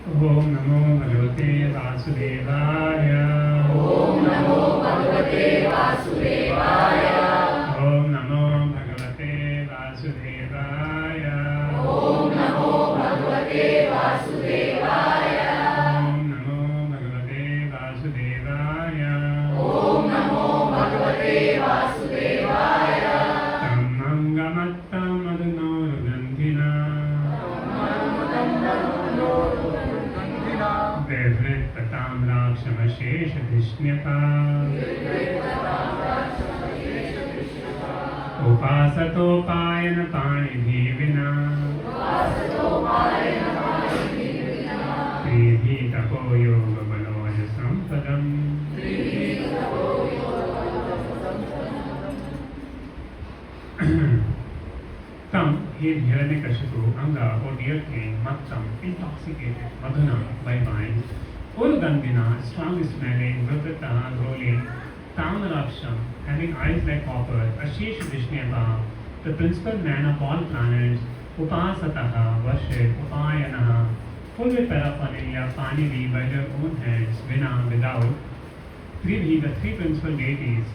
ओम नमो भगवते वासुदेवाय। ओम नमो भगवते वासुदेवाय। ओम नमो भगवते वासुदेवाय। ओम नमो भगवते वासुदेवाय। ओम नमो भगवते वासुदेवाय। ओम नमो भगवते वासुदेवाय। तमंगमत्तं मदनोरुगन्धिना विवृत्तताम्राक्षमशेषधिष्ण्यता उपासतोपायनपाणिभिः विना त्रिभितपो योगबलोज सम्पदम्। Tam, he Hiranyakashipu, Anga, or dear king, Mattam, intoxicated, Madhuna, by wine, Urugandhina, strongly smelling, Vrataha, rolling, Tamaraksham, having eyes like copper, Ashish Vishneva, the principal man of all planets, Upasataha, worship, Upayanaha, full with paraphernalia, Panini, by their own hands, Vina, without, Tribhi, the three principal deities,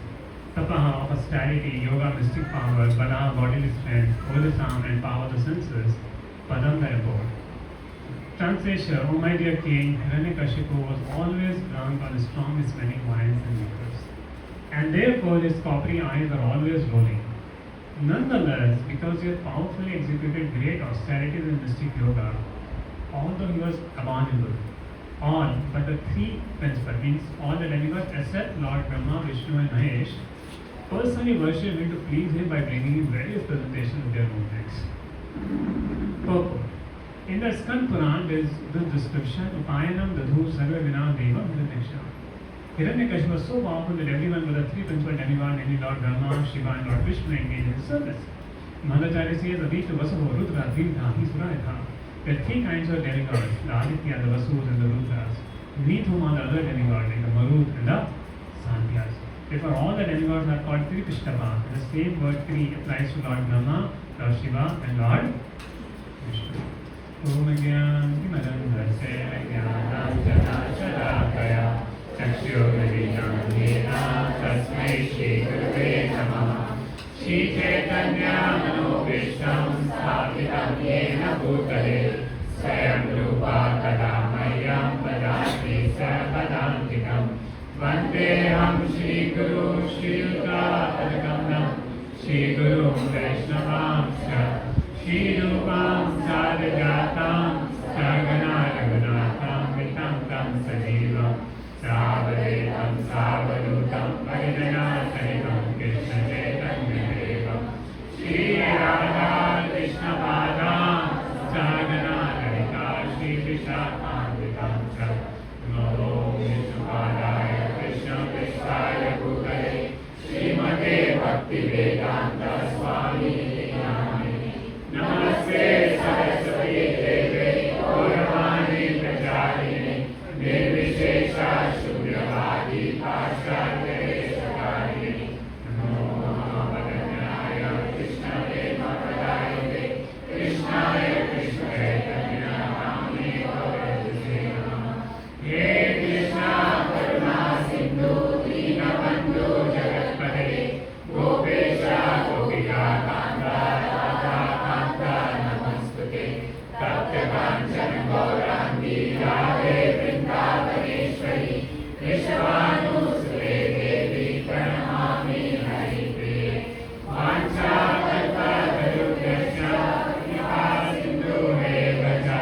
Tapaha of austerity, yoga, mystic power, Bala, bodily strength, Odisam and power of the senses, Padam, the abode. Translation, O my dear king, Hiranyakashipu was always drunk on the strongest smelling wines and liquors, and therefore his coppery eyes are always rolling. Nonetheless, because he had powerfully executed great austerities in mystic yoga, although he was abominable, all but the three principal, means all the demigods except Lord Brahma, Vishnu and Mahesh, personally worship him to please him by bringing him various presentations of their own things. Purport. In the Skand Puran, there is this description, Upayanam Dadhu Sarva Vina Deva Hiranyakashipu. Hiranyakashipu was so powerful that everyone but the three principal demigods, namely Lord Brahma, Shiva and Lord Vishnu, engaged in his service. Madhacharya says, Aditya Vasavo Rudra Dhimdha Hisuraitha. There are three kinds of demigods, the Aditya, the Vasus and the Rudras. Beneath whom are the other demigods, like the Marut and the Sandhyas. Therefore, all the demigods are called Tripishtava. The same word Tri applies to Lord Brahma, Lord Shiva, and Lord Vishnu. Om Gyantimarandasya Jnananjana-Shalakaya Chakshurmilitanena Tasmai Shri Gurave Namaha. Shri Chaitanya Manobishtam Sthapitam Yena Bhutale Swayam Rupa Kadamayyam Padati Sarvadantikam Vandeham Shri Guru Shri Yuta Shri Guru Vaishnavam Shri Rupam Sadhajatam Sagana Raghunatham Vitam Tam Sajivam Savadevam Savadutam Parijana Sahitam Krishna Chaitanya Devam Shri Radha Krishna Padam Sagana Lalita Shri Vishakam Vitam Namo Vishnupadaya Krishna Prishthaya Bhutale Srimate Bhaktivedanta Swami Namaste Saraswati Deve Gauravani Pracharine Nirvishesha Shudyavadi Pascharya Sakarine Namo Mahavadanyaya Krishna Deva Padayate Krishnaya Krishna Chaitanya Namne Gaurajase Namah. He Krishna Karuna Sindhu Dinabandhu Jagatpate Gopesha Gopika Kanda Taptakanchana Gaurangi Radhe Vrindavaneshwari Vishwanusure Devi Pranamami Haripriye Vancha Kalpa Tarubhyasya Kripa Sindhubheva Cha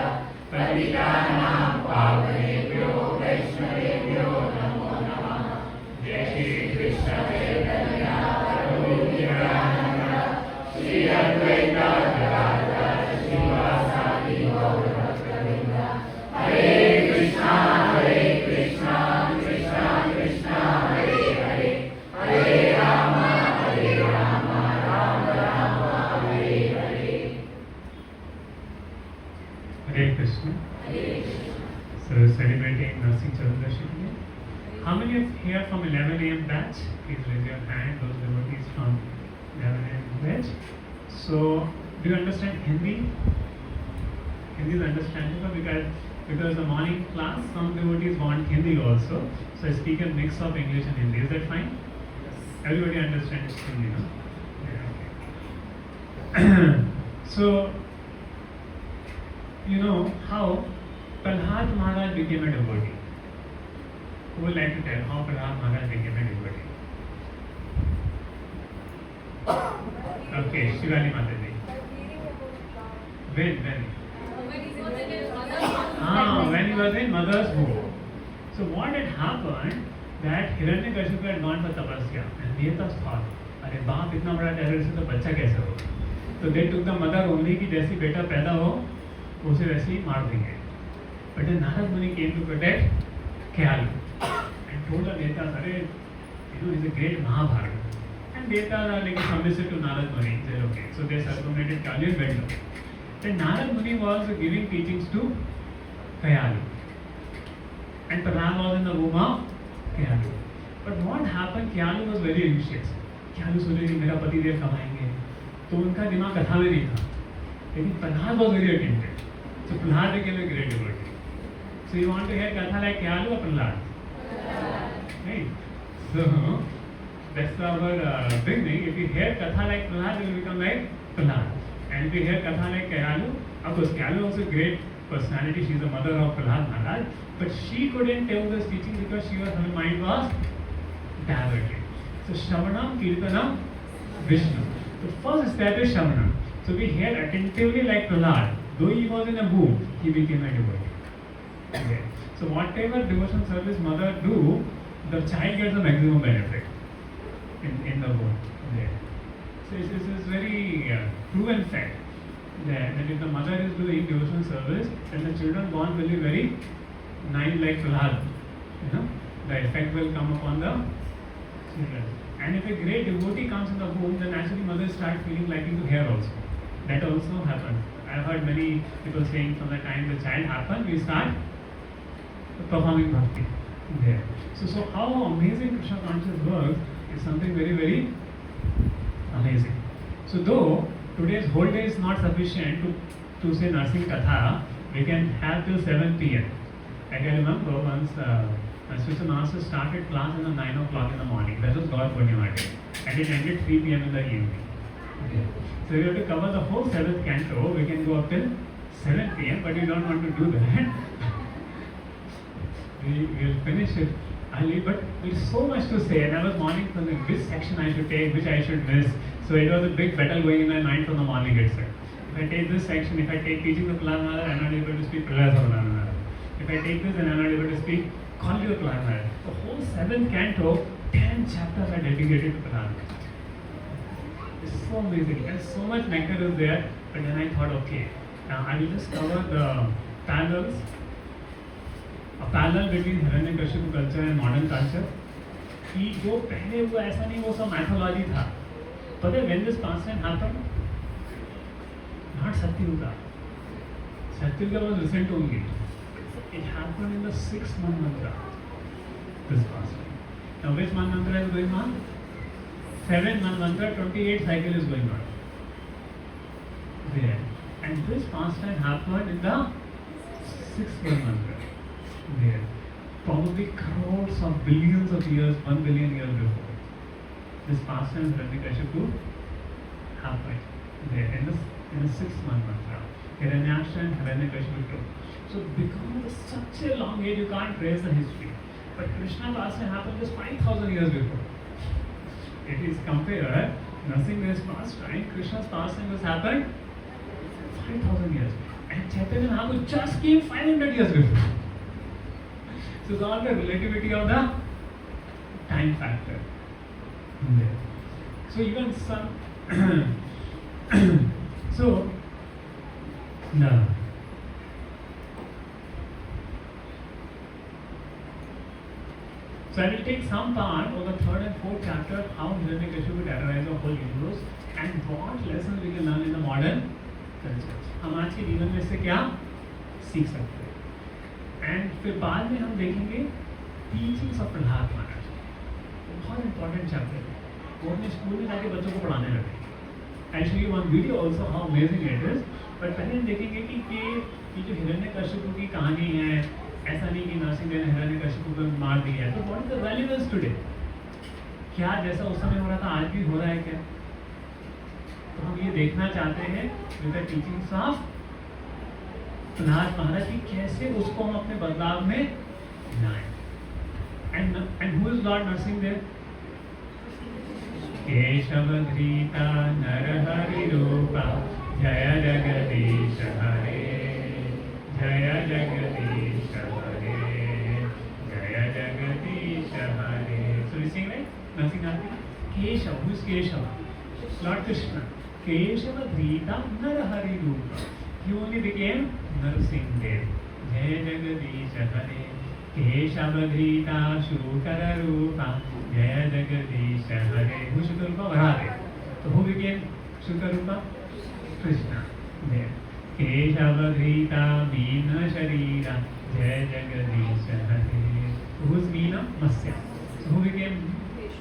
Patitanam Pavanebhyo Vaishnavebhyo Namo Namah. Jai Shri Krishna Chaitanya Prabhu Nityananda Shri Advaita Gadadhara Srivasadi Gaura-Bhakta-Vrinda. Hare Krishna, Krishna Krishna, Hare Hare, Hare Rama, Rama Rama, Hare Hare. Hare Krishna. So celebrating Nasik Chaturdashi today. How many of here from 11 a.m. batch? Please raise your hand, those devotees from 11 a.m. batch. So, do you understand Hindi? Hindi is understandable because because the morning class, some devotees want Hindi also. So I speak a mix of English and Hindi. Is that fine? Everybody understands Hindi, no? Yeah, okay. So, you know how Prahlad Maharaj became a devotee. Who would like to tell how Prahlad Maharaj became a devotee? Okay, Shivali Mataji. When? When he was in mother's womb. So what had happened that Hiranyakashipu had gone for tapasya and Devatas thought, अरे बाप इतना बड़ा terrorist है तो बच्चा कैसे हो? तो they took the mother only कि जैसी बेटा पैदा हो उसे वैसे ही मार देंगे. But then Narad Muni came to protect Kyalu and told the Devatas, अरे he's a great Mahabharata. And Devatas are like submissive to Narad Muni. They said okay. So they circumvented Kyalu and went down. Then Narad Muni was giving teachings to Kyalu. And Prahlad was in the womb of Kyalu. But what happened, Kyalu was very anxious. Kyalu सोचे कि मेरा पति देव कब आएंगे, तो उनका दिमाग कथा में नहीं था. लेकिन Prahlad was very attentive. So Prahlad became a great devotee. So you want to hear katha like Kyalu or Prahlad? Right. So that's our beginning. If you hear katha like Prahlad, you will become like Prahlad. And if you hear katha like Kyalu, of course Kyalu was a great personality. She is the mother of Prahlad Maharaj. But she couldn't tell this teaching because her mind was diverted. So Shravanam, Kirtanam, Vishnu. The first step is Shravanam. So we hear attentively like Prahlad. Though he was in a womb, he became a devotee. Okay. So whatever devotion service mother do, the child gets the maximum benefit in the womb. Okay. So this is very proven fact that if the mother is doing devotional service, then the children born will be very nice like Prahlad. You know, the effect will come upon the children. And if a great devotee comes in the womb, then actually mothers start feeling liking to hear also. That also happens. I've heard many people saying from the time the child happened, we start performing bhakti there. So how amazing Krishna consciousness works is something very, very amazing. So though today's whole day is not sufficient to say Narsingh Katha, we can have till 7 p.m. I can remember once Sister Master started class at 9 o'clock in the morning. That was God Purnima day. And it ended 3 p.m. in the evening. Okay. So we have to cover the whole 7th canto. We can go up till 7 p.m. but we don't want to do that. we will finish it early, but there is so much to say. And I was morning thinking which section I should take, which I should miss. So it was a big battle going in my mind from the morning itself. If I take this section, if I take teaching of Prahlad Maharaj, I am not able to speak Prahlad Maharaj. If I take this, then I am not able to speak Quality of Prahlad Maharaj. The whole 7th canto, 10 chapters are dedicated to Prahlad Maharaj. It's so amazing and so much nectar is there. But then I thought, okay, now I will just cover the parallels, a parallel between Hiranyakashipu culture and modern culture. कि जो पहले हुआ ऐसा नहीं, वो सब mythology था. But then when this pastime happened, not Satyuga. Satyuga was recent only. It happened in the 6th Manvantara. This pastime. Now which Manvantara is going on? 7th Manvantara, 28th cycle is going on. There. And this pastime happened in the 6th Manvantara. There. Probably crores of billions of years, 1 billion years before. This pastime Hiranyakashipu happened there in the 6th Manvantara. Hiranyaksha and Hiranyakashipu. So because of such a long age, you can't trace the history. But Krishna pastime happened just 5,000 years before. It is compared, nothing is pastime. Krishna's pastime has happened 5,000 years. And Chaitanya Mahaprabhu just came 500 years before. So it's all the relativity of the time factor. There. So even some so no. So I will take some part of the 3rd and 4th chapter, how Hiranyakashipu terrorized the whole universe and what lessons we can learn in the modern culture. हम आज के जीवन में इससे क्या सीख सकते हैं. एंड फिर बाद में हम देखेंगे टीचिंग्स ऑफ प्रहलाद महाराज. बहुत इंपॉर्टेंट चैप्टर है. वो अपने स्कूल में जाके बच्चों को पढ़ाने लगे. Actually one video also how amazing it is. But पहले हम देखेंगे कि ये जो हिरण्यकशिपु की कहानी है, ऐसा नहीं कि नरसिंहदेव ने हिरण्यकशिपु को मार दिया, तो what is the relevance today? क्या जैसा उस समय हो रहा था आज भी हो रहा है क्या? तो हम ये देखना चाहते हैं with the teachings of Prahlad Maharaj की कैसे उसको हम अपने बदलाव में लाएं। And who is lord Narasimhadev? Keshava धृता नरहरि रूपा जय जगदीश हरे, जय जगदीश हरे, जय जगदीश हरे। So we sing right? Narasimha. Keshav, who is Keshav? Lord Krishna. Keshav Dhrita Narahari Rupa. He only became Narasimha. Jai Jagadish Hare. Keshav Dhrita Shukara Rupa. Jai Jagadish Hare. Who Shukara Rupa? Radhe. So who became Shukara Rupa? Krishna. There. Keshav Dhrita Meena Sharira. Jai Jagadish Hare. Who is Meena? Matsya. So who became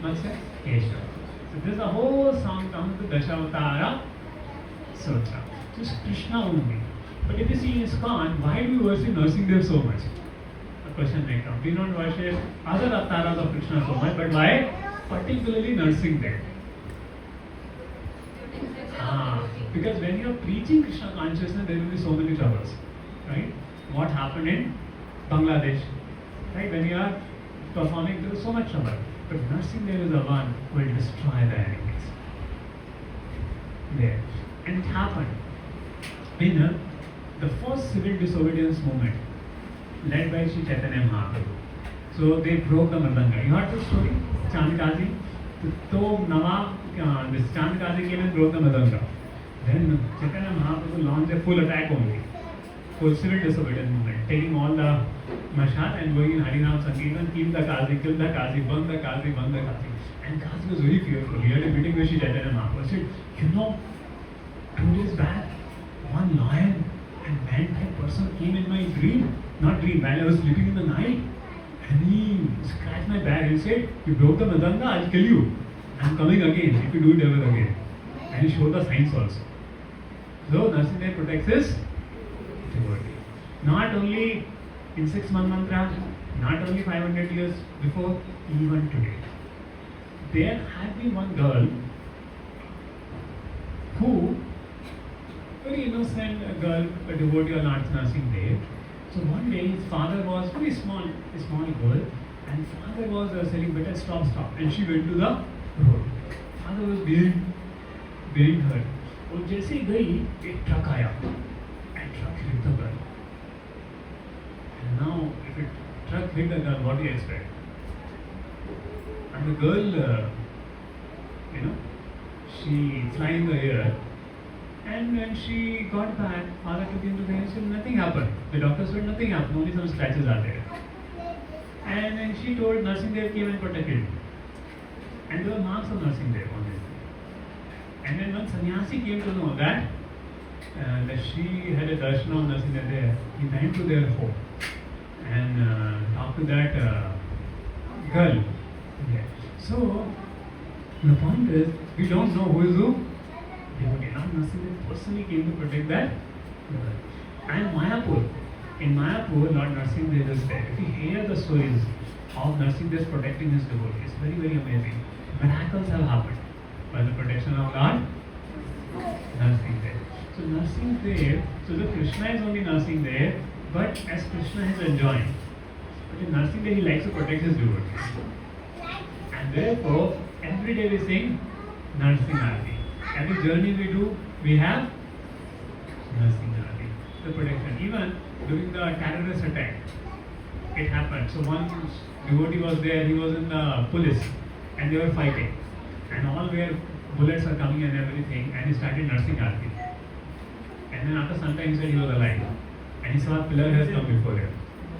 Matsya? Keshav. So this is a whole song comes to Dashavatara Sutra. Just Krishna only. But if you see ISKCON, why do you worship Narasimha so much? A question may come. We don't worship other avatars of Krishna so much, but why particularly Narasimha? Because when you are preaching Krishna consciousness, there will be so many troubles. Right? What happened in Bangladesh? Right? When you are performing, there is so much trouble. But Narasimha is the one who will destroy the enemies. There. And it happened in the first civil disobedience movement led by Sri Chaitanya Mahaprabhu. So they broke the Mridanga. You heard the story? Chandkazi? So Nawab, this Chandkazi came and broke the Mridanga. Then Chaitanya Mahaprabhu launched a full attack only. Full civil disobedience movement, taking all the Mashat and going in Harinam Sankirtan, kill the Kazi, burn the Kazi, burn the Kazi. And Kazi was very fearful. He had a meeting with Sri Chaitanya Mahaprabhu. He said, 2 days back, one lion and man-type person came in my dream, not dream, while I was sleeping in the night. And he scratched my back and said, you broke the Madanga, I'll kill you. I'm coming again, if you do it ever again. And he showed the signs also. So Narasimha protects his devotee. Not only in 6-month mantra, not only 500 years before, even today. There had been one girl who, very innocent girl, a devotee of Lord Narasimha. So one day his father was very small, a small girl, and father was saying, better stop. And she went to the road. Father was bearing her. और जैसे ही गई एक truck आया and truck hit the girl. And now if a truck hit the girl, what do you expect? And the girl, she fly in the air. And when she got back, father took into the hospital, nothing happened. The doctor said nothing happened, only some scratches are there. And then she told Narasimha came and protected me. And there were marks of Narasimha on it. And then when sannyasi came to know that she had a darshan of Narasimha there, he went to their home and talked to that girl. Yeah. So the point is, we don't know who is who. Now Narasimha personally came to protect that girl. And Mayapur, in Mayapur, Lord Narasimha is there. If you hear the stories of Narasimha protecting his devotees, it's very, very amazing. Miracles have happened by the protection of Lord Narasimha. So Narasimha, so the Krishna is only Narasimha, but as Krishna is enjoying. But in Narasimha, he likes to protect his devotees. And therefore, every day we sing Narasimha. Every journey we do, we have Narasimha, the protection. Even during the terrorist attack, it happened. So one devotee was there, he was in the police, and they were fighting. And all where bullets are coming and everything, and he started nursing Aarti. And then after some time he said he was alive. And he saw a pillar has come before him.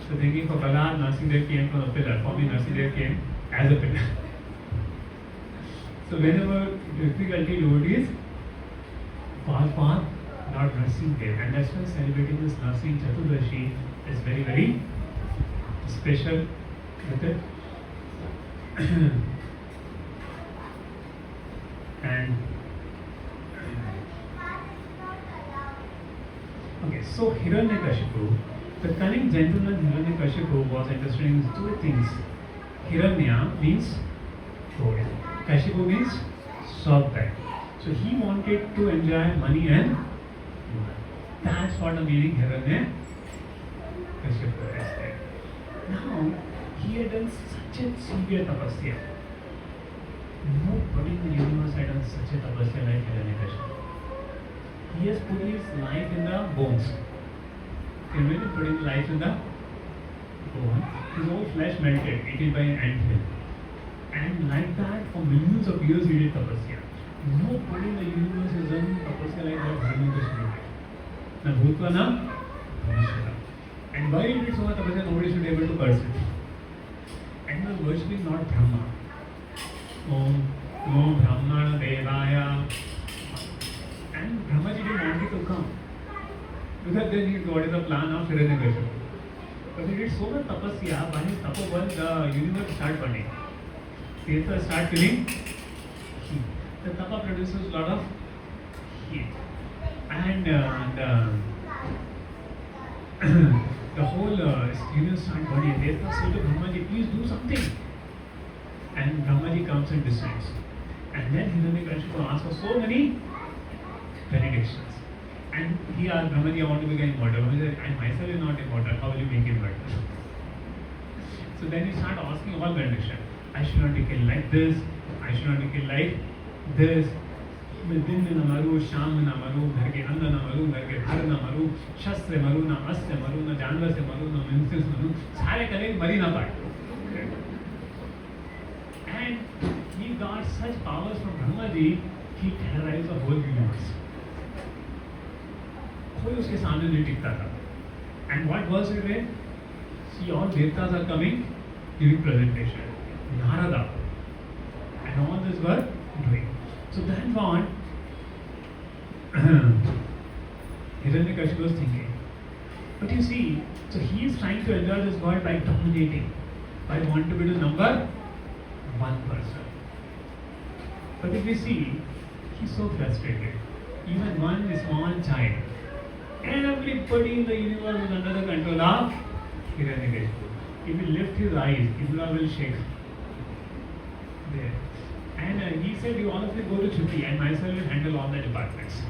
So thinking for Prahlad, Narasimha came from a pillar. For me, Narasimha came as a pillar. So whenever difficulty devotees fall upon Lord Narasimha, and that's why celebrating this Narasimha Chaturdashi is very, very special with it. And okay, So Hiranyakashipu, the cunning gentleman Hiranyakashipu was interested in two things. Hiranya means gold. Kashipu means soft bag. So he wanted to enjoy money and woman. That's what the meaning Hiranyakashipu is there. Now, he had done such a severe tapasya. Nobody in the universe had done such a tapasya like Hiranyakashipu. He has put his life in the bones. He really put his life in the bone. His whole flesh melted, eaten by an anthill. And like that, for millions of years he did tapasya. Nobody in the universe has done tapasya like what Hiranyakashipu did. Na bhutva na bhavishya. And why he did so much tapasya, nobody should be able to curse it. And he was worshipping Lord Brahma. Om Brahmana Devaya. And Brahmaji didn't want it to come. Because then he got the plan of Hiranyakashipu. But he did so much tapasya, by his tapoban, the universe started burning. Tirthas start feeling heat. The tapa produces a lot of heat. And the whole universe started burning. Tirthas say to Brahmaji, please do something. And Brahmaji comes and descends. And then Hiranyakashipu asks for so many benedictions. And he asked Brahmaji, I want to become immortal. Brahmaji said, I myself am not immortal. How will you make immortal? So then he started asking all benedictions. I should not be killed like this. I should not be killed like this. दिन में न मरूं, शाम में न मरूं, घर के अंदर न मरूं, घर के बाहर न मरूं, शस्त्र से मरूं, न अस्त्र से मरूं, न जानवर से मरूं, न मनुष्य से मरूं, सारे करे मरी ना पाए. And he got such powers from Brahmaji, he terrorized the whole universe. कोई उसके सामने नहीं टिकता था. And what was it? See, all devtas are coming, giving presentation. Narada. And all this were doing. So that's what Hiranyakashipu was thinking. But you see, so he is trying to enjoy this world by dominating, by wanting to be the number one person. But if we see, he's so frustrated. Even one small child, everybody in the universe is under the control of Hiranyakashipu. If he lift his eyes, Indra will shake. There. And he said, you all of you go to Chutti and myself will handle all the departments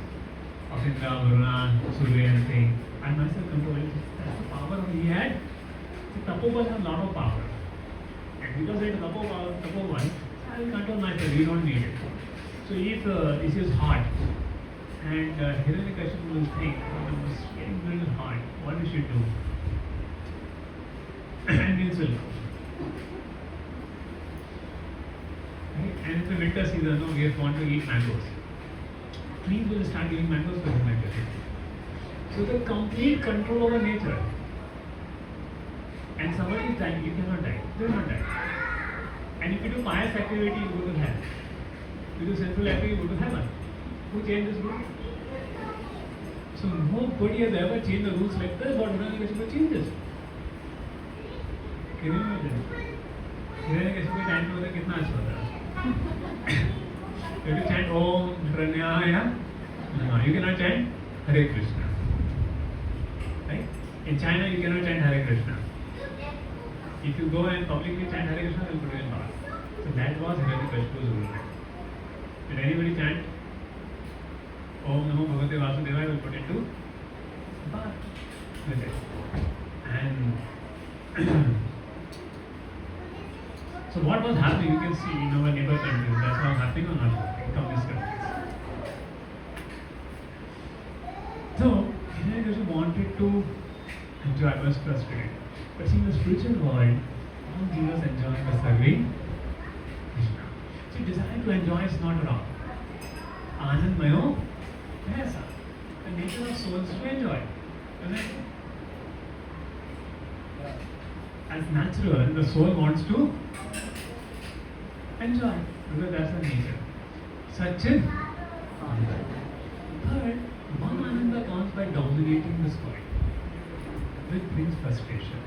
of Indra, Varuna, Surya and thing. And myself control it. That's the power he had. The Tapoban has a lot of power. And because it is Tapoban, I will control myself, you don't need it. So if this is hot, and Hiranyakashipu will think, oh, this is getting a little hot, what we should do? And means will come. Right? And it's the winter season, no, we want to eat mangoes. Trees will start giving mangoes for Hiranyakashipu. So the complete control over nature. And somebody is dying, you cannot die. You will not die. And if you do pious activity, you go to hell. If you do sinful activity, you go to heaven. Who changed this rule? So nobody has ever changed the rules like this, but Hiranyakashipu changes. Can you imagine? Hiranyakashipu chant होता कितना अच्छा होता है. You can chant Om Hiranyaya. No, you cannot chant Hare Krishna. Right? In China, you cannot chant Hare Krishna. If you go and publicly chant Hare Krishna, they will put you in bar. So that was Hiranyakashipu's rule. Did anybody chant Om Namo Bhagavate Vasudevaya, will put it to bar with it. And so what was happening, you can see in our neighbor countries, that's what was happening or not happening, communist countries. So Hiranyakashipu wanted to enjoy, was frustrated. But see, in the spiritual world, all jivas enjoy by serving Krishna. So desire to enjoy is not wrong. Anandmayo Aisa. The nature of soul is to enjoy. Isn't it? As natural, the soul wants to enjoy because that's the nature. Sachin Ananda. But one Ananda comes by dominating this world, which brings frustration.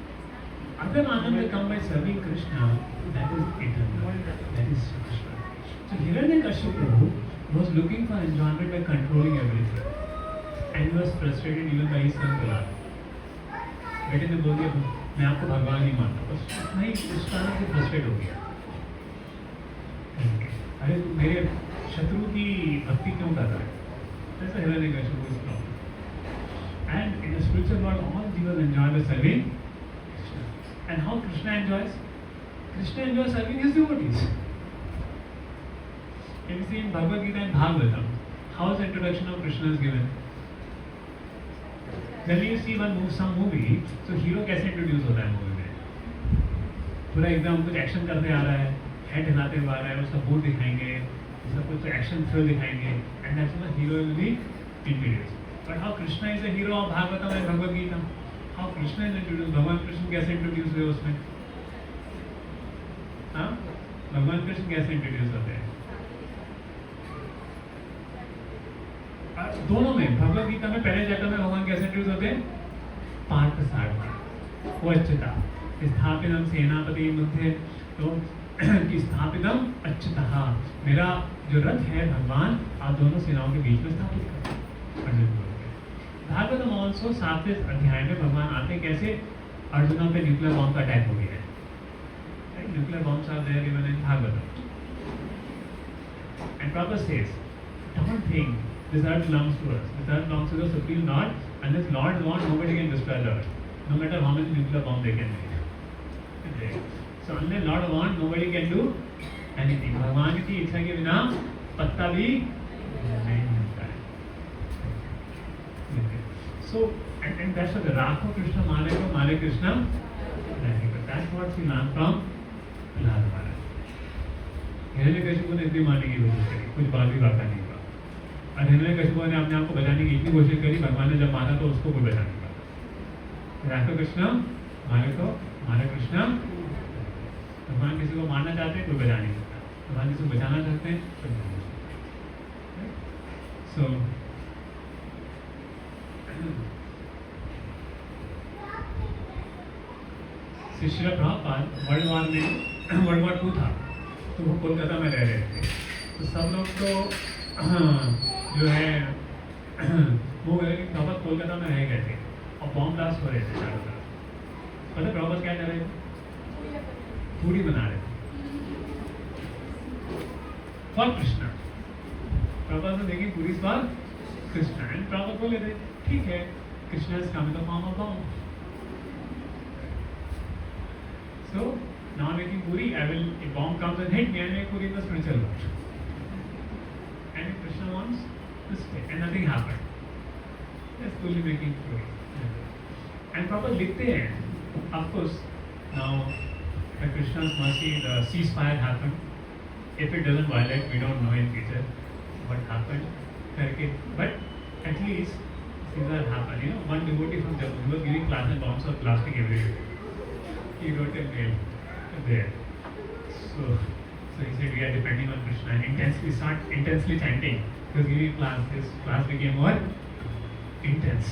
Other Ananda come by serving Krishna, that is eternal, that is Shashwat. So Hiranyakashipu was looking for enjoyment by controlling everything. and he was frustrated even by his son Prahlad. बेटे ने बोल दिया मैं आपको भगवान नहीं मानता, बस नहीं उस कारण से फ्रस्ट्रेट हो गया। अरे तू मेरे शत्रु की भक्ति क्यों कर रहा है? ऐसा Hiranyakashipu is problem. And in the spiritual world all जीवन enjoy the serving Krishna. And how Krishna enjoys? Krishna enjoy serving his devotees. If you see in Bhagavad Gita and Bhagavatam, how is the introduction of Krishna is given? When you see some movie, so hero कैसे introduce होता है movie में? पूरा एकदम कुछ action करते आ रहा है, हेड हिलाते हुए आ रहा है, उसका बूट दिखाएंगे, उसका कुछ एक्शन थ्रिल दिखाएंगे, and that's when the hero will be introduced. But how Krishna is the hero of Bhagavatam and Bhagavad Gita? How Krishna is introduced? भगवान कृष्ण कैसे introduce हुए उसमें? हाँ? भगवान कृष्ण कैसे introduce होते हैं? दोनों में भगवद गीता में पहले चैप्टर में भगवान कैसे इंट्रोड्यूस होते हैं? पार्थ सारथी वच्चता स्थापितम सेनापति मध्ये, तो कि स्थापितम अच्छतः, मेरा जो रथ है भगवान आप दोनों सेनाओं के बीच में स्थापित करते हैं। भागवतम ऑल्सो 7वें अध्याय में भगवान आते कैसे अर्जुन पे न्यूक्लियर बॉम्ब का अटैक हो गया है। Nuclear bombs are there even in Bhagavatam. And proper says don't think this earth belongs to us. This earth belongs to the Supreme Lord, and this Lord wants nobody can destroy the earth, no matter how much nuclear bomb they can make. Okay. So unless Lord wants, nobody can do anything. भगवान की इच्छा के बिना पत्ता भी नहीं मिलता है। Okay. So and that's what राखो कृष्ण माले को माले कृष्ण रहेगा। That's what we learn from Prahlad महाराज। हिरण्यकशिपु ने इतनी मारने की कोशिश करी, कुछ बात भी बाका नहीं। और हिरण्यकशिपु ने अपने आप को बचाने की इतनी कोशिश करी, भगवान ने जब मारा तो उसको कोई बचा नहीं पाया। राखो कृष्ण मारे को मारे कृष्ण। भगवान किसी को मारना चाहते हैं, कोई बचा नहीं सकता। भगवान किसी को बचाना चाहते हैं, कोई नहीं बचा। सो श्रील प्रभुपाद वर्ल्ड वॉर 2 था, तो वो कोलकाता में रह रहे थे, तो सब लोग तो जो है वो प्रभुपाद कोलकाता में रह गए थे और बॉम्ब ब्लास्ट हो रहे थे चारों तरफ। पता प्रभुपाद क्या कर रहे थे? पूरी बना रहे थे फॉर कृष्णा। प्रभुपाद ने देखी पूरी फॉर कृष्णा, एंड प्रभुपाद बोले थे ठीक है, Krishna is coming the form of bomb, so now I'm making puri, I will, if bomb comes and hit me, I make puri in the spiritual world. And if Krishna wants, this way, and nothing happened. Just slowly making puri. And Prabhupada likhte hain, of course, now by Krishna's mercy, the ceasefire happened. If it doesn't violate, we don't know in future what happened. But at least things are happened. You know, one devotee from Jammu, he was giving class and bombs of plastic everywhere. He wrote a mail there. So he said we are depending on Krishna and intensely chanting. He was giving class. His class became more intense.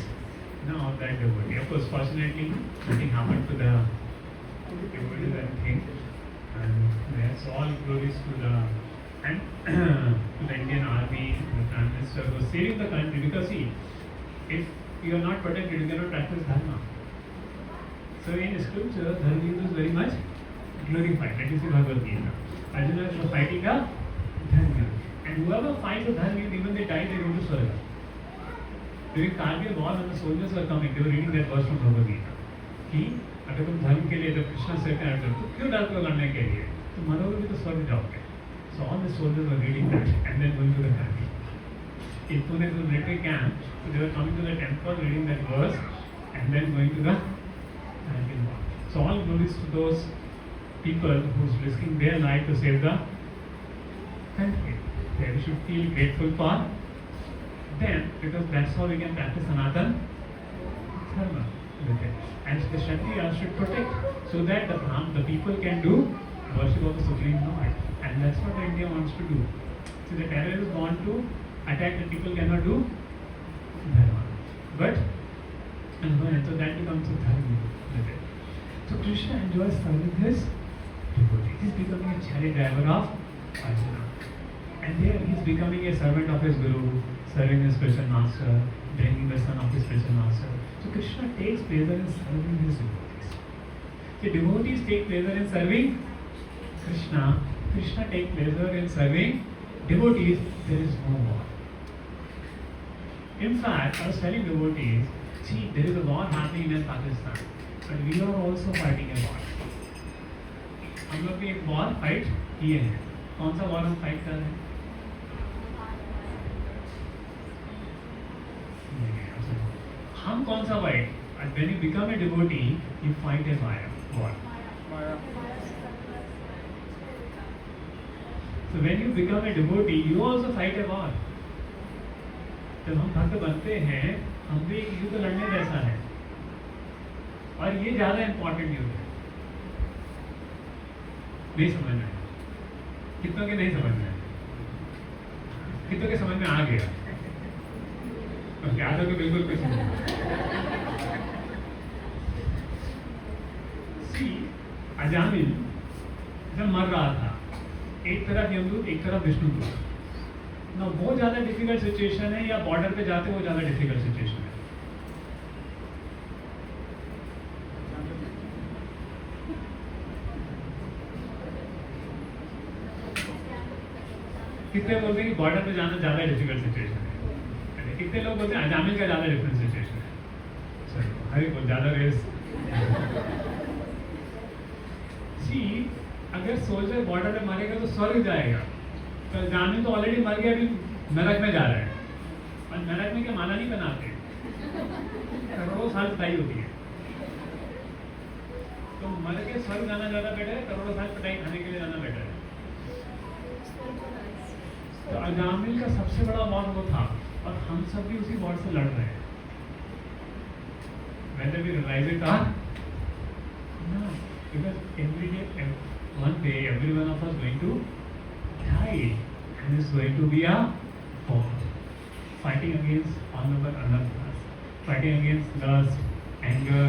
Now that devotee. Of course, fortunately, nothing happened to the devotees and things. And that's all glories to the Indian army, the Prime Minister who was saving the country. Because see, if you are not protected, you cannot practice dharma. So in scripture, dharma is very much glorified. That is the Bhagavad Gita. Arjuna is fighting a dharma, and whoever fights a dharma, even they die, they go to Swarga. During Kargil war, when the soldiers were coming, they were reading that verse from Bhagavad Gita. कि अगर तुम धर्म के लिए जब कृष्ण से कहते हो तो क्यों डरते हो लड़ने के लिए? तुम मरोगे भी तो स्वर्ग जाओगे. So all the soldiers were reading that and then going to the country. In Pune, the military camp, so they were coming to the temple, reading that verse, and then going to the So all glories to those people who's risking their life to save the country. They should feel grateful for them, because that's how we can practice Sanatana Dharma. And the Kshatriyas should protect, so that the people can do worship of the Supreme Lord. And that's what India wants to do. So the terrorists want to attack the people cannot do Dharma. But so that becomes a Dharma. So Krishna enjoys serving his devotees. He's becoming a chariot driver of Arjuna. And there he's becoming a servant of his Guru, serving his spiritual master, bringing the son of his spiritual master. So Krishna takes pleasure in serving his devotees. The devotees take pleasure in serving Krishna. Krishna takes pleasure in serving devotees. There is no war. In fact, I was telling devotees, see, there is a war happening in Pakistan, but we are also fighting a war. हम लोग भी एक war fight किए हैं. कौन सा war हम fight कर रहे हैं? हम कौन सा fight? When you become a devotee, you fight a war. So when you become a devotee, you also fight a war. जब हम भक्त बनते हैं, हम भी एक युद्ध लड़ने जैसा है, और ये ज्यादा इंपॉर्टेंट युद्ध है. नहीं समझना है. कितनों के नहीं समझना है? कितनों के समझ में आ गया? तो क्या तो बिल्कुल कुछ नहीं. अजामिल जब मर रहा था, एक तरफ यमदूत, एक तरफ विष्णुदूत. ना वो ज्यादा डिफिकल्ट सिचुएशन है या बॉर्डर पे जाते वो ज्यादा डिफिकल्ट सिचुएशन है? कितने बोलते हैं कि बॉर्डर पे जाना ज्यादा डिफिकल्ट सिचुएशन है? कितने लोग बोलते हैं अजामिल का ज्यादा डिफिकल्ट सिचुएशन है? चलो हरी बोल ज्यादा रेस. अगर सोल्जर बॉर्डर पे मरेगा तो स्वर्ग जाएगा, तो अजामिल तो ऑलरेडी मर गया, अभी नरक में जा रहा है. और नरक में क्या माला नहीं बनाते, करोड़ों साल पिटाई होती है. तो मर के स्वर्ग जाना ज्यादा बेटर है, करोड़ों साल पिटाई खाने के लिए जाना बेटर है? तो अजामिल का सबसे बड़ा वॉर वो था, और हम सब भी उसी वॉर से लड़ रहे हैं. Whether we realize it or no, because one day every one of us going to die, and it's going to be a war, fighting against all over another, fighting against lust, anger,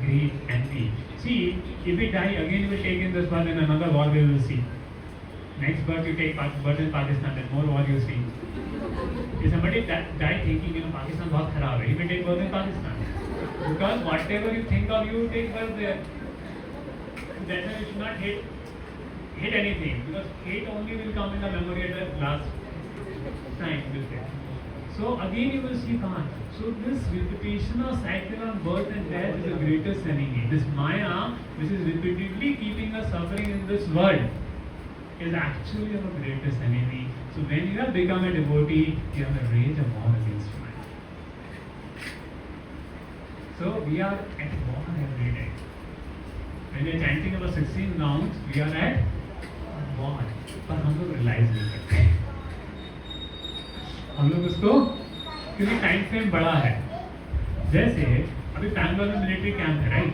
greed, envy. See, if we die again, we will take in this birth, and another war we will see. Next birth you take birth in Pakistan, then more war you see. If somebody die thinking, Pakistan बहुत खराब है, he will take birth in Pakistan, because whatever you think of, you take birth there. That's why you should not hate anything, because hate only will come in the memory at the last time. So again you will see Khan. So this repetition of cycle on birth and death is the greatest enemy. This Maya, which is repeatedly keeping us suffering in this world, is actually our greatest enemy. So when you have become a devotee, you have a rage of war against Maya. So we are at war every day. When we are chanting about 16 rounds, we are at war. पर हम लोग realise नहीं करते. हम लोग उसको, क्योंकि time frame बड़ा है. जैसे अभी बैंगलोर में मिलिट्री कैंप है, राइट?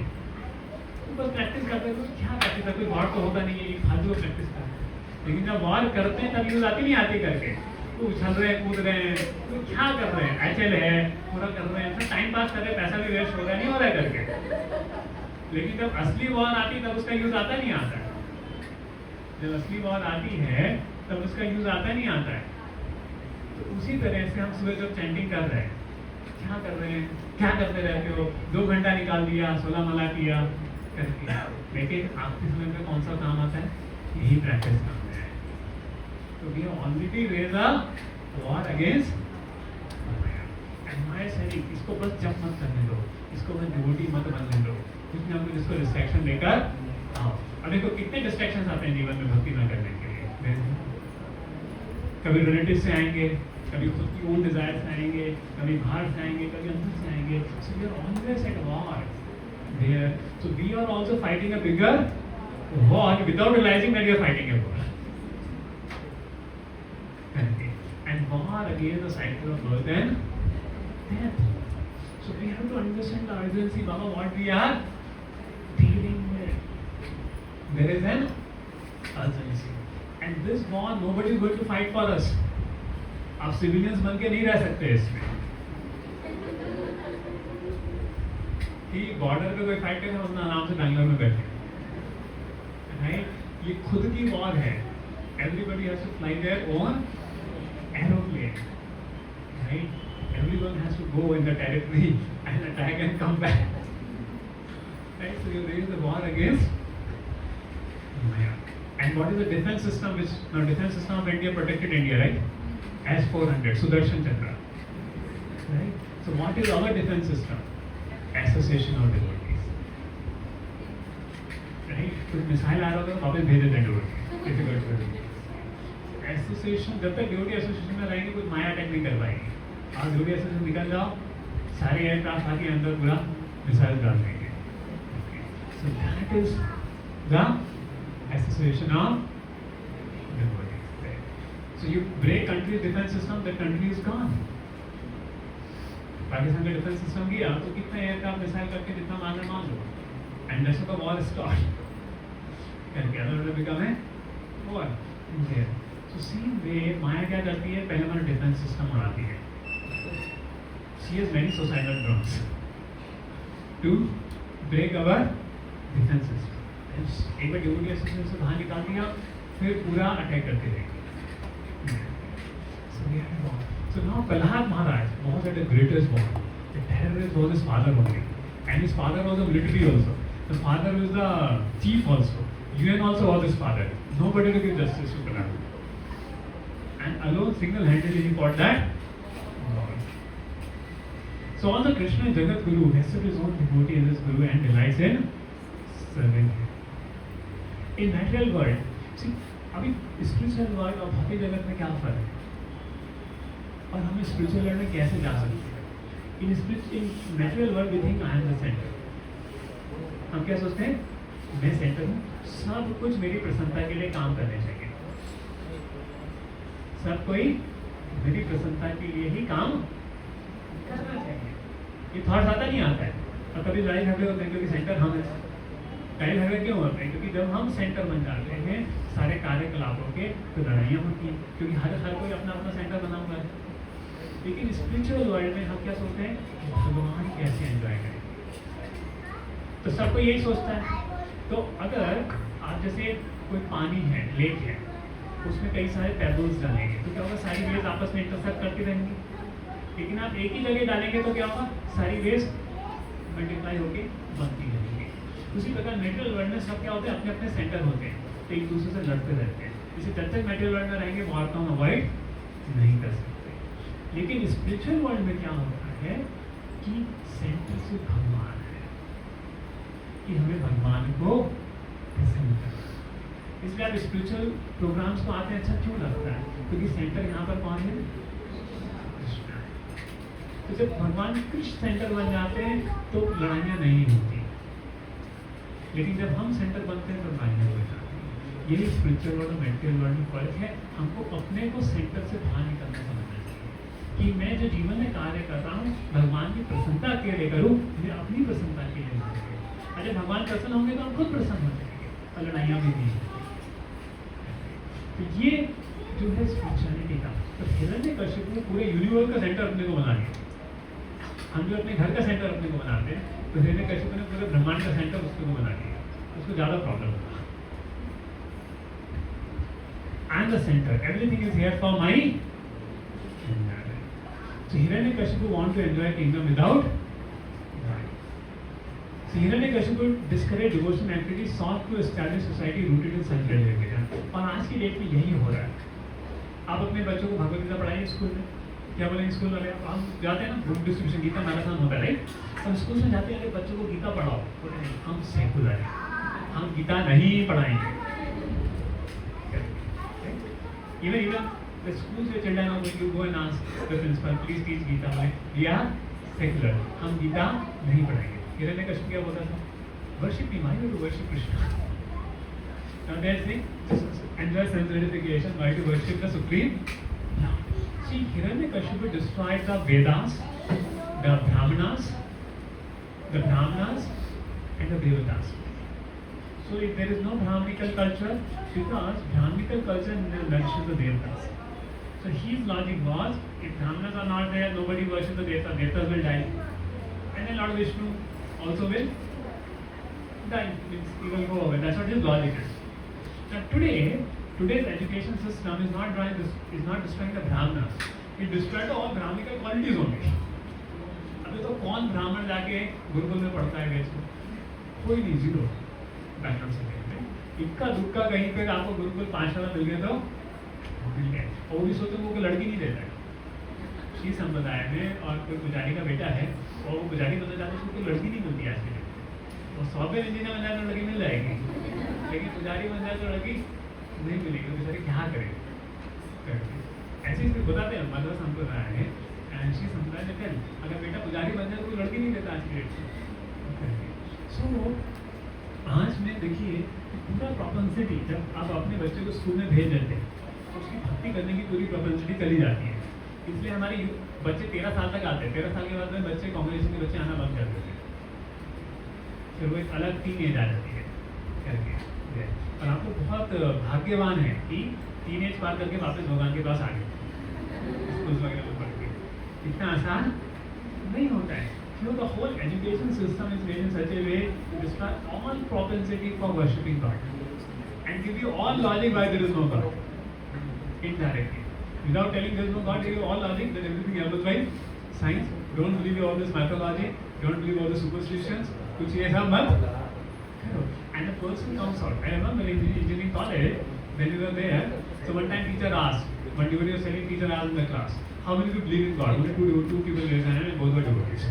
तो बस प्रैक्टिस करते हैं. तो क्या प्रैक्टिस करते हैं? वॉर तो होता नहीं है, एक फालतू प्रैक्टिस करते हैं. लेकिन जब वॉर करते हैं तब यूज आती नहीं आती करके, तो उछल रहे हैं, कूद रहे हैं, तो क्या कर रहे हैं? एचएल है, पूरा कर रहे हैं, टाइम पास कर रहे हैं, पैसा भी वेस्ट हो रहा है, नहीं हो रहा है करके. लेकिन जब असली वॉर आती है तब उसका यूज आता नहीं आता है. जब असली वॉर आती है तब उसका यूज आता नहीं आता है. तो उसी तरह से हम सुबह जब चैंटिंग कर रहे हैं, क्या कर रहे हैं? क्या करते रहते हो? 2 घंटा निकाल दिया, 16 माला किया करके, लेकिन आपके समय में कौन सा काम आता है? यही प्रैक्टिस काम है. तो we already raise a war against माया शरीर. इसको बस जप मत करने दो, इसको बस डिवोटी मत बनने दो. कुछ ना कुछ इसको डिस्ट्रैक्शन लेकर आओ. अब देखो कितने डिस्ट्रैक्शंस आते हैं जीवन में भक्ति न करने के लिए. कभी रिलेटिव से आएंगे, कभी खुद की ओन डिजायर से आएंगे, कभी बाहर से आएंगे, कभी अंदर से आएंगे. So we are always at war there. So we are also fighting a bigger war without realising that we are fighting a war. And war against the cycle of birth and death. So we have to understand the urgency, Baba, what we are dealing with. There is an urgency. And this war, nobody is going to fight for us. आप civilians बन के नहीं रह सकते इसमें. कि border पे कोई फाइट करेगा, उसने आराम से बैंगलोर में बैठे. राइट? ये खुद की वॉर है. Everybody has to fly their own aeroplane. right? Everyone has to go in the territory and attack and come back. Right? So you raise the war against Maya. And what is the defense system which, now defense system of India protected India, right? S-400, Sudarshan Chandra. Right? So what is our defense system? Association of devotees. Right? कुछ missile आ रहा होगा वापस भेज देते हैं devotee. Difficult for them. Association जब तक duty association में रहेंगे कुछ माया अटैक नहीं कर पाएंगे. आप ड्यूटी एसोसिएशन निकल जाओ, सारे एयरक्राफ्ट आके अंदर पूरा मिसाइल डाल देंगे. So that is the association of devotees. So you break country's defense system, the country is gone. Pakistan का डिफेंस सिस्टम गया तो कितने एयरक्राफ्ट मिसाइल करके जितना मारना मार लो. And that's the war start. And the other will become a war there. So same way माया क्या करती है, पहले हमारा डिफेंस सिस्टम उड़ाती है. She has many suicidal drones to break our defense system. एक बार ड्यूटी एसोसिएशन से बाहर निकाल दिया, फिर पूरा अटैक करते रहेंगे. So now Prahlad Maharaj was at the greatest war. The terrorist was his father only, and his father was a military also. The father was the chief also. UN also was his father. Nobody could give justice to Prahlad. And alone, single-handedly, he fought that war. So also Krishna Jagat Guru accepted his own devotee as his guru and delights in serving him. In material world, see, अभी spiritual world और भौतिक जगत में क्या फर्क है? और हम spiritual world में कैसे जा सकते हैं? In material world, we think I am the center. हम क्या सोचते हैं? मैं सेंटर हूँ, सब कुछ मेरी प्रसन्नता के लिए काम करने चाहिए. सब कोई मेरी प्रसन्नता के लिए ही काम करना चाहिए. ये थॉट आता नहीं आता है. और कभी लड़ाई झगड़े होते हैं क्योंकि सेंटर हम हैं. लड़ाई झगड़े क्यों होते हैं? क्योंकि जब हम सेंटर बन जाते हैं सारे कार्यकलापों के, तो लड़ाइयाँ होती हैं क्योंकि हर कोई अपना अपना सेंटर बना हुआ है. लेकिन स्पिरिचुअल वर्ल्ड में हम क्या सोचते हैं? भगवान कैसे एंजॉय करें. तो सबको यही सोचता है. तो अगर आप जैसे कोई पानी है, लेक है, उसमें कई सारे पेबल्स डालेंगे तो क्या होगा? सारी वेव्स आपस में इंटरसेक्ट करती रहेंगी. लेकिन आप एक ही जगह डालेंगे तो क्या होगा? सारी वेव्स मल्टीप्लाई होके बनती रहेंगी. उसी प्रकार मेटेरियल वर्ल्ड में सब क्या होते हैं? अपने अपने सेंटर होते हैं, तो एक दूसरे से लड़ते रहते हैं. जैसे जब तक मेटेरियल वर्ल्ड में रहेंगे वॉर को हम अवॉइड नहीं कर सकते. लेकिन स्पिरिचुअल वर्ल्ड में क्या होता है कि सेंटर से भगवान है, कि हमें भगवान को प्रसन्न करना. इसलिए आप स्पिरिचुअल प्रोग्राम्स को आते हैं, अच्छा क्यों लगता है? क्योंकि सेंटर यहाँ पर कौन है? कृष्ण. तो जब भगवान कृष्ण सेंटर बन जाते हैं तो लड़ाइयाँ नहीं होती. लेकिन जब हम सेंटर बनते हैं तो लड़ाइयाँ हो जाती हैं. यही स्पिरिचुअल वर्ल्ड और मेटेरियल वर्ल्ड में फर्क है. हमको अपने को सेंटर से बाहर निकलना समझना चाहिए कि मैं जो जीवन में कार्य कर रहा हूँ भगवान की प्रसन्नता के लिए करूँ, मैं अपनी प्रसन्नता के लिए नहीं करूँ. अगर भगवान प्रसन्न होंगे तो हम खुद प्रसन्न हो जाएंगे और लड़ाइयाँ भी नहीं होंगी. तो ये जो है स्पिरिचुअलिटी का. तो हिरण्यकश्यप ने पूरे यूनिवर्स का सेंटर अपने को बना लिया. हम जो अपने घर का सेंटर अपने को बनाते हैं, तो हिरण्यकश्यप ने पूरे ब्रह्मांड का सेंटर उसको बना लिया. उसको ज़्यादा प्रॉब्लम होगा. I am the centre, everything is here for my. So Hiranyakashipu want to enjoy kingdom without dying. So Hiranyakashipu discouraged devotion activities, sought to establish society rooted in self-realization. और आज की date में यही हो रहा है. आप अपने बच्चों को भगवद गीता पढ़ाइए स्कूल में. क्या बोलेंगे स्कूल वाले? हम जाते हैं ना, बुक डिस्ट्रीब्यूशन गीता मैराथन होता है, राइट? हम स्कूल में जाते हैं, बच्चों को गीता पढ़ाओ. बोले नहीं, हम सेकुलर हैं, हम गीता नहीं पढ़ाएंगे. Even the schools where children are going to go and ask the principal, please teach Gita. We are secular. हम गीता नहीं पढ़ाएंगे. हिरण्यकश्यप क्या बोलता था? Worship me, why do you worship Krishna? Now they think, just enjoy self-gratification, why to worship the Supreme? No. See, Hiranyakashipu destroyed the Vedas, the Brahmanas, and the Devatas. So if there is no Brahminical culture, because Brahminical culture nourishes the Devatas. So his logic was, if Brahmanas are not there, nobody worships the Devatas, Devatas will die. And then Lord Vishnu also will die, he will go away. That's what his logic is. Now today's education system is not destroying the Brahmanas. It destroyed all Brahminical qualities only. अभी तो कौन ब्राह्मण जाके गुरुकुल में पढ़ता है वेद को? कोई नहीं, जीरो बैकग्राउंड से देखते। इक्का दुक्का कहीं पे आपको गुरुकुल 5 साल मिल गए तो मिल गए, और वो भी सोचते वो लड़की नहीं देता है। श्री संप्रदाय में और कोई पुजारी का बेटा है और वो पुजारी बनना चाहता है, उसको कोई लड़की नहीं मिलती आज के डेट में। वो सॉफ्टवेयर इंजीनियर बन जाए तो लड़की मिल जाएगी, लेकिन पुजारी बन जाए तो लड़की नहीं मिलेगी। बेचारे क्या करें? ऐसे ही बताते हैं मदर संप्रदाय है, ऐसी संप्रदाय में फिर अगर बेटा पुजारी बन जाए तो कोई लड़की नहीं देता आज के डेट में। सो आज में देखिए पूरा प्रोपेंसिटी, जब आप अपने बच्चे को स्कूल में भेज देते हैं तो उसकी भक्ति करने की पूरी प्रोपेंसिटी चली जाती है। इसलिए हमारे बच्चे 13 साल तक आते हैं, 13 साल के बाद में बच्चे कॉम्बिनेशन के बच्चे आना बंद कर देते हैं, फिर वो एक अलग टीन एज आ जाती है करके। और आप लोग बहुत भाग्यवान है कि टीन एज पार करके वापस भगवान के पास आ गए स्कूल वगैरह में पढ़ के। इतना आसान नहीं होता है। So the whole education system is made in such a way to destroy all propensity for worshipping God and give you all logic why there is no God indirectly. Without telling there is no God, give you all logic that everything happens by science. Don't believe all this mythology. Don't believe all the superstitions. कुछ ये सब मत करो. And the person comes out. I remember in engineering college when we were there. So one time teacher asked, one devotee was telling teacher asked in the class, how many people believe in God? Only two people raised their hand and both were devotees.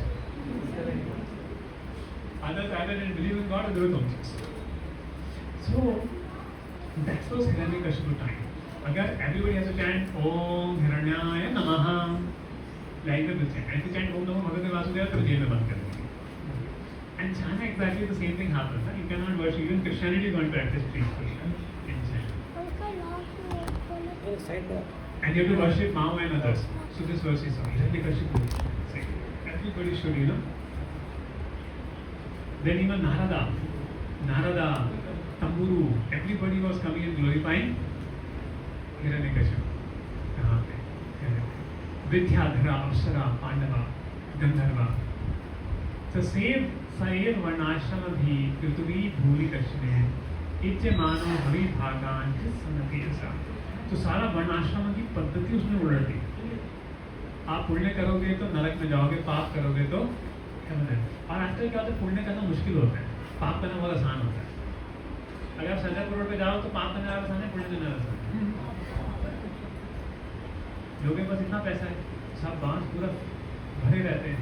Others either didn't believe in God or they were thumbs. So that was Hiranyakashipu time. Agar everybody has to chant Om Hiranyaya Namaha, like that, and if you chant Om Namo Bhagavate Vasudevaya, तो jail में बंद कर देंगे. And China exactly the same thing happens. You cannot worship. Even Christianity is going to practice priesthood in China. And you have to worship Mao and others. So this verse is on Hiranyakashipu. Everybody should, you know. Then even Narada, Tamburu, everybody was coming and glorifying Hiranyakashipu. कहाँ पे? विद्याधरा, अप्सरा, पांडवा, गंधर्वा. तो save वर्णाश्रम भी पृथ्वी भूलि दक्षिणे इच्चे मानो हरि भागान सनति ऐसा. तो सारा वर्णाश्रम की पद्धति उसमें उलट दी. आप पुण्य करोगे तो नरक में जाओगे, पाप करोगे तो हेवन में. और आजकल क्या होता है, पुण्य करना मुश्किल होता है, पाप करना बहुत आसान होता है. अगर आप सरजापुर रोड पे जाओ तो पाप करना आसान है, पुण्य करना आसान है. लोगों के पास इतना पैसा है, सब बांस पूरा भरे रहते हैं.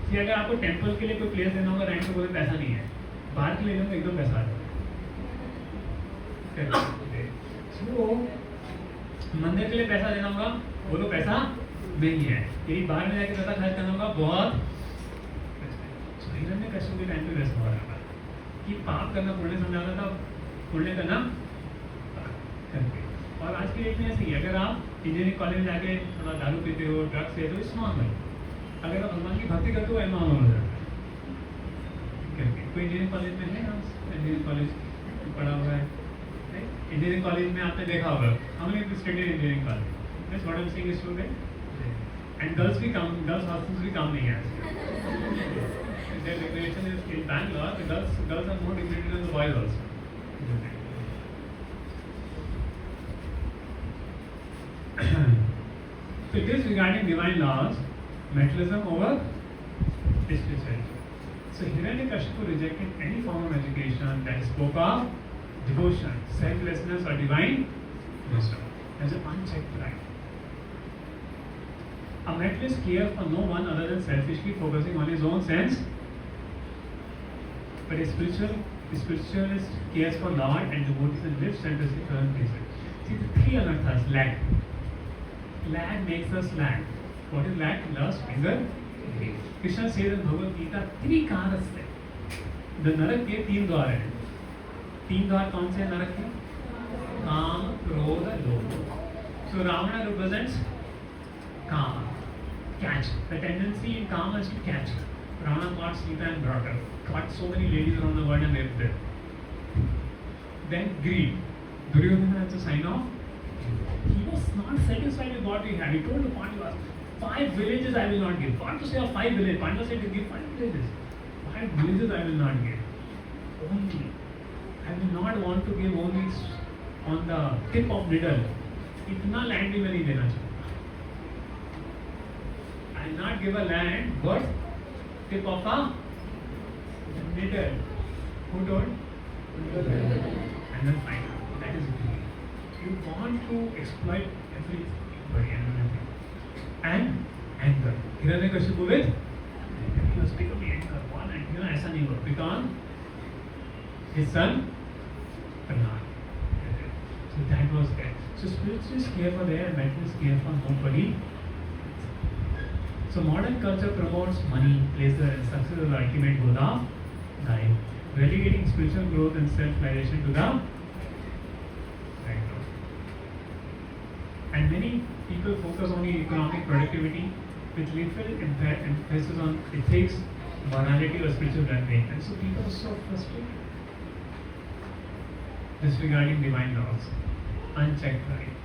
कि अगर आपको टेम्पल के लिए कोई प्लेस देना होगा रेंट पे, कोई पैसा नहीं है, बाहर के लिए तो एकदम पैसा आ जाएगा. तो मंदिर के लिए पैसा देना होगा, वो तो पैसा नहीं है. यदि बाहर में जाके पैसा खर्च करना होगा बहुत. हिरण्यकश्यप के टाइम पे वैसा हो रहा था कि पाप करना पुण्य समझाना था, पुण्य करना करके. और आज की डेट में ऐसे ही, अगर आप इंजीनियरिंग कॉलेज में जाके थोड़ा दारू पीते हो, ड्रग्स लेते हो, इट्स नॉर्मल. अगर आप भगवान की भक्ति करते हो, नॉर्मल हो जाता है. कोई इंजीनियरिंग कॉलेज में है, इंजीनियरिंग कॉलेज पढ़ा हुआ है. इंजीनियरिंग कॉलेज में आपने देखा होगा, हमने study engineering college. That's what I'm saying is true. And girls hostels भी काम नहीं है. Their regulation is in Bangalore. The girls are more degraded than the boys also. So it is regarding divine laws, materialism over spirituality. So Hiranyakashipu rejected any form of education that spoke of devotion, selflessness, or divine wisdom as an unchecked pride. A materialist cares for no one other than selfishly focusing on his own sense, but a spiritualist cares for Lord and devotees and lives selflessly for his pleasure. See, the three anarthas: lack. Lack makes us lack. What is lack? Lust, anger, greed. Krishna says in Bhagavad Gita, त्रिकारस्ते. The नरक के 3 द्वार हैं. 3 द्वार कौन से नरक के? काम, क्रोध, लोभ. So Ravana represents Kama, catch. The tendency in Kama is to catch. Ravana caught Sita and brought her. Caught so many ladies around the world and left them. Then greed. Duryodhana has a sign of. He was not satisfied with what he had. He told the Pandavas, 5 villages I will not give. What to say of 5 villages? Pandavas said to give 5 villages. 5 villages I will not give. Only. I will not want to give only on the tip of middle. इतना land भी मैं नहीं देना चाहूँगा. I'll not give a land, but tip of a needle. Who told? And then find out. That is greed. You want to exploit everybody and everything. And anger. Hiranyakashipu with anger. He was becoming anger. One and ऐसा नहीं हुआ. Because his son Prahlad. So that was there. So spiritual is care for there and mental is care for nobody. So modern culture promotes money, pleasure and success as the ultimate goal of life, relegating spiritual growth and self-realization to the background. And many people focus on the economic productivity with little emphasis on ethics, morality or spiritual well-being. And so people are so frustrated. Disregarding divine laws, unchecked pride.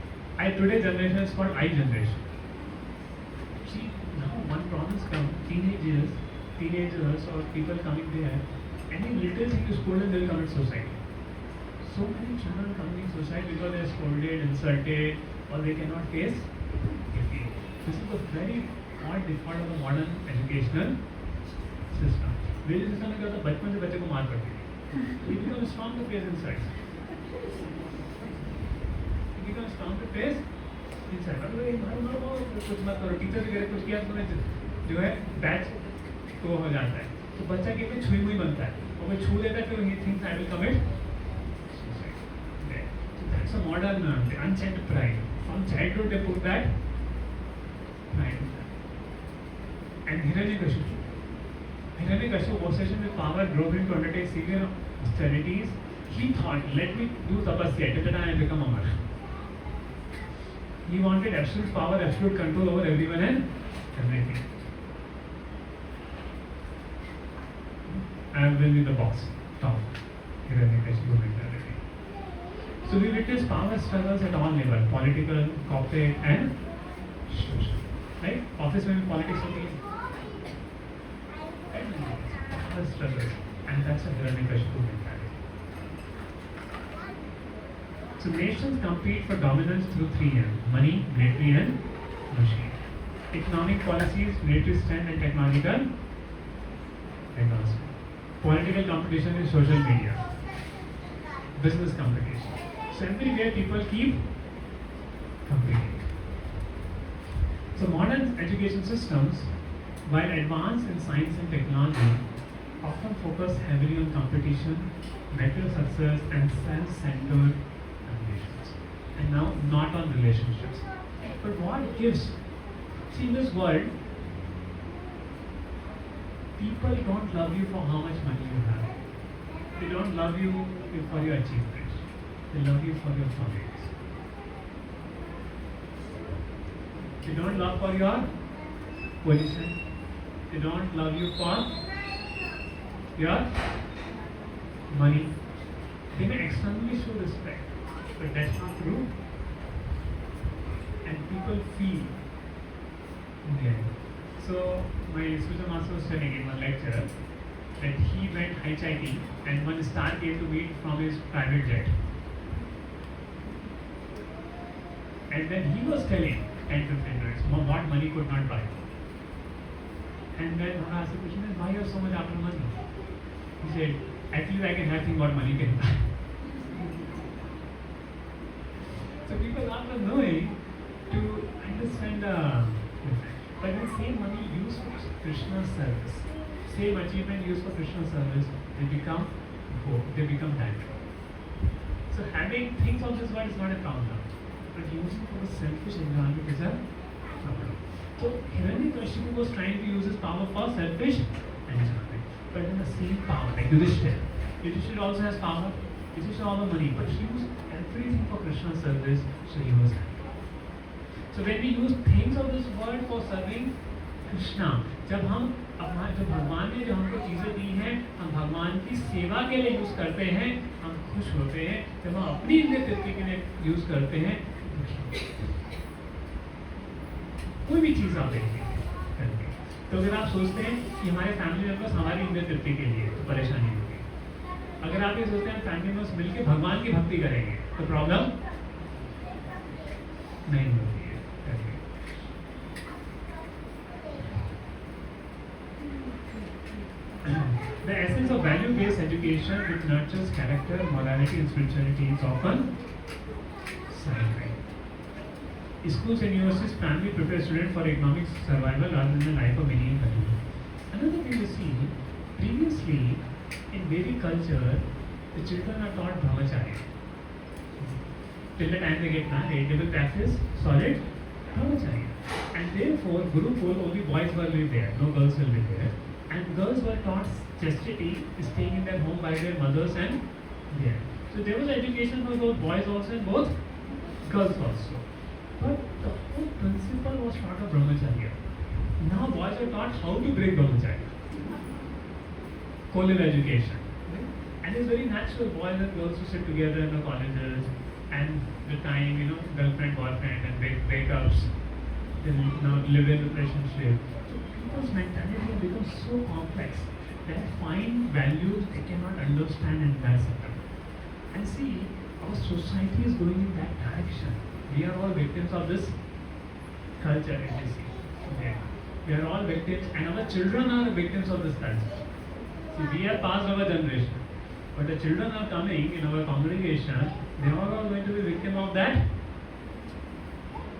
Today's generation is called I generation. See, now one problem comes, teenagers or people coming there, any little thing is scolded, they will commit suicide. So many children committing suicide because they are scolded, insulted, or they cannot face defeat. This is a very odd default of the modern educational system. Village system में क्या होता है, बचपन से बच्चे को मार पड़ती है. He becomes strong to face insults. He becomes strong to face insults. अगर ये मारो कुछ मत करो, टीचर भी करे कुछ किया तो तुम्हें जो है बैच तो हो जाता है. तो बच्चा के लिए छुई हुई बनता है. और वो छू लेता है फिर he thinks I will commit suicide. So that's a modern unchecked pride. From childhood they put that pride. And Hiranyakashipu. Hiranyakashipu's obsession with power drove him to undertake severe austerities. He thought, let me do tapasya till the time I become Amar. He wanted absolute power, absolute control over everyone and everything. I will be the boss, top. Hiranyakashipu mentality. So we witness power struggles at all levels, political, corporate and social. Right? Office में भी politics होती है. Power struggles. And that's a Hiranyakashipu mentality. So nations compete for dominance through 3M: money, military and machine. Economic policies, military strength and technological advancement. Political competition in social media. Business competition. So everywhere people keep competing. So modern education systems, while advanced in science and technology, often focus heavily on competition, material success and self-centered ambitions. And now not on relationships. But what gives? See, in this world, people don't love you for how much money you have. They don't love you for your achievements. They love you for your progress. They don't love for your position. They don't love you for your money. They may externally show respect, but that's not true. And people feel in the end. So my spiritual master was telling in one lecture that he went hitchhiking and one star came to meet from his private jet. And then he was telling 10-15 minutes what money could not buy. And then one asked the question, why you are so much after money? He said, at least I can have things what money can buy. So people are not knowing to understand the difference. But when same money used for Krishna's service, same achievement used for Krishna's service, they become poor, they become bad. So having things of this world is not a problem, but using for a selfish environment is a problem. So Hiranyakashipu was trying to use his power for selfish enjoyment, but in the same power, like Yudhishthira. Yudhishthira also has power. Yudhishthira all the money, but he used everything for Krishna's service, so he was happy. So when we use things of this world for serving Krishna, जब हम अपना जो भगवान ने जो हमको चीजें दी हैं, हम भगवान की सेवा के लिए यूज करते हैं, हम खुश होते हैं. जब हम अपनी इंद्रिय तृप्ति के लिए यूज करते हैं, कोई भी चीज आप देखिए. तो अगर आप सोचते हैं कि हमारे फैमिली मेंबर्स हमारी इंद्रिय तृप्ति के लिए, तो परेशानी होगी. अगर आप ये सोचते हैं फैमिली मेंबर्स मिलकर भगवान की भक्ति करेंगे, तो प्रॉब्लम नहीं होती है. The essence of value-based education, which nurtures character, morality, and spirituality, is often sidelined. Schools and universities primarily prepare students for economic survival rather than the life of meaning and value. Another thing you see, previously in Vedic culture, the children are taught brahmacharya. Till the time they get married, they will practice solid brahmacharya. And therefore, Gurukul, only boys will be there, no girls will be there. And girls were taught chastity, staying in their home by their mothers and there. So there was education for both boys also and both girls also. But the whole principle was taught of brahmacharya. Now boys are taught how to break brahmacharya. College education. And it's very natural, boys and girls to sit together in the colleges and the time, girlfriend, boyfriend and breakups, then now live-in relationship. So people's mentality has become so complex that fine values they cannot understand and grasp them. And see, our society is going in that direction. We are all victims of this culture, if you see. Okay. We are all victims and our children are victims of this culture. See, we have passed our generation. But the children are coming in our congregation, they are all going to be victim of that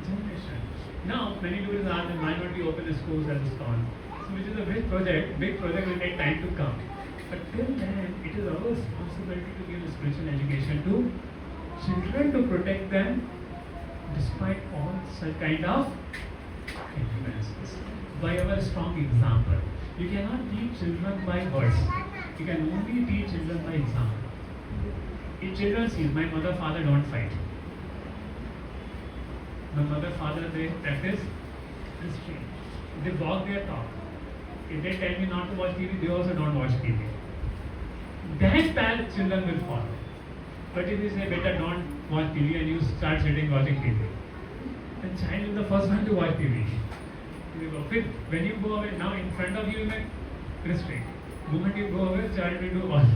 generation. Now, many people ask them, why not we open the schools as a stall? So, which is a big project will take time to come. But till then, it is our responsibility to give spiritual education to children to protect them despite all such kind of influences. By our strong example. You cannot teach children by words. You can only teach children by example. If children see, my mother, father don't fight. My mother, father, they practice restraint. They walk their talk. If they tell me not to watch TV, they also don't watch TV. That path children will follow. But if you say, better don't watch TV and you start sitting watching TV, the child is the first one to watch TV. When you go away, now in front of you, you make restraint. The moment you go away, child will do all.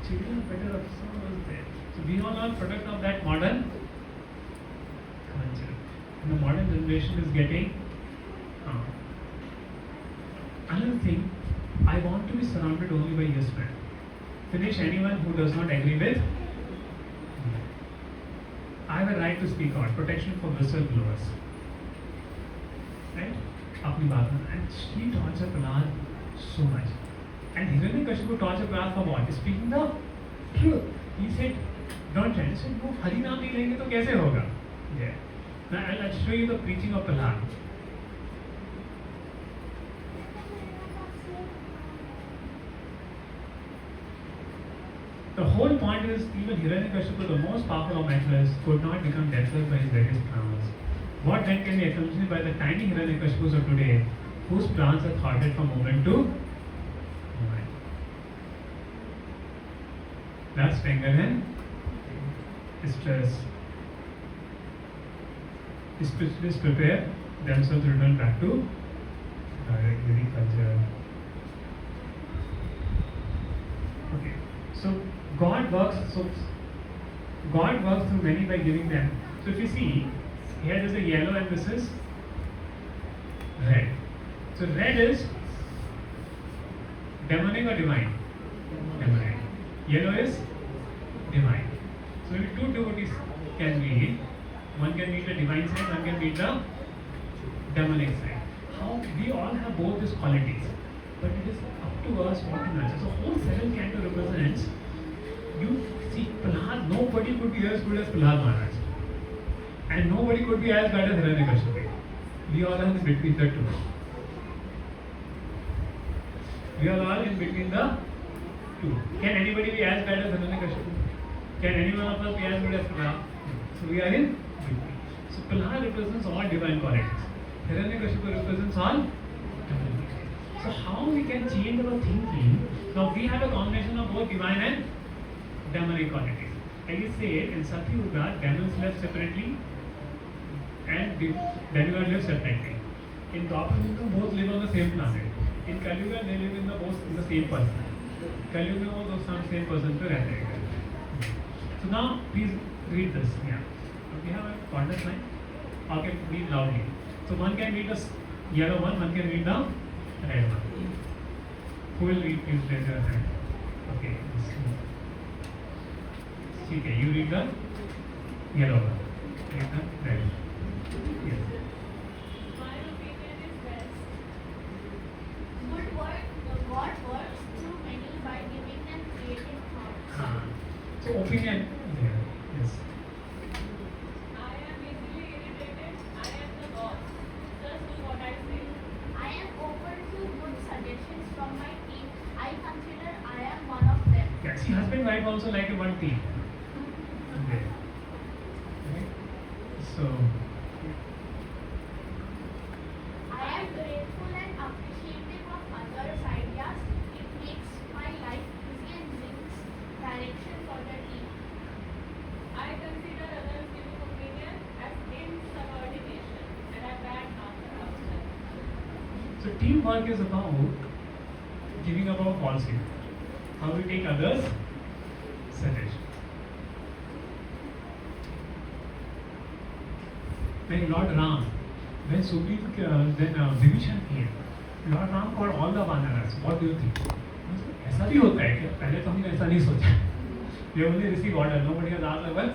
Children are better off, so was there. So we all are product of that modern culture. And the modern generation is getting another thing, I want to be surrounded only by yes men. Finish anyone who does not agree with. I have a right to speak out. Protection for whistleblowers. Right? Apni baat mein. And she tortured Prahlad so much. And Hiranyakashipu tortured Prahlad for what? Speaking the truth. He said, don't try. He said, no, Hari naam nahi lenge to kaise hoga? Yeah. Now I'll show you the preaching of Prahlad. The whole point is, even Hiranyakashipu, the most powerful of mentors, could not become deathless by his various plans. What then can be accomplished by the tiny Hiranyakashipus of today, whose plans are thwarted from moment to moment? Last anger and stress. Please prepare themselves to return back to Vedic culture. Okay, so God works through many by giving them. So if you see, here is a yellow and this is red. So red is demonic or divine? Demonic. Yellow is divine. So if two devotees can meet, one can meet the divine side, one can meet the demonic side. How we all have both these qualities, but it is up to us what to nurture. So whole seven canto represents. You see, Prahlad, nobody could be as good as Prahlad Maharaj. And nobody could be as bad as Hiranyakashipu. We all are in between the two. We all are in between the two. Can anybody be as bad as Hiranyakashipu? Can any one of us be as good as Prahlad? So we are in between. So Prahlad represents all divine qualities. Hiranyakashipu represents all divine qualities. So how we can change our thinking? Now we have a combination of both divine and demonic qualities. Like you say, in Satyuga, demons live separately and demigods live separately. In Dwapar Yuga, both live on the same planet. In Kali Yuga, they live in the same person. Kali Yuga, वो दोस्त हम same person पे रहते हैं. So now, please read this. Yeah. we have a corner line. Okay, read loudly. So one can read the yellow one can read the red one. Who will read? Please raise your hand. Okay. Okay, you read the yellow one. Read the red. Yes. My opinion is best. Good work. God works through many by giving them creative thoughts. So opinion. Yeah. Yes. I am easily irritated. I am the boss. Just do what I say. I am open to good suggestions from my team. I consider I am one of them. Yeah. See, husband wife also like a one team. Okay. Right? So. I am grateful and appreciative of others' ideas. It makes my life easy and brings direction for the team. I consider others giving opinion as insubordination and a bad master outside. So teamwork is about giving up our policy. How we take others' suggestion. When Lord Ram, when Vibhishan came, Lord Ram called all the Vanaras. What do you think? ऐसा भी होता है क्या? पहले तो हमने ऐसा नहीं सोचा. They only receive order. Nobody has asked level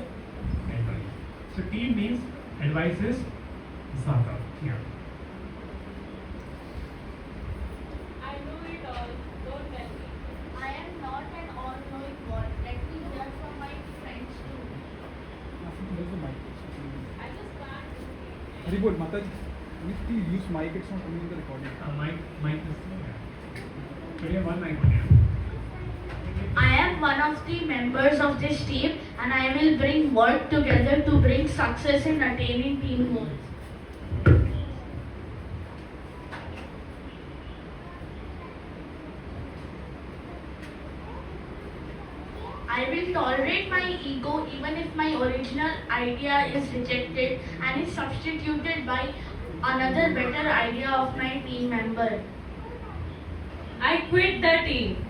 advice. So team means advice is sort of. Yeah. I know it all. Don't tell me. I am not an all-knowing God. Let me learn from my friends too. I just can't do it. हरी बोल माता जी please use mic, it's not coming in the recording. Mic is there. So you have one mic on here. I am one of the members of this team and I will bring work together to bring success in attaining team goals. I will tolerate my ego even if my original idea is rejected and is substituted by another better idea of my team member. I quit the team.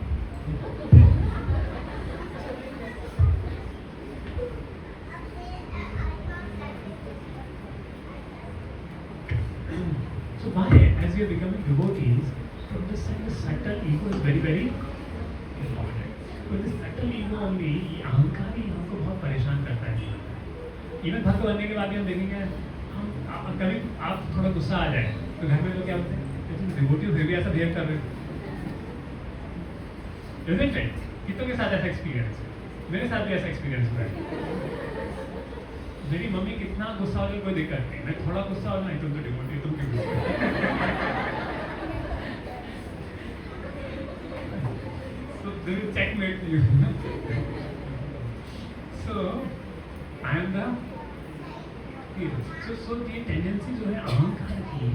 So why, as we are becoming devotees, to understand the subtle ego is very, very important. Because the subtle ego only, ये अहंकार ही हमको बहुत परेशान करता है. Even भक्त बनने के बाद भी हम देखेंगे, हम कभी आप थोड़ा गुस्सा आ जाए, तो घर में लोग क्या बोलते हैं? तुम डिवोटी हो फिर भी ऐसा बिहेव कर रहे हो. Isn't it? कितनों के साथ ऐसा एक्सपीरियंस है? मेरे साथ भी ऐसा एक्सपीरियंस हुआ है. मेरी मम्मी कितना गुस्सा हो जाए कोई दिक्कत नहीं, मैं थोड़ा गुस्सा हो नहीं, तुम तो डिवोटी, तुम क्यों गुस्सा? So they will checkmate you. So I am the hero. So ये टेंडेंसी जो है अहंकार की,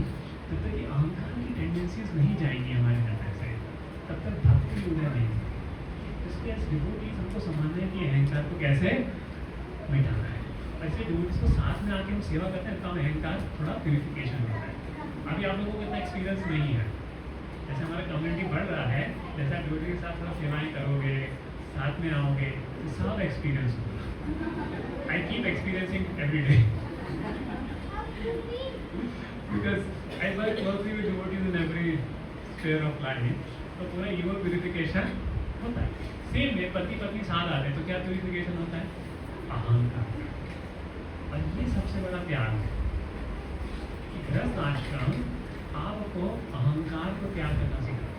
तब तक ये अहंकार की टेंडेंसीज नहीं जाएंगी हमारे अंदर से, तब तक भक्ति उदय नहीं होगी. इसलिए एज डिवोटीज हमको समझना है कि अहंकार को कैसे मिटाना है. ऐसे डिवोटीज को साथ में आके हम सेवा करते हैं, तब अहंकार थोड़ा प्यूरिफिकेशन होता है. अभी आप लोगों को इतना एक्सपीरियंस नहीं है. जैसे हमारा कम्युनिटी बढ़ रहा है, जैसे आप डिवोटी के साथ थोड़ा सेवाएं करोगे, साथ में आओगे, तो सब एक्सपीरियंस होगा. I keep experiencing every day because I work closely with devotees in every sphere of life. तो पूरा ईगो प्यूरिफिकेशन होता है. सेम में पति पत्नी साथ आते हैं तो क्या प्यूरिफिकेशन होता है? अहंकार. और ये सबसे बड़ा त्याग है कि गृहस्थ आश्रम आपको अहंकार को त्याग करना सिखाता.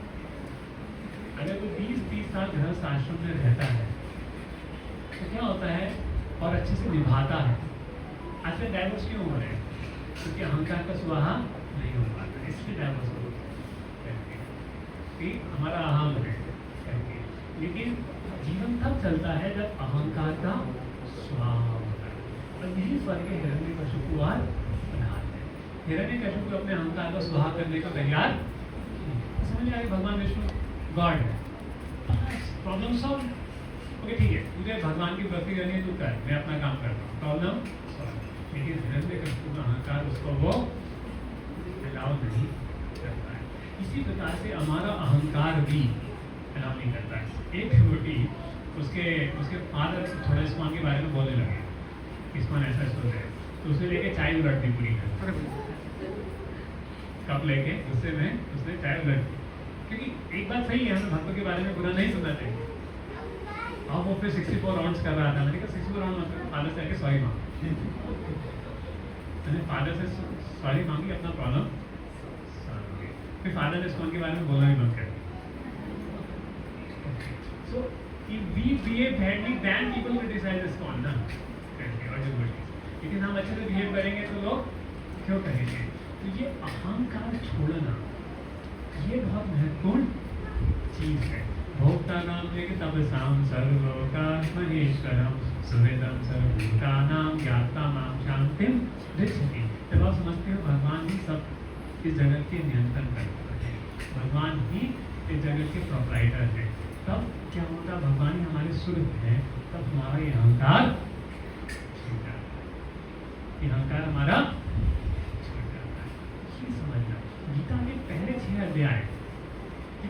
अगर कोई 20-30 साल गृहस्थ आश्रम में रहता है तो क्या होता है और अच्छे से निभाता है. आजकल डाइवोर्स क्यों हो रहे हैं? क्योंकि अहंकार का स्वाहा नहीं हो पाता, इसलिए डाइवोर्स हो कि हमारा अहम है. लेकिन जीवन तब चलता है जब अहंकार का स्वाहा होता है. और यही फर्क है हिरण्यकशिपु और प्रहलाद में. हिरण्यकशिपु को अपने अहंकार को स्वाहा करने को तैयार नहीं. समझ में आए? भगवान विष्णु गॉड है, प्रॉब्लम सॉल्व. ओके ठीक है, तुझे भगवान की भक्ति करनी है, तू कर, मैं अपना काम करता हूँ, प्रॉब्लम सॉल्व. लेकिन हिरण्यकशिपु का अहंकार उसको वो अलाउ नहीं करता है. इसी प्रकार से हमारा अहंकार भी अलाउ नहीं करता है. एक डिवोटी उसके फादर थोड़ा इस्कॉन के बारे में बोलने लगे इसको ऐसा सोच रहे, तो उसे लेके चाय उलट दी पूरी घर, अरे भाई, कप लेके गुस्से में उसने चाय उलट दी। क्योंकि एक बात सही है, हमें भक्तों के बारे में बुरा नहीं सुनना चाहिए। अब वो फिर 64 राउंड्स कर रहा था, मैंने कहा 64 राउंड मतलब फादर से आके सॉरी मांग, मैंने फादर से सॉरी मांगी, अपना प्रॉब्लम सॉल्व हो गया। फिर फादर ने इसको के बारे में बोलना भी बंद कर दिया। So if we behave badly, then people criticize ISKCON ना, लेकिन हम अच्छे से बिहेव करेंगे तो लोग क्यों कहेंगे? तो ये अहंकार छोड़ना, ये बहुत महत्वपूर्ण चीज है। भोक्ता नाम लेके तब साम सर्वलोका महेश्वरम सुहृदम सर्वभूतानां ज्ञाता मां शांतिम दृश्यति। जब आप समझते हो भगवान ही सब इस जगत के नियंत्रण करता है, भगवान ही इस जगत के प्रोप्राइटर है, तब क्या होता? भगवान ही हमारे सूर्य हैं, तब हमारा ये अहंकार छूट जाता है, ये अहंकार हमारा छूट जाता है। ये समझना, गीता के पहले 6 अध्याय,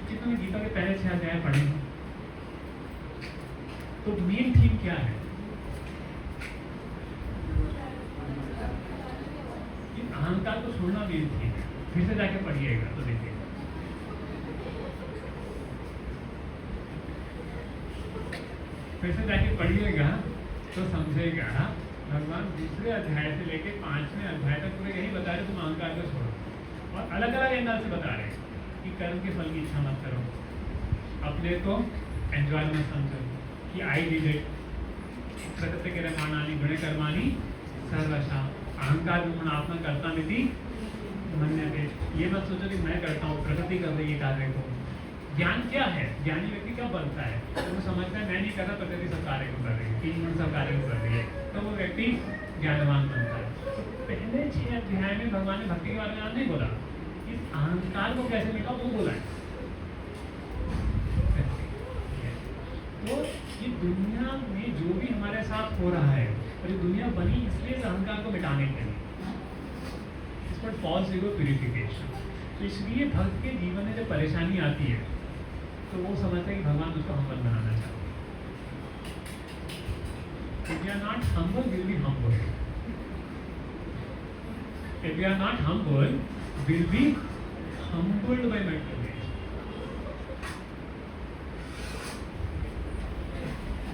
कितने में गीता के पहले 6 अध्याय पढ़े हैं? तो मेन थीम क्या है? ये अहंकार को छोड़ना मेन थीम है। फिर से जाके पढ़िएगा तो देखिएगा। फिर से जाके पढ़िएगा तो समझेगा, भगवान दूसरे अध्याय से लेके 5वें अध्याय तक पूरे यही बता रहे, तुम अहंकार को छोड़ो, और अलग अलग एंगल से बता रहे हैं कि कर्म के फल की इच्छा मत करो, अपने को एंजॉय मत समझो कि आई डिड इट, प्रकृति के रमाणानी गुणे कर्माणी सर्वशा, अहंकार गुण आत्मा कर्ता मिति मन्यते। ये मत सोचो कि मैं करता हूँ, प्रकृति कर रही है कार्य को। ज्ञान क्या है? ज्ञानी व्यक्ति क्या बनता है? तो वो समझता है मैं नहीं कर रहा, प्रकृति सब कार्य को कर रही है, 3 गुण सब कार्य को कर रही है, तो वो व्यक्ति ज्ञानवान बनता है। तो पहले 6 अध्याय में भगवान ने भक्ति के बारे में नहीं बोला, इस अहंकार को कैसे मिटा वो बोला है। तो ये दुनिया में जो भी हमारे साथ हो रहा है, और ये दुनिया बनी इसलिए इस अहंकार को मिटाने के लिए, इस पर फॉल्स ईगो प्यूरिफिकेशन। तो इसलिए भक्त के जीवन में जब परेशानी आती है तो वो समझता है कि भगवान उसको हम्बल बनाना चाहते हैं। If you are not humble, will be humble. If you are not humble, will be humbled by mental ways.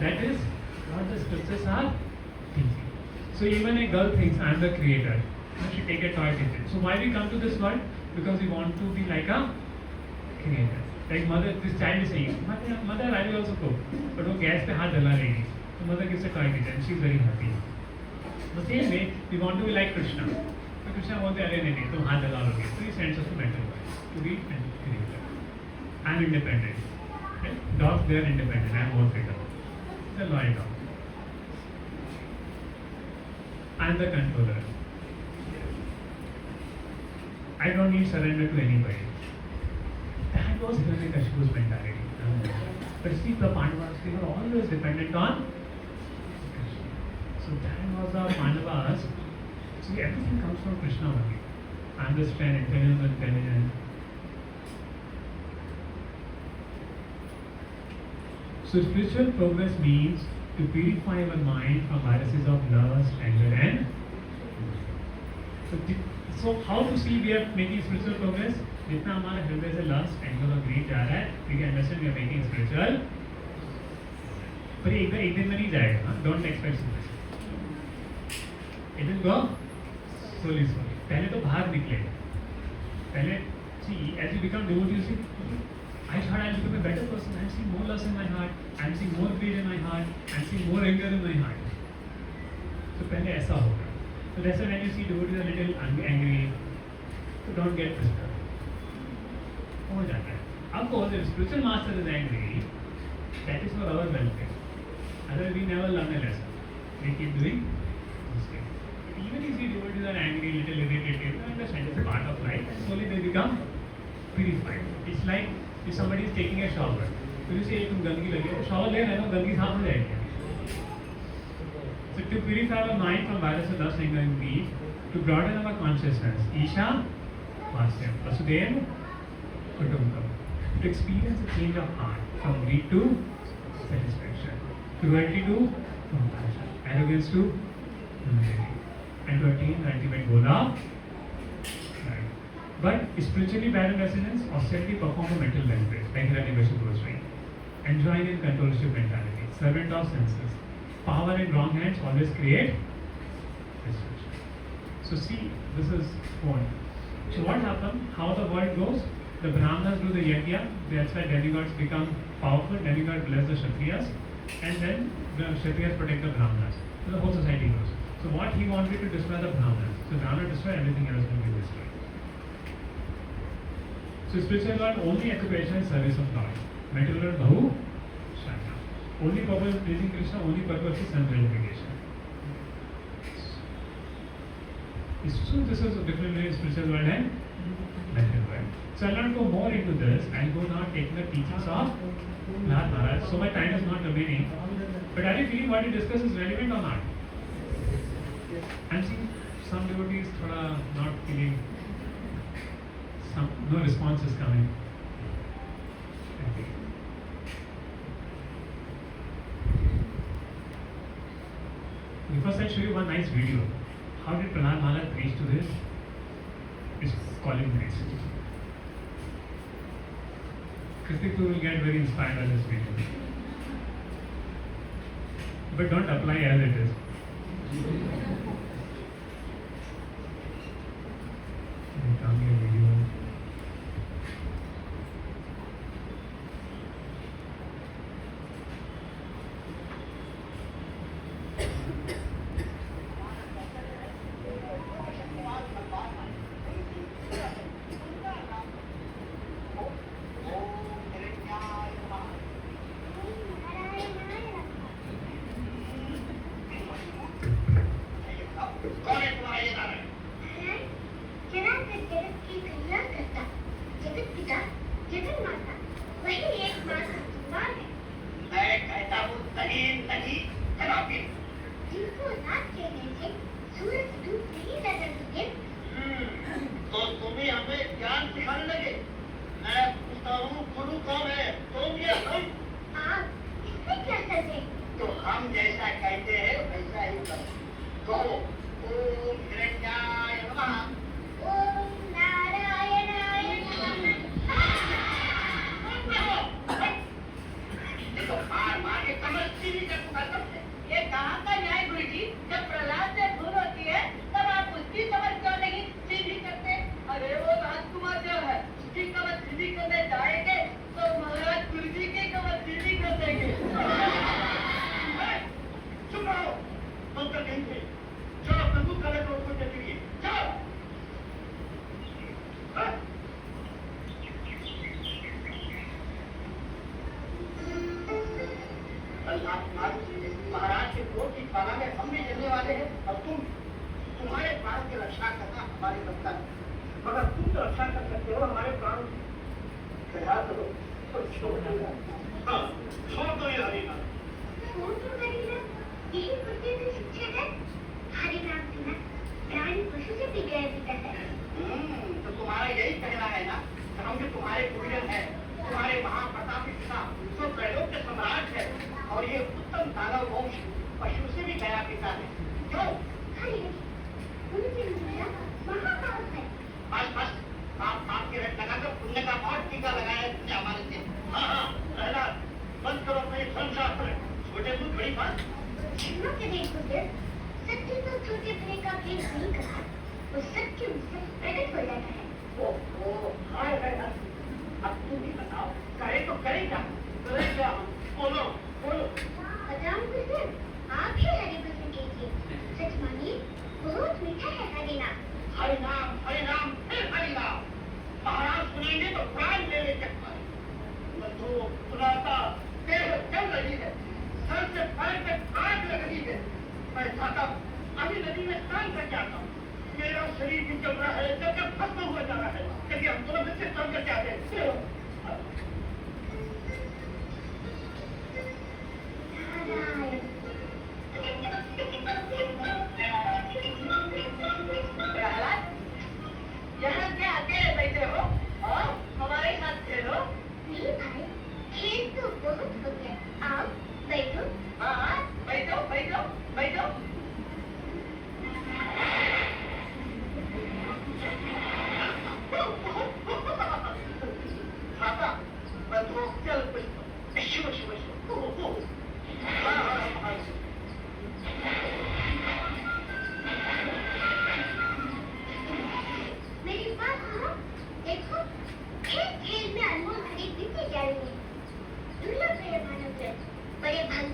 That is what the scriptures are teaching. So even a girl thinks I am the creator, she take a toy kitchen. So why we come to this world? Because we want to be like a creator. Like mother, this child is saying, mother, I will also cook. But वो gas पे हाथ जला रही है, तो mother gives a toy kitchen. She is very happy. The same way, we want to be like Krishna. तो कृष्णा बोलते अरे नहीं तुम हाथ जला लोगे, तो he sends us to mental world to be creator. I am independent. Okay? Dogs, they are independent. I am more freedom. The loyal dog. I am the controller. I don't need surrender to anybody. That was Hiranyakashipu's mentality. But see, the Pandavas, they were always dependent on Krishna. So that was the Pandavas. See, everything comes from Krishna only. Understand, intelligence. So spiritual progress means to purify our mind from viruses of lust, anger, and so how to see we are making spiritual progress? जितना हमारा हृदय से lust, anger और grid जा रहा है, we can understand we are making spiritual. पर एक दिन में नहीं जाएगा, don't expect success. It will go slowly. पहले तो बाहर निकलेगा. पहले see as you become devotee, you see, I thought I'll become a better person. I'm seeing more lust in my heart. I'm seeing more greed in my heart. I'm seeing more anger in my heart. तो पहले ऐसा होगा. So that's why when you see devotees a little angry, so don't get disturbed. हो जाता है. Of course, if spiritual master is angry, that is for our welfare. Otherwise, we never learn a lesson. We keep doing mistakes. Even if the devotees are angry, little irritated, you understand it's a part of life. Slowly they become purified. It's like if somebody is taking a shower. तो you say तुम गंदगी लगी है, shower ले रहे हो, गंदगी साफ हो जाएगी. So to purify our mind from virus of lust, anger, and greed, to broaden our consciousness, Isha, Vasya, Vasudeva, Kutumbakam, to experience a change of heart from greed to satisfaction, cruelty to compassion, arrogance to and to attain the ultimate goal of life. But spiritually barren residents austerely perform a mental welfare, like Hiranyakashipu was doing, enjoying in controllership mentality, servant of senses. Power in wrong hands always create destruction. So see, this is one. So what happened? How the world goes? The Brahmanas do the yajna, that's why demigods become powerful, demigod bless the Kshatriyas, and then the Kshatriyas protect the Brahmanas. So the whole society goes. So what he wanted to destroy the Brahmanas. So Brahmana destroy, everything else will be destroyed. So spiritual world only occupation is service of God. Material world Bahu Shaka. Only purpose of pleasing Krishna, only purpose is self-gratification. So this is a different way spiritual world and material world. So I'll not go more into this. I'll go now taking the teachings of Prahlad Maharaj. So my time is not remaining. But are you feeling what he discussed is relevant or not? I'm seeing some devotees not feeling, no response is coming. First I'll show you one nice video. How did Prahlad Maharaj preach to this? It's calling grace. Kritik will get very inspired by this video. But don't apply as it is. Come here, video. महाराज के क्रोध की ज्वाला में हम भी जलने वाले हैं और तुम्हारे प्राण की रक्षा करना हमारी बनता है, मगर तुम तो रक्षा कर सकते हो हमारे प्राण प्रयास करो तो छोड़ दो ये हरिनाम यही कुत्ते से शिक्षा है। हरिनाम सुना प्राणी पशु से भी गया है। तो तुम्हारा यही कहना है ना कि हम जो तुम्हारे गुरुजन है, तुम्हारे महाप्रतापी पिता जो त्रैलोक्य के सम्राट है और ये उत्तम दानव वंश पशु से भी गया पिता है। क्यों? उनके लिए महाभारत है। बस बस आपके रट लगाकर पुण्य का बहुत टीका लगाया तुमने हमारे से। हाँ रहना बंद करो अपने संशास्त्र, छोटे दूध बड़ी बात। क्षमा करें गुरुदेव, सत्य तो छोटे बड़े का भेद नहीं करता, वो सत्य उससे प्रकट हो जाता है। ओहो हाय हाय, अब तुम ही बताओ करे तो करे क्या बोलो बोलो। बताओ गुरुदेव, आप ही हरिभजन कीजिए, सच मानिए बहुत मीठा है हरिनाम। हरिनाम हरिनाम फिर हरिनाम, महाराज सुनेंगे तो प्राण ले लेंगे हमारे। बंधु सुनाता देह जल रही है, सर से पैर तक आग लग रही है। मैं चाहता अभी नदी में स्नान करके आता हूँ। मेरा शरीर भी जल रहा है, जब जब भस्म हुआ जा रहा है। यदि हम दोनों में से चल करके आते यहाँ क्या अकेले बैठे हो और हमारे साथ खेलो। नहीं भाई, खेल तो बहुत हो गया, आओ बैठो। हाँ बैठो बैठो बैठो।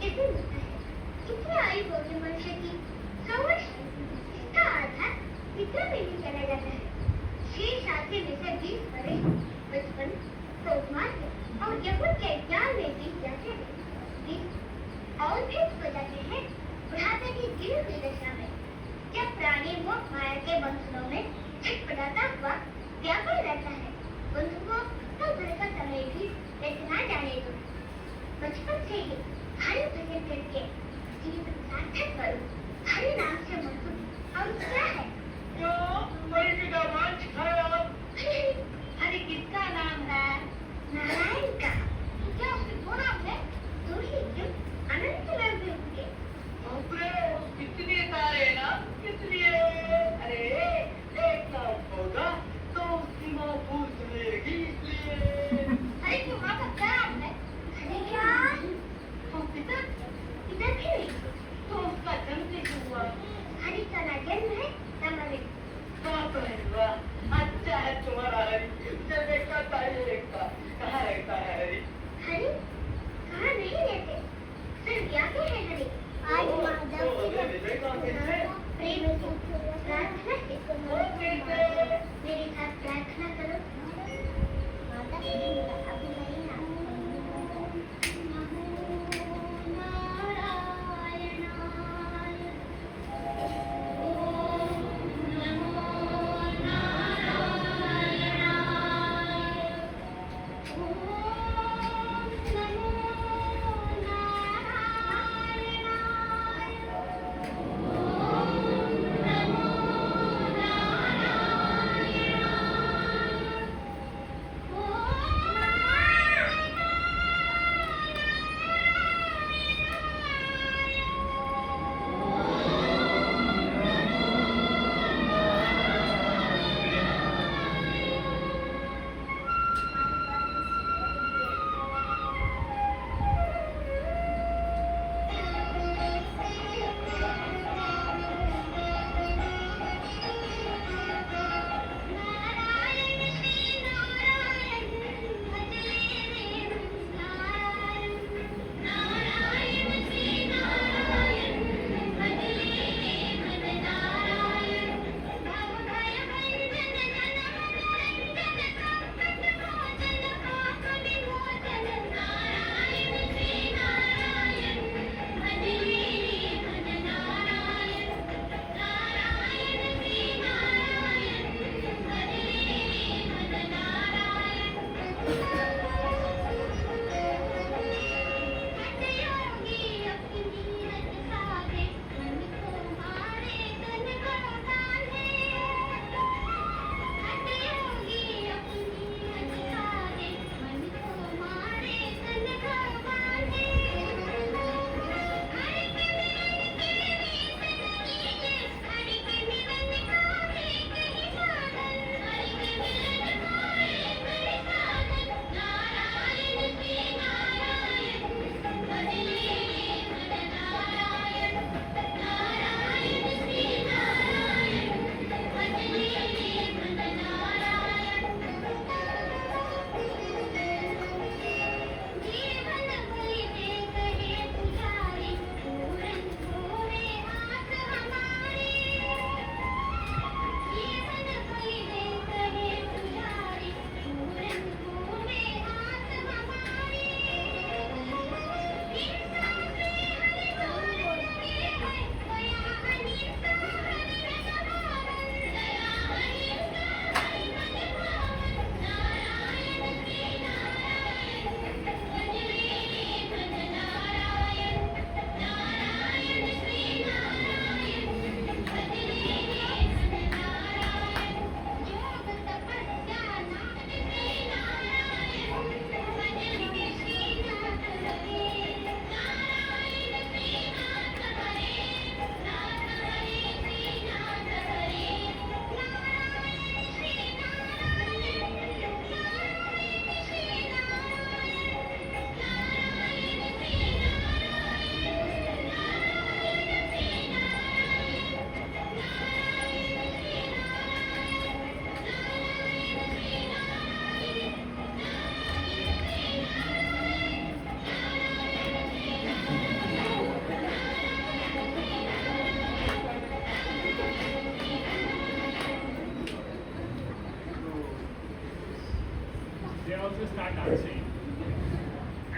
टिफिन होता है। इतनी आयु होगी मनुष्य की 100 वर्ष, इसका आधा पितरों में भी चला जाता है। 6 साथी में से 20 बड़े बचपन, सोमार्य और यहूद के ज्ञान में बीत जाते हैं। 20 और फिर हो जाते हैं बुढ़ापे की गिरी हुई दशा में, जब प्राणी मोह माया के बंधनों में छटपटाता हुआ व्याकुल रहता है। बंधुओं तो भर का समय भी इतना जाने दो। बचपन से ही हरि भजन करके जीवन सार्थक करो। हरि नाम से मधुर और क्या है? क्यों मरी का मांस खाया? हरि किसका नाम है? नारायण का। क्या उसके दो नाम है? दो ही क्यों? अनंत नाम भी होंगे। बापरे, कितने तारे ना? किसलिए? अरे एक नाम होगा तो उसकी माँ पूछ लेगी इसलिए। हरि की माँ का क्या नाम है? हरि ज्ञान। और पिता? पिता भी नहीं। तो उसका जन्म कैसे हुआ? हरि का ना जन्म है ना मरण। बाप रे वाह, अच्छा है तुम्हारा हरि। जब देखता था ये देखता, कहाँ रहता है हरि? हरि कहाँ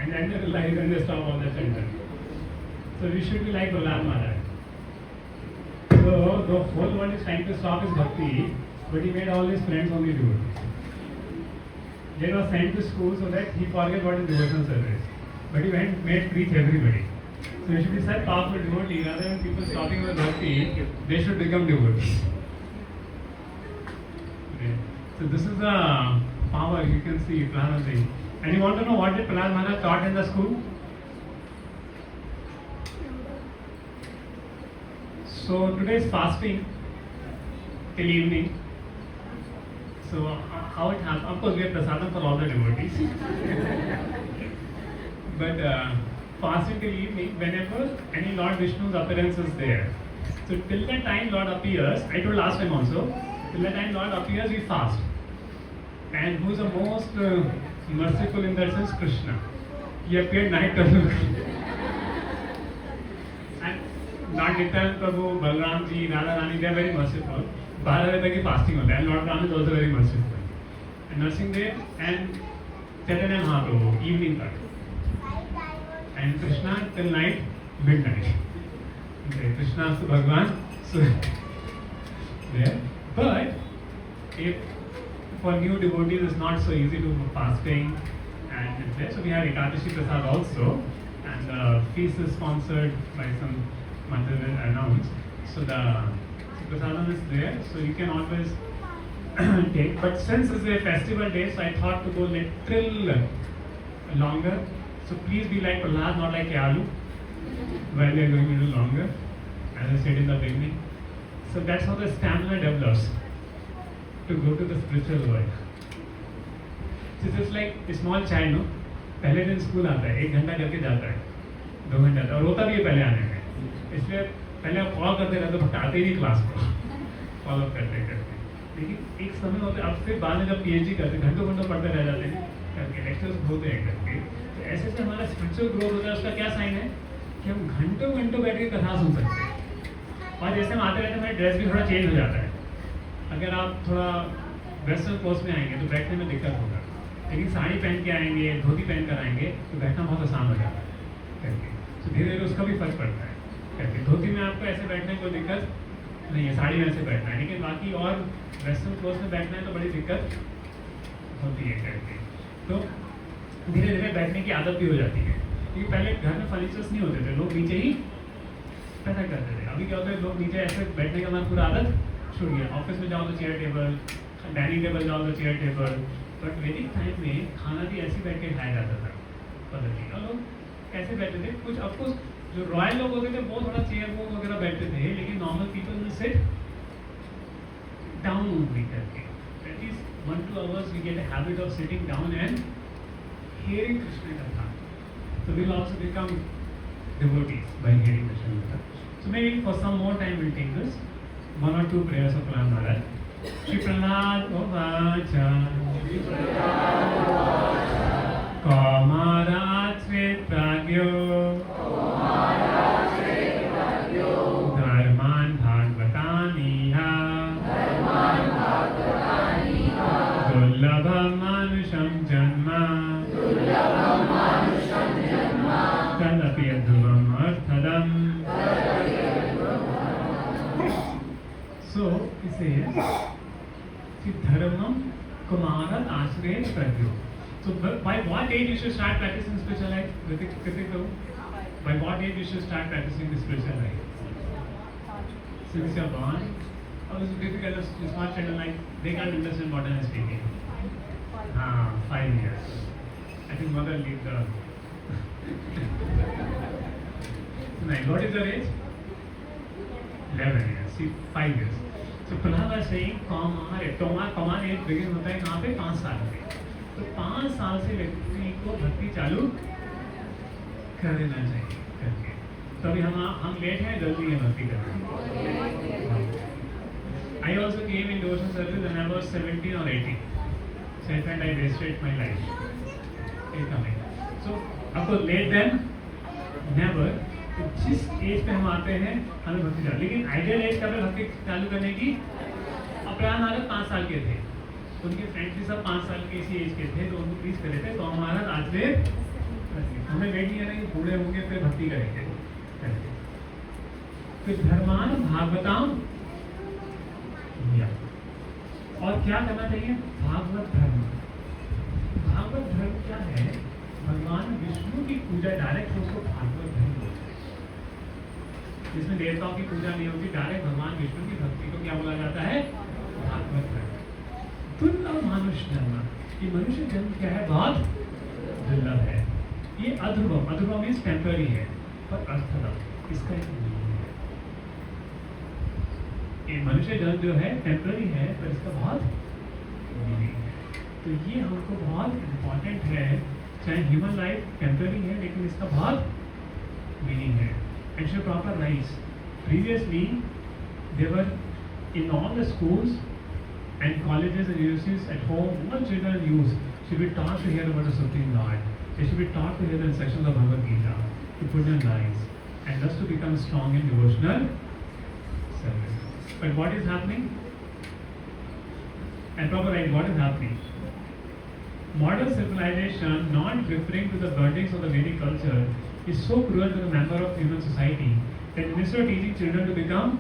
And then they realize and they stop all the children. So we should be like Prahlad Maharaj. So the whole world is trying to stop his bhakti, but he made all his friends only devotees. They were sent to school so that he forget what is devotional service. But he went made preach everybody. So he should be such powerful devotee, rather than people stopping with bhakti, they should become devotees. Okay. So this is the power you can see Prahlad saying. And you want to know what did Prahlad Maharaj taught in the school? So today is fasting till evening. So how it happens? Of course, we have prasadam for all the devotees. But fasting till evening, whenever any Lord Vishnu's appearance is there. So till the time Lord appears, I told last time also, till the time Lord appears, we fast. And who is the most merciful in that sense? Krishna. He appeared night time. And Lord Nityananda Prabhu, Balram ji, Radha Rani, they are very merciful. 12 बजे तक की fasting होता है. Lord Ram is also very merciful. And Nrsimhadev and Chaitanya Mahaprabhu evening तक. And Krishna till night, midnight. Okay, Krishna is Bhagwan, so there. But if for new devotees it's not so easy to fasting and there, so we have Ekadashi Prasad also, and the feast is sponsored by some material announced. So the prasadam is there, so you can always take. But since it's a festival day, so I thought to go little longer. So please be like Prahlad, not like Yalu, while we are going a little longer, as I said in the beginning. So that's how the stamina develops to go to the spiritual world. So it's like a small child, no? पहले दिन school आता है, 1 घंटा करके जाता है, 2 घंटा आता है, और रोता भी है पहले आने में. इसलिए पहले आप फॉलो करते रहते हो, आते ही नहीं क्लास को फॉलो करते करते. लेकिन एक समय होता है, अब फिर बाद में जब PhD करते हैं, घंटों घंटों पढ़ते रह जाते हैं करके, लेक्चर्स होते हैं करके. तो ऐसे से हमारा स्पिरिचुअल ग्रोथ होता है. उसका क्या साइन है कि हम घंटों घंटों बैठ के कथा सुन सकते हैं. और जैसे हम आते रहते हैं, हमारा ड्रेस भी थोड़ा चेंज हो जाता है. अगर आप थोड़ा वेस्टर्न पोस्ट में आएंगे तो बैठने में दिक्कत होगा, लेकिन साड़ी पहन के आएंगे, धोती पहन कर आएंगे तो बैठना बहुत आसान हो जाता है करके. तो धीरे धीरे उसका भी फर्क पड़ता है करके. धोती में आपको ऐसे बैठने में कोई दिक्कत नहीं है, साड़ी में ऐसे बैठना है, लेकिन बाकी और वेस्टर्न क्लोथ में बैठना है तो बड़ी दिक्कत होती है करके. तो धीरे धीरे बैठने की आदत भी हो जाती है, क्योंकि पहले घर में फर्नीचर्स नहीं होते थे, लोग नीचे ही पैसा करते थे. अभी क्या होता है, लोग नीचे ऐसे बैठने का हमारा पूरा आदत छूट गया. ऑफिस में जाओ तो चेयर टेबल, डाइनिंग टेबल जाओ तो चेयर टेबल. बट वैदिक टाइम में खाना भी ऐसे बैठ के खाया जाता था पद्धति. और लोग ऐसे बैठते थे. कुछ ऑफकोर्स जो रॉयल लोग होते थे वो थोड़ा चेयर वो वगैरह बैठते थे, लेकिन normal people will sit down only करके. At least 1-2 hours we get a habit of sitting down and hearing Krishna Katha. So we will also become devotees by hearing Krishna Katha. So maybe for some more time we'll take this 1 or 2 prayers of Prahlad Maharaj. Shri Prahlad Uvacha Kaumarat Svetpragyo Dharman Bhagvataniha Dullabham Manusham Janma Tadapi Adhuvam Arthadam. So he says, Dharmam Kumarat Ashray Pragyo. So by what age you should start practicing spiritual life? By what age you should start practicing the spiritual life? Since you are born? Or is it difficult? It's not kind of like they can't understand what I am speaking. 5 years. I think mother leave the. Nice. What is your age? 11 years. See, 5 years. So Prahlad was saying, command age begin होता है कहाँ पे? 5 साल पे. तो 5 साल से व्यक्ति को भक्ति चालू करना चाहिए करके. तो अभी हम लेट हैं, जल्दी है भक्ति करना. I also came in devotional service when I was 17 or 18. So I felt I wasted my life in coming. So of course late then never. तो जिस एज पे हम आते हैं हमें भक्ति चालू. लेकिन आइडियल एज कब है भक्ति चालू करने की? Prahlad Maharaj 5 साल के थे. उनके फ्रेंड्स भी सब 5 साल के इसी एज के थे, तो उनको प्लीज करे थे, तो हमारा आज से हमें वेट नहीं है ना कि बूढ़े होंगे फिर भक्ति करेंगे। फिर धर्मान भागवताम, और क्या करना चाहिए? भागवत धर्म। भागवत धर्म क्या है? भगवान विष्णु की पूजा डायरेक्ट उसको भागवत धर्म बोलते हैं, जिसमें देवताओं की पूजा नहीं होती, डायरेक्ट भगवान विष्णु की भक्ति को क्या बोला जाता है? भागवत धर्म। दुर्लभ मनुष्य जन्म, ये मनुष्य जन्म क्या है? बहुत दुर्लभ है। ये अध्रुवम, अध्रुवम मीन्स टेम्पररी है, पर अर्थदम, इसका एक मीनिंग है। ये मनुष्य जन्म जो है टेम्पररी है, पर इसका बहुत मीनिंग है। तो ये हमको बहुत इम्पोर्टेंट है, चाहे ह्यूमन लाइफ टेम्पररी है लेकिन इसका बहुत मीनिंग है। And should proper rise. Previously they were in all the schools and colleges and universities at home, what children use should be taught to hear about the Supreme Lord. They should be taught to hear the instructions of Bhagavad Gita, to put them lives, and thus to become strong in devotional service. But what is happening? And proper right, what is happening? Modern civilization, not referring to the burdens of the Vedic culture, is so cruel to the member of human society that instead of teaching children to become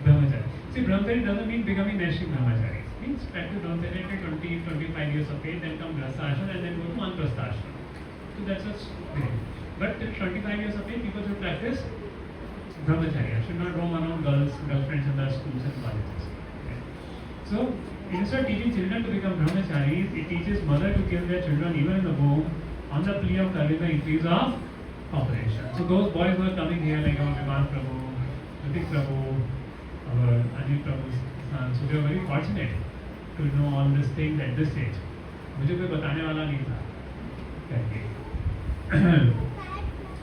brahmachari. See, brahmachari doesn't mean becoming Naishik brahmachari. Means practice brahmacharya till 20-25 years of age, then come grihastha and then go to Vanprastha ashram. So that's just great. But till 25 years of age, people should practice brahmacharya. Should not roam around girlfriends in the schools and colleges. Okay. So instead of teaching children to become brahmacharis, it teaches mother to kill their children even in the womb on the plea of curbing the increase of population. So those boys who are coming here, like our Vivan Prabhu, Ritik Prabhu, our Anil Prabhu's sons, so they are very fortunate to know all these things at this age. मुझे कोई बताने वाला नहीं था करके.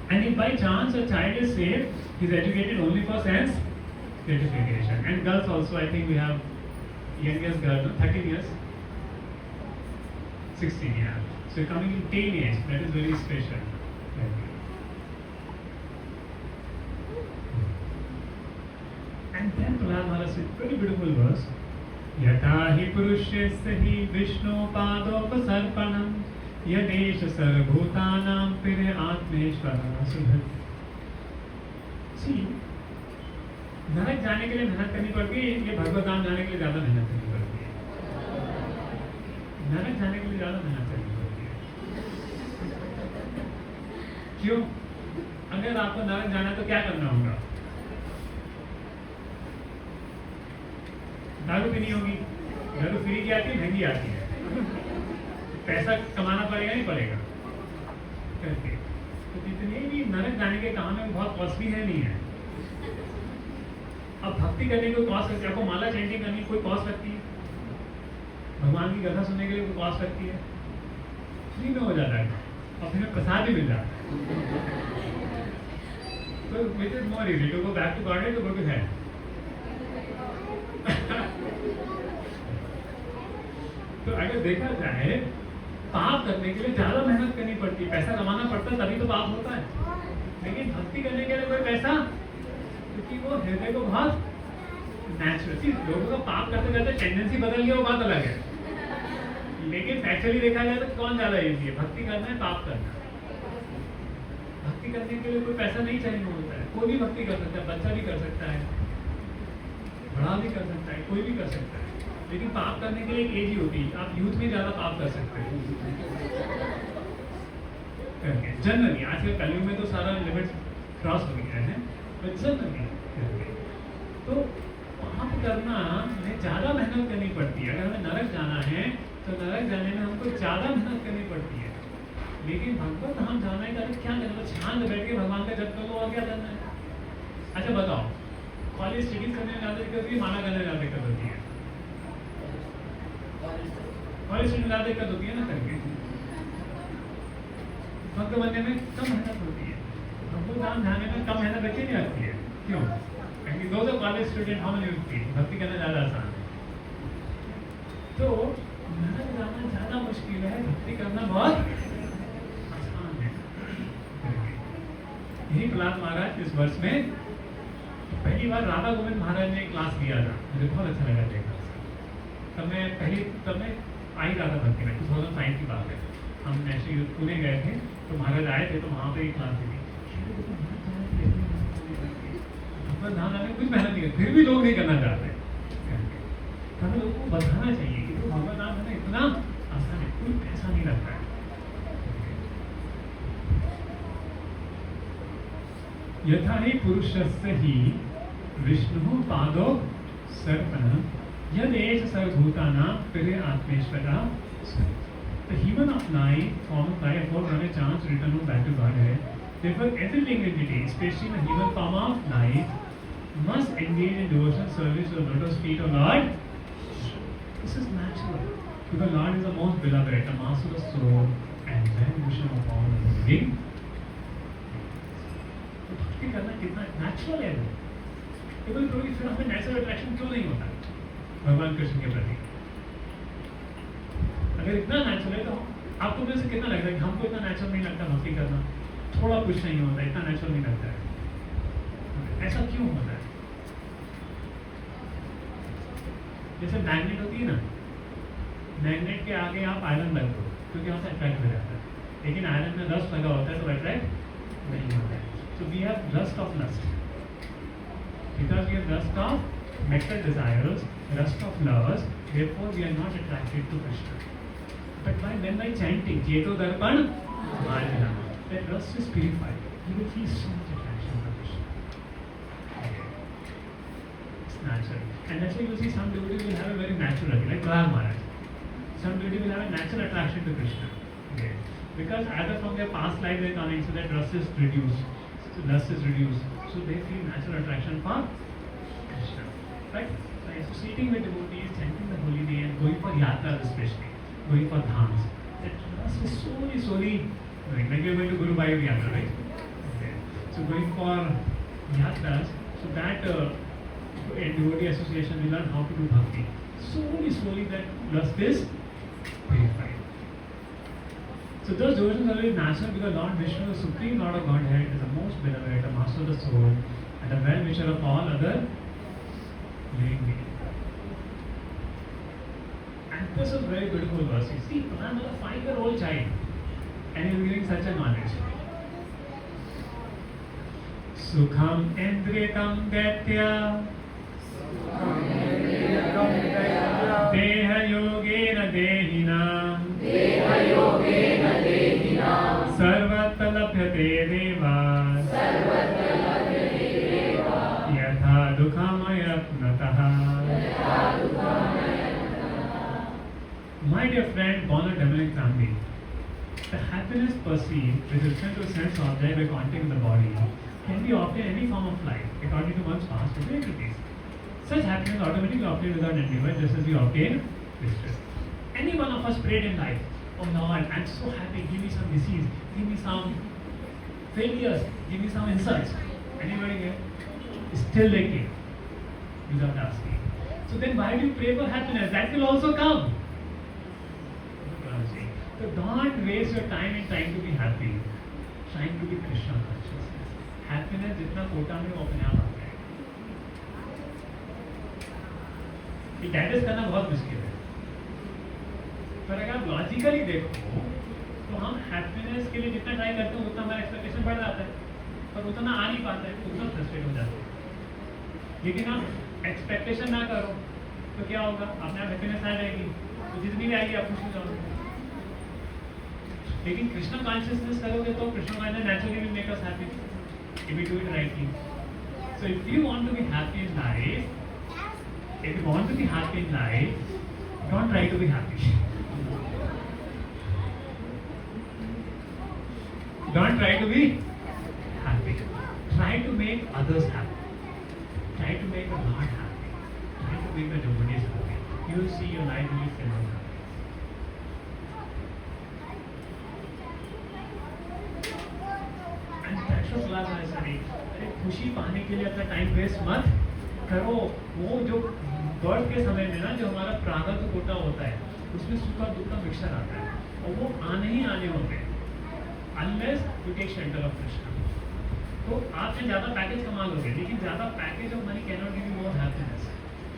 And if by chance a child is saved, he is educated only for sense gratification. And girls also, I think we have youngest girl, 13 years, 16 years. So you're coming in teen age, that is very special. And then Prahlad Maharaj said, very beautiful verse. यथा हि पुरुषस्य हि विष्णुपादोपसर्पणं यदेष सर्वभूतानां प्रिय आत्मेश्वरः सुहृत्। See, नरक जाने के लिए मेहनत करनी पड़ती है, ये भगवत धाम जाने के लिए ज्यादा मेहनत करनी पड़ती है। नरक जाने के लिए ज्यादा मेहनत करनी पड़ती है। क्यों? अगर आपको नरक जाना है तो क्या करना होगा? दारू पीनी होगी। दारू फ्री की आती है, महंगी आती है, पैसा कमाना पड़ेगा नहीं पड़ेगा करके। तो जितने भी नरक जाने के काम है बहुत कॉस्टली है, नहीं है। अब भक्ति करने की कॉस्ट लगती है, आपको माला चैंटिंग करनी कोई कॉस्ट लगती है, भगवान की कथा सुनने के लिए कोई कॉस्ट लगती है, फ्री में हो जाता है और फिर प्रसाद भी मिल जाता है। तो which is more easy to go back to God, to go to hell? तो अगर देखा जाए पाप करने के लिए ज्यादा मेहनत करनी पड़ती है, पैसा कमाना पड़ता है तभी तो पाप होता है। लेकिन भक्ति करने के लिए कोई पैसा, क्योंकि वो हृदय को बहुत नेचुरल, लोगों का पाप करते करते टेंडेंसी बदल गया वो बात अलग है, लेकिन फैक्चुअली देखा जाए तो कौन ज्यादा इजी है, भक्ति करना है पाप करना? भक्ति करने के लिए कोई पैसा नहीं चाहिए होता है, कोई भी भक्ति कर सकता है, बच्चा भी कर सकता है, बड़ा भी कर सकता है, कोई भी कर सकता है। लेकिन पाप करने के लिए एक एज ही होती है, आप यूथ में ज्यादा पाप कर सकते हैं करके। जनरली आजकल कलयुग में तो सारा लिमिट क्रॉस हो गया है, तो जनरली तो पाप करना में ज्यादा मेहनत करनी पड़ती है। अगर हमें नरक जाना है तो नरक जाने में हमको ज्यादा मेहनत करनी पड़ती है। लेकिन भगवत धाम जाना है तो क्या करना है? शांत बैठ के भगवान का जप करो और क्या करना है? अच्छा बताओ, कॉलेज स्टडीज करने में ज्यादा दिक्कत होती है, माला करने में ज्यादा दिक्कत होती है? कॉलेज स्टडीज में ज्यादा दिक्कत होती है ना करके, भक्त बनने में कम मेहनत होती है, भगवत धाम जाने में कम मेहनत बच्चे नहीं आती है। क्यों? क्योंकि दो तो कॉलेज स्टूडेंट हम भक्ति करना ज्यादा आसान है। तो नरक जाना ज्यादा मुश्किल है, भक्ति करना बहुत आसान है। यही प्रहलाद महाराज इस वर्ष में पहली बार राधा गोविंद महाराज ने क्लास लिया था, मुझे बहुत अच्छा लगा देखा। तब मैं आ ही रहा था भक्ति में, 2005 की बात है। हम नेशनल यूथ पुणे गए थे, तो महाराज आए थे, तो वहाँ पे एक क्लास थी। भगवत धाम लाने में कुछ मेहनत नहीं है, फिर भी लोग नहीं करना चाहते। तो हमें लोगों को बताना चाहिए कि तो भगवत धाम है इतना आसान है, कोई पैसा नहीं लगता है। यथा ही पुरुषस्य ही विष्णु पादो सर्पण यदेश सर्वभूतानां प्रिय आत्मेश्वरा। The human of life, form of life, or run a chance return back to Godhead. Therefore, every living entity, especially in the human form of life, must engage in devotional service to the lotus feet of Lord. This is natural, because Lord is the most beloved, the master of the soul, and well-wisher of all the living. तो भक्ति करना कितना natural है वो। तो फिर हमें natural attraction क्यों नहीं होता भगवान कृष्ण के प्रति? अगर इतना नेचुरल है तो आपको मेरे से कितना लगता है कि हमको इतना नेचुरल नहीं लगता भक्ति करना, थोड़ा कुछ नहीं होता, इतना नेचुरल नहीं लगता है। ऐसा क्यों होता है? जैसे मैग्नेट होती है ना, मैग्नेट के आगे आप आयरन रख दो क्योंकि आपसे अट्रैक्ट हो जाता है, लेकिन आयरन में रस्ट लगा होता है तो अट्रैक्ट नहीं होता है। So we have rust of lust, because we have rust of metal desires, rust of lovers, therefore we are not attracted to Krishna. But by chanting Jeto Darpan Marjana, that rust is purified, you will feel so much attraction for Krishna. It's natural. And that's why you see some devotees will have a very natural, like Prahlad Maharaj. Some devotees will have a natural attraction to Krishna. Okay. Because either from their past life they are coming, so that rust is reduced. So lust is reduced. So they feel natural attraction for Krishna. Right? Associating with devotees, chanting the holy name, going for yatras especially, going for dhams. That rust is slowly going. Like we are going to Guru Bhayur Yatra, right? Okay. So going for yatras, so that in devotee association we learn how to do bhakti. Slowly that rust is purified. So those devotions are very natural because Lord Vishnu, the Supreme Lord of Godhead, is the most beloved, the master of the soul, and the well-wisher of all other living beings. And this is very beautiful verse. You see, Prahlad was a 5-year-old child, and he is giving such a knowledge. Sukham endritam gatya deha yogena dehina sarvatra labhyate deva yatha dukhamayapnataha. My dear friend, born of Devalik family, the happiness perceived with respect to a sense object by contact with the body can be obtained in any form of life according to one's past abilities. Such happiness automatically obtained without endeavor, just as we obtain distress. Any one of us prayed in life, oh Lord, I'm so happy, give me some disease, give me some failures, give me some insults. Anybody here? Still they came without asking. So then why do you pray for happiness? That will also come. So don't waste your time in trying to be happy, trying to be Krishna consciousness. Happiness जितना कोटा में वो अपने आप आता है। ये digest करना बहुत मुश्किल है। पर अगर आप लॉजिकली देखो तो हम हैप्पीनेस के लिए जितना ट्राई करते हैं उतना हमारा एक्सपेक्टेशन बढ़ जाता है, पर उतना आ नहीं पाता है, उतना फ्रस्ट्रेट हो जाता है। लेकिन आप एक्सपेक्टेशन ना करो तो क्या होगा, अपने आप हैप्पीनेस आ जाएगी, तो जितनी भी आएगी आप खुश हो जाओगे। लेकिन कृष्ण कॉन्शियसनेस करोगे तो Krishna consciousness naturally will make us happy if we do it rightly. So if you want to be happy in life, don't try to be happy. Don't try to be happy. Try to make others happy. Try to make the Lord happy. Try to make the devotees happy. You will see your life will be filled with happiness. अरे खुशी पाने के लिए अपना time waste मत करो। वो जो बर्थ के समय में ना जो हमारा प्रारब्ध कोटा होता है उसमें सुख और दुख का मिक्सचर आता है और वो आने ही आने होते हैं unless you take shelter of Krishna. तो आप में ज़्यादा पैकेज कमा लोगे, लेकिन ज़्यादा package of money can not give you more happiness.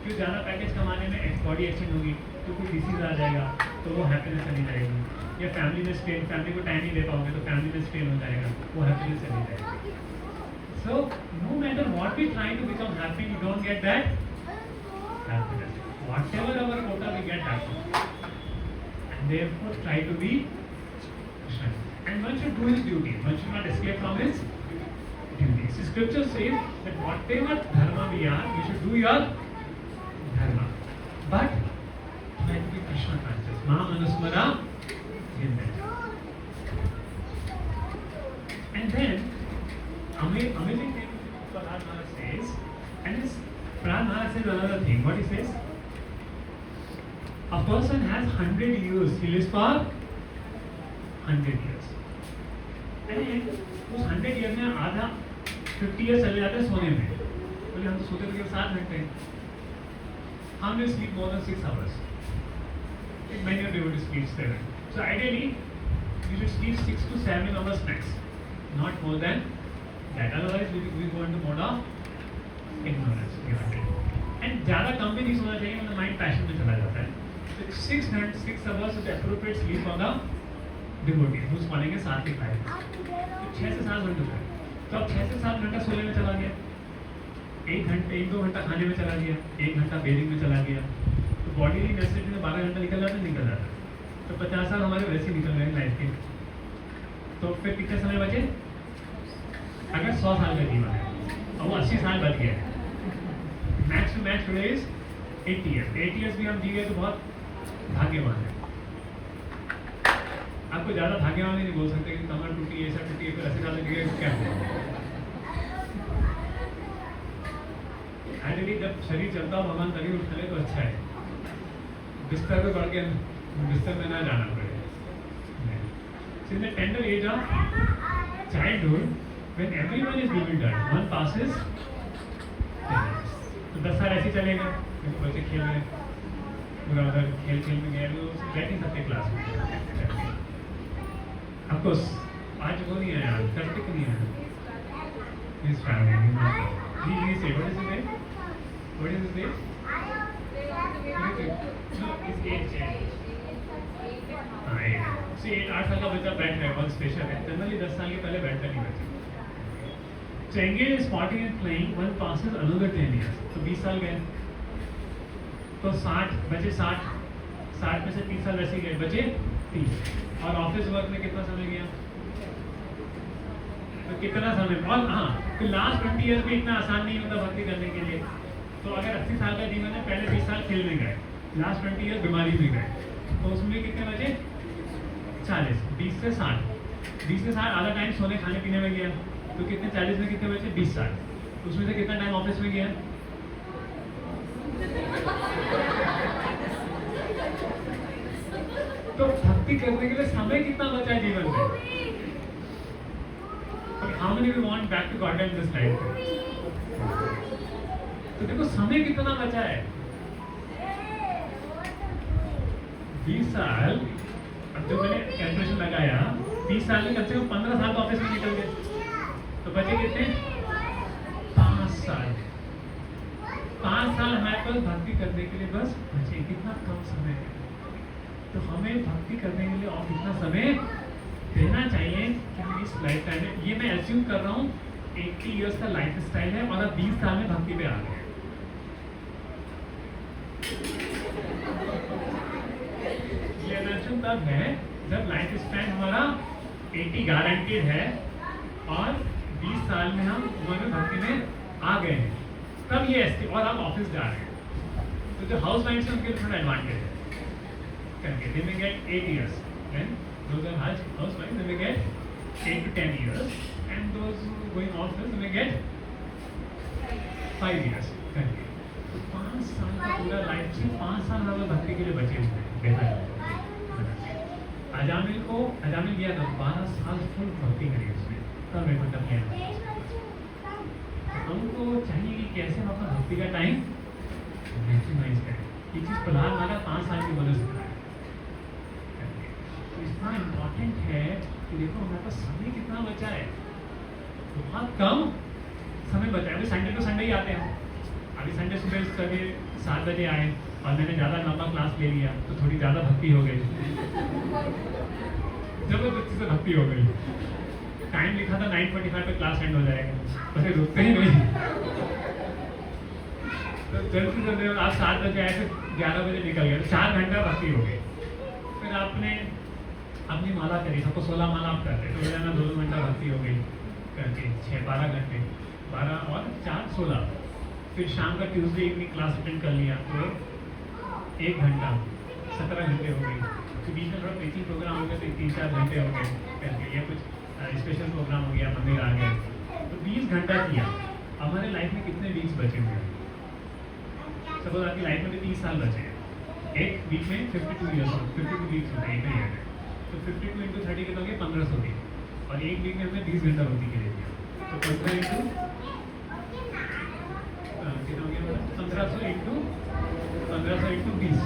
क्यों? ज़्यादा पैकेज कमाने में बॉडी एक्सटेंड होगी, तो कोई डिसीज आ जाएगा तो वो हैप्पीनेस चली जाएगी, या फैमिली में स्ट्रेन, फैमिली को टाइम नहीं दे पाओगे तो फैमिली में स्ट्रेन हो जाएगा, वो हैप्पीनेस चली जाएगी. So no matter what we try to become happy, we don't get that happiness. Whatever our quota, we get happy, and therefore try to be Krishna. And one should do his duty. One should not escape from his duties. The scripture says that whatever dharma we are, we should do your dharma. But try to be Krishna conscious. Maam Anusmara Jindana. And then, amazing thing Prahlad Maharaj says, and this Prahlad Maharaj says another thing. What he says? A person has 100 years. He lives for 100 years. And उस 100 year में आधा 50 year चले जाते हैं सोने में. बोले हम तो सोते थे केवल 7 घंटे. How many sleep more than 6 hours? Many of you would sleep 7. So ideally, you should sleep 6 to 7 hours max, not more than that. Otherwise, we go into mode of ignorance. And ज़्यादा कम भी नहीं सोना चाहिए, मतलब mind passion में चला जाता है. So 6 hours is the appropriate sleep for the devotee who's following a सात्विक life. तो 6 से 7 घंटे का, तो अब 6 से 7 घंटा सोने में चला गया, 1-2 घंटा खाने में चला गया, 1 घंटा बेरिंग में चला गया, तो बॉडी नेसेसिटी में 12 घंटा निकल जाता. तो 50 साल हमारे वैसे निकल रहे हैं लाइफ के. तो फिर कितने समय बचे? अगर 100 साल का जीवन है और वो 80 साल बच गया है, max to max today is 80 years. 80 years भी हम जी गए तो बहुत भाग्यवान है. आपको ज़्यादा भाग्यवान नहीं बोल सकते कि कमर टूटी, ऐसा टूटी, फिर ऐसे ज़्यादा जी क्या हुआ. आइडियली जब शरीर चलता हो भगवान तभी उठ चले तो अच्छा है. बिस्तर पे पड़ के बिस्तर में ना जाना पड़े. In the tender age of childhood, when everyone is bewildered, one passes. तो 10 साल ऐसे चलेगा, तो बच्चे खेल रहे, पूरा उधर खेल में गए, वो बैठ नहीं सकते क्लास में. Of course, आज वो नहीं आया, कार्तिक नहीं आया. He's traveling. He say, what is his name? What is his name? No, his age. हाँ, 8 साल का बच्चा बैठ रहा है, बहुत स्पेशल है. जनरली 10 साल के पहले बैठता नहीं बच्चा. So engaged in spotting and playing, one passes another 10 years. तो 20 साल गए, तो 60 बचे. 60 में से 30 साल वैसे गए, बचे 30. और ऑफिस वर्क में कितना समय गया? तो कितना समय? और हाँ, तो लास्ट 20 ईयर भी इतना आसान नहीं होता भक्ति करने के लिए. तो अगर 80 साल का जीवन है, पहले 20 साल खेल में गए, लास्ट 20 ईयर बीमारी में गए, तो उसमें कितने बचे? 40. 20 से 60 आधा टाइम सोने खाने पीने में गया, तो कितने? 40 में कितने बचे? 20 साल. तो उसमें से कितना टाइम ऑफिस में गया? तो भक्ति करने के लिए समय कितना बचा है जीवन में? How many we want back to God in this life? तो देखो समय कितना बचा है. 20 साल. अब जो मैंने कैलकुलेशन लगाया, 20 साल में कम से कम 15 साल तो ऑफिस में निकल गए, तो बचे कितने? 5 साल. 5 साल हमारे पास भक्ति करने के लिए बस बचे. कितना कम समय है. तो हमें भक्ति करने के लिए और कितना समय देना चाहिए कि हम इस लाइफ टाइम में, ये मैं एज्यूम कर रहा हूँ 80 इयर्स का लाइफ स्टाइल है और अब 20 साल में भक्ति पे आ गए. ये एनर्जी तब है जब लाइफ स्टाइल हमारा 80 गारंटेड है और 20 साल में हम उम्र में भक्ति में आ गए हैं, तब ये ऐसे. और हम ऑफिस जा रहे हैं, तो जो हाउस वाइफ है उनके लिए थोड़ा एडवांटेज है. They may get 8 years, and those are housewives, they may get 8 to 10 years, and those who are going office, they may get 5 years. तो 5 साल का पूरा लाइफ से 5 साल हमें भक्ति के लिए बचे हुए हैं. बेहतर अजामिल गया था 12 साल फुल भक्ति करी उसने, तब मतलब किया. हमको चाहिए कि कैसे हम अपना भक्ति का टाइम मैक्सिमाइज करें. ये चीज़ प्रहलाद महाराज 5 साल की उम्र से इतना इम्पोर्टेंट है कि देखो हमारे पास समय कितना बचा है. बहुत कम समय बचा है. अभी संडे टू संडे ही आते हैं. अभी संडे सुबह 7 बजे आए, और मैंने ज़्यादा लंबा क्लास ले लिया तो थोड़ी ज़्यादा भक्ति हो गई, जबरदस्ती से भक्ति हो गई। टाइम लिखा था 9:45 पे क्लास एंड हो जाएगा, बस रुकते ही नहीं। तो जल्द से जल्द आप 7 बजे आए थे, 11 बजे निकल गए, 4 घंटा भक्ति हो गई। फिर आपने अपनी माला करी, सबको 16 माला आप करते, तो रोजाना 2 घंटा भक्ति हो गई करके 6-12 घंटे, 12 और 4 16। फिर शाम का ट्यूसडे इवनिंग क्लास अटेंड कर लिया तो 1 घंटा 17 घंटे हो गई। तो बीच में थोड़ा प्रीचिंग प्रोग्राम हो गया तो 3-4 घंटे हो गए करके, या कुछ स्पेशल प्रोग्राम हो गया, मंदिर आ गए, तो 20 घंटा किया। हमारे लाइफ में कितने वीक्स बचे हुए हैं? सपोज आपकी लाइफ में भी 30 साल बचे हैं, एक वीक में 52 ईयर्स 52 वीक्स होते हैं एक ईयर में, तो 52 इंटू 30 कितना हो गया? 1500 दिन, और एक वीक में हमने 20 घंटा भक्ति के लिए दिया, तो 15 इंटू कितना हो गया? 1500 into 20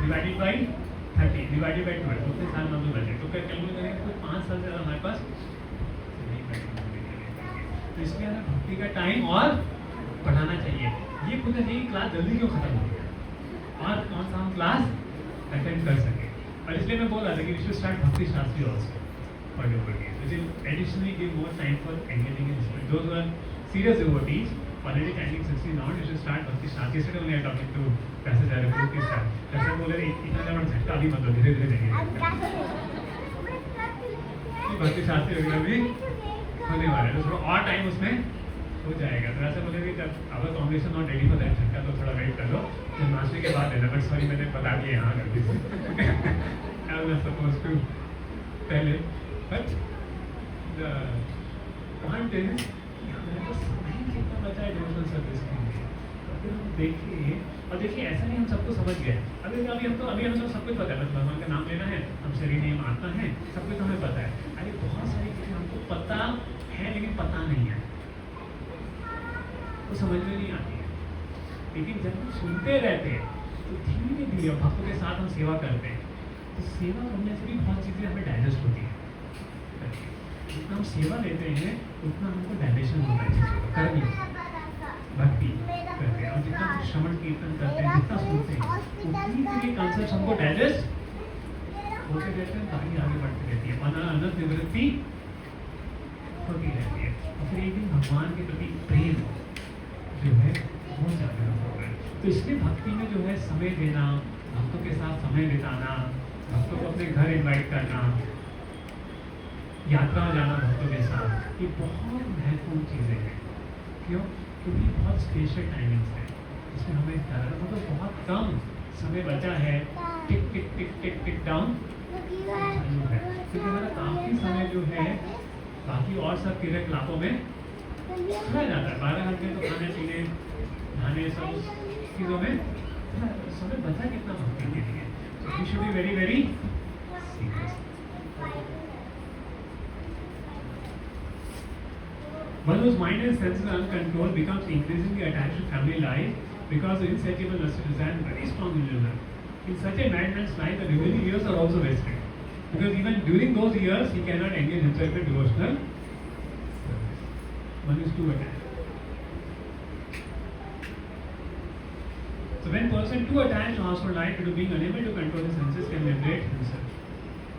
divided by 30 divided by 12, उतने साल मतलब बचे। तो क्या कैलकुलेट करेंगे तो 5 साल से ज़्यादा हमारे पास नहीं बचेंगे। तो इसमें हमें भक्ति का टाइम और बढ़ाना चाहिए। ये पूछना चाहिए क्लास जल्दी क्यों खत्म हो गया और कौन सा हम क्लास अटेंड कर सके। और इसलिए मैं बोल रहा था कि we should start Bhakti Shastri also for devotees, which will additionally give more time for engaging in spirit. Those who are serious devotees already chanting 60 now, you should start bhakti shastri. Yesterday only I talking to Pastor Jarapur ki start. Pastor बोले इतना ज़्यादा झटका अभी मत दो, धीरे धीरे देंगे। भक्ति शास्त्री वगैरह भी होने वाला है, तो थोड़ा और टाइम उसमें हो जाएगा। तो ऐसा बोले कि जब अगर combination not ready for that झटका तो थोड़ा वेट कर लो, जन्माष्टमी के बाद देना। बट सॉरी मैंने बता दिया यहाँ गलती से, I was supposed to पहले, but the point is कितना बचा है डिवोशनल सर्विस के लिए। फिर हम देखिए, और देखिए ऐसा नहीं हम सबको समझ गए। अभी हम तो सब कुछ पता है, बस भगवान का नाम लेना है, हम शरीर नियम आत्मा है, सब कुछ हमें पता है। अरे बहुत सारी चीज़ें हमको पता है लेकिन पता नहीं है, वो समझ में नहीं आती है। लेकिन जब हम सुनते रहते हैं तो धीरे धीरे भक्तों के साथ हम सेवा करते हैं, तो सेवा करने से भी बहुत चीज़ें हमें डाइजेस्ट होती है। जितना हम सेवा लेते हैं उतना हमको डाइजेशन होता है चीज़ों का, कर्म भक्ति करते हैं। और जितना हम श्रवण कीर्तन करते हैं, जितना सुनते हैं, उतनी सारी कॉन्सेप्ट हमको डाइजेस्ट होते रहते हैं, कहानी आगे बढ़ती रहती है, अनंत निवृत्ति होती रहती है। और फिर एक दिन भगवान के प्रति प्रेम जो है बहुत ज़्यादा होता है। तो इसलिए भक्ति में जो है समय देना, भक्तों के साथ समय बिताना, भक्तों को अपने घर इन्वाइट करना, यात्रा जाना भक्तों के साथ, ये बहुत महत्वपूर्ण चीज़ें हैं। क्यों? क्योंकि बहुत स्पेशल टाइमिंग्स है, इसमें हमें मतलब बहुत कम समय बचा है, टिक टिक टिक टिक टिक डाउन चालू है, क्योंकि हमारा काफ़ी समय जो है बाकी और सब क्रियाकलापों में चला जाता है। 12 घंटे तो खाने पीने नहाने सब चीज़ों में समय बचा कितना भक्ति के लिए। So we should be very very serious. One whose mind and senses are uncontrolled becomes increasingly attached to family life because the insatiable lust to desire is very strong in his life. In such a madman's life, the revealing years are also wasted. Because even during those years, he cannot engage himself in devotional service. One is too attached. So when person too attached to household life due to being unable to control his senses can liberate himself.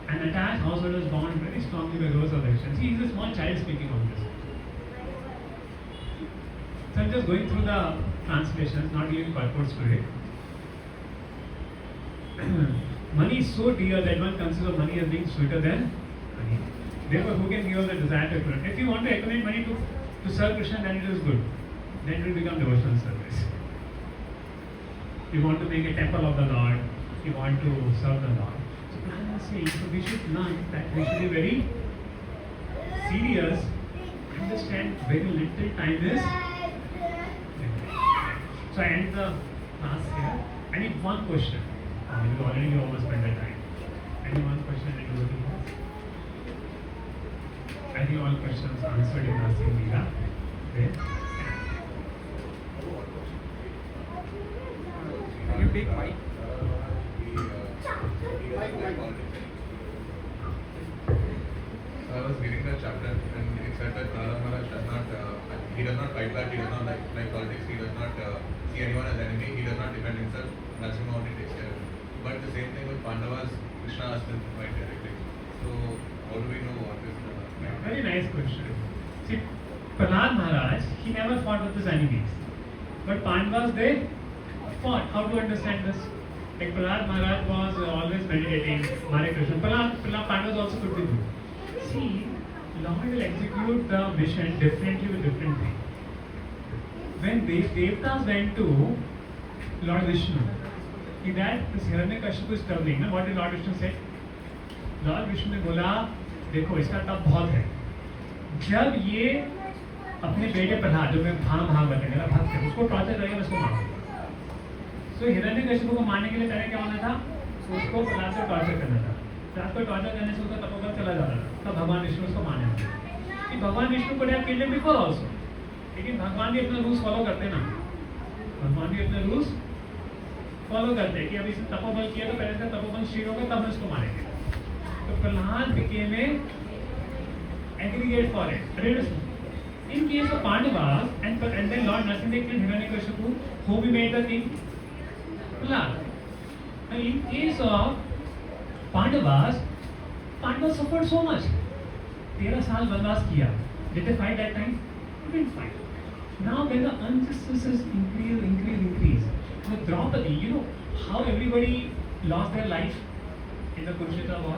An attached household is bound very strongly by those affections. He is a small child speaking on this. So I'm just going through the translations, not giving purports to it. Money is so dear that one considers money as being sweeter than honey. Therefore, who can give us the desire to accumulate? If you want to accumulate money to serve Krishna, then it is good. Then it will become devotional service. You want to make a temple of the Lord, you want to serve the Lord. So Prabhupada is saying, so we should learn that we should be very serious, understand very little time is. So I end the class here. I need one question. You already almost spent the time. Any one question anybody has? I think all questions answered in Nasir Meera. Then, You take mic. I was reading the chapter and it said that Kala Maharaj does not he does not fight back, he does not like politics, he does not see anyone as enemy, he does not defend himself, Narasimha only takes care of it. But the same thing with Pandavas, Krishna asked them to fight directly. So how do we know what is the Very nice question. See, Prahlad Maharaj, he never fought with his enemies. But Pandavas, they fought. How to understand this? Like Prahlad Maharaj was always meditating, Hare Krishna. Pandavas also could be good. See, Lord will execute the mission differently with different things. When Devtas went to Lord Vishnu, see that this Hiranyakashipu is troubling. What did Lord Vishnu say? Lord Vishnu ने बोला, देखो इसका तप बहुत है. जब ये अपने बेटे प्रहलाद जो मैं भाग बनेगा भक्त है उसको टॉर्चर करेगा उसको मारूंगा. तो हिरण्यकशिपु को मारने के लिए पहले क्या होना था? उसको प्रहलाद से टॉर्चर करना था. प्रहलाद को टॉर्चर करने से उसका तपोबल चला जाता था. तब भगवान विष्णु उसको मारने लगे. कि भगवान विष्णु को have killed him before also. लेकिन भगवान भी अपने रूल्स फॉलो करते ना. भगवान भी अपने रूल्स फॉलो करते कि अब इसने तपोबल किया तो पहले से तपोबल क्षीण होगा तब हम इसको मारेंगे. तो Prahlad became a aggregate for it. In case of Pandavas and then Lord Narasimha killed Hiranyakashipu, who we made the king? Prahlad. Now in case of Pandavas suffered so much. 13 साल वनवास किया. Did they fight that time? They didn't fight. Now when the injustices increase. So Draupadi, you know how everybody lost their life in the Kurukshetra war?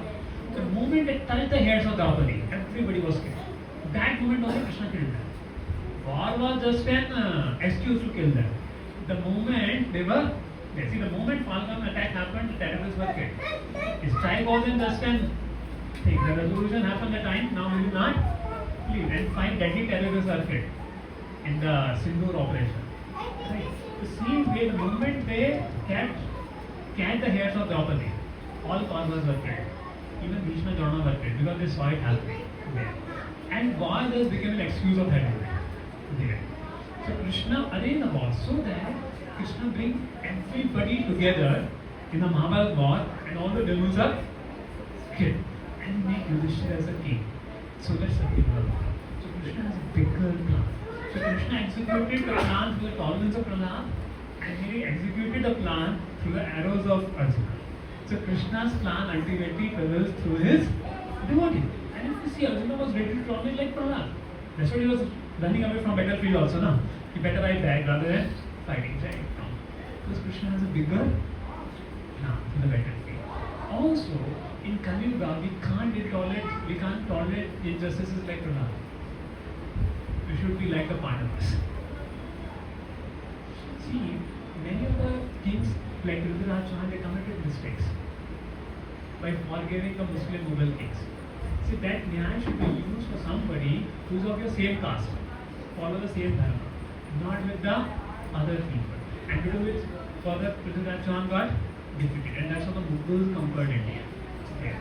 The moment they touched the hairs of Draupadi, everybody was scared. That moment only Krishna killed them. War was just an excuse to kill them. The moment the moment Falcon attack happened, the terrorists were killed. The strike wasn't just an thing. The resolution happened at the time, now we will not leave. And 5 deadly terrorists are killed in the Sindoor operation. Right? The same way, the moment they catch the hairs of Draupadi, all Kauravas were killed. Even Bhishma Drona were killed because they saw it happening there. And war just became an excuse of that there. So Krishna arranged the war so that Krishna brings everybody together in the Mahabharata war and all the devils are killed and make Yudhishthira as a king. So that's the big plan. So Krishna has a bigger plan. So Krishna executed the plan through the tolerance of Prahlad and he executed the plan through the arrows of Arjuna. So Krishna's plan ultimately travels through his devotee. And if you see, Arjuna was ready to tolerate like Prahlad. That's why he was running away from battlefield also, no? He better ride back rather than fighting, right? No. Because Krishna has a bigger plan in the battlefield. Also, in Kali Yuga, we can't tolerate injustices like Prahlad. We should be like the Pandavas. See, many of the kings like Prithviraj Chauhan, they committed mistakes by forgiving the Muslim Mughal kings. See, that nyaya should be used for somebody who is of your same caste, follow the same dharma, not with the other people. And to do it, further Prithviraj Chauhan got defeated, and that's how the Mughals conquered India. Okay.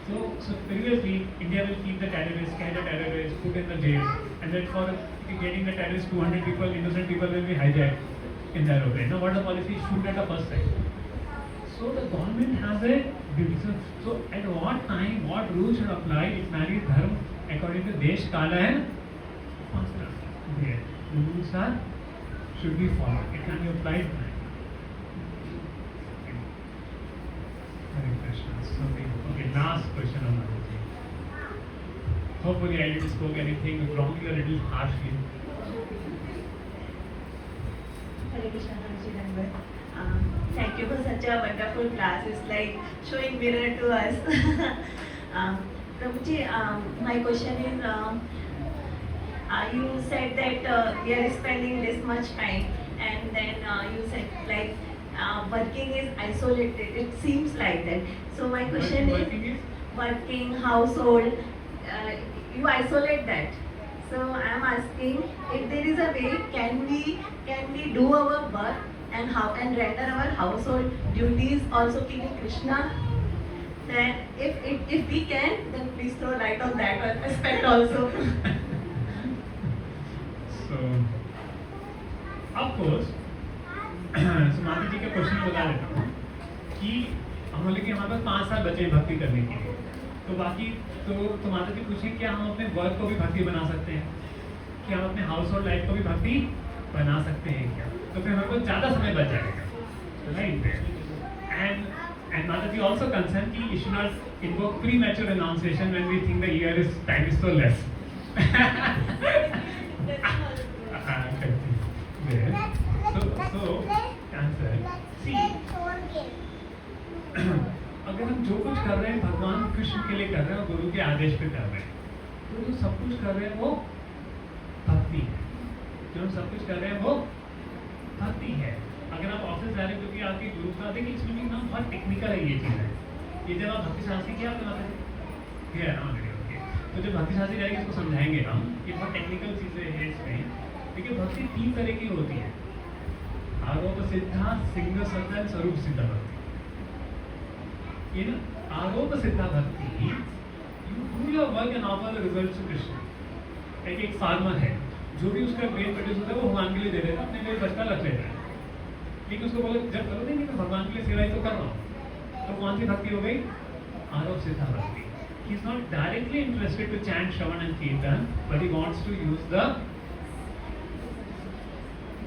So previously, India will keep the terrorists, catch the terrorists, put in the jail, and then for getting the terrorists, 200 people, innocent people will be hijacked in their airplane. Now, what the policy? Shoot at the first time. So the government has a duty. So at what time, what rules should apply? It varies dharma according to Desh, Kala and Pastra. There, the rules should be followed. It can be applied. Hare Krishna. Okay, last question on that. Hopefully, I didn't spoke anything wrongly or a little harshly. Hare Krishna, Ranjit. Thank you for such a wonderful class. It's like showing mirror to us. Prabhuji, my question is, you said that we are spending this much time, and then you said like working is isolated. It seems like that. So my question is, working, household, you isolate that. So I am asking if there is a way, can we do our work and render our household duties also keeping Krishna? Then if we can, then please throw light on that aspect also. So of course, so माता जी का question बता देता हूँ कि हम बोले कि हमारे पास 5 साल बचे भक्ति करने के लिए, तो बाकी तो माता जी पूछे क्या हम अपने वर्क को भी भक्ति बना सकते हैं? कि हम अपने हाउस होल्ड लाइफ को भी भक्ति बना सकते हैं क्या, तो फिर हमारे को ज़्यादा समय बच जाएगा, right. And Mataji also concerned कि you should not invoke premature renunciation when we think the time is so less. So answer. See, अगर हम जो कुछ कर रहे हैं भगवान कृष्ण के लिए कर रहे हैं और गुरु के आदेश पे कर रहे हैं, तो जो सब कुछ कर रहे हैं वो भक्ति है। जो हम सब कुछ कर रहे हैं वो भक्ति है। अगर आप ऑफिस जा रहे हैं क्योंकि आपके गुरु का देखिए, इसमें भी ना बहुत टेक्निकल है ये चीज़ है। ये जब आप भक्ति शास्त्री क्या बनाते हैं ये है ना ऑलरेडी, ओके। तो जब भक्ति शास्त्री जाएगी इसको समझाएंगे हम, ये बहुत टेक्निकल चीज़ें हैं इसमें। देखिए भक्ति 3 तरह की होती है, आरोप सिद्धा, सिंह सत्ता, स्वरूप सिद्धा भक्ति। ये ना आरोप सिद्धा भक्ति, you do your work and offer the results to Krishna. एक फार्मर है, जो भी उसका ग्रेन प्रोड्यूस होता है वो भगवान के लिए दे देता है, अपने लिए बचता रख लेता है। लेकिन उसको बोलो जब करो नहीं मैं भगवान के लिए सेवा ही तो कर रहा हूँ, तो कौन सी भक्ति हो गई? आरोप सिद्धा भक्ति। He is not directly interested to chant Shravan and Kirtan, but he wants to use the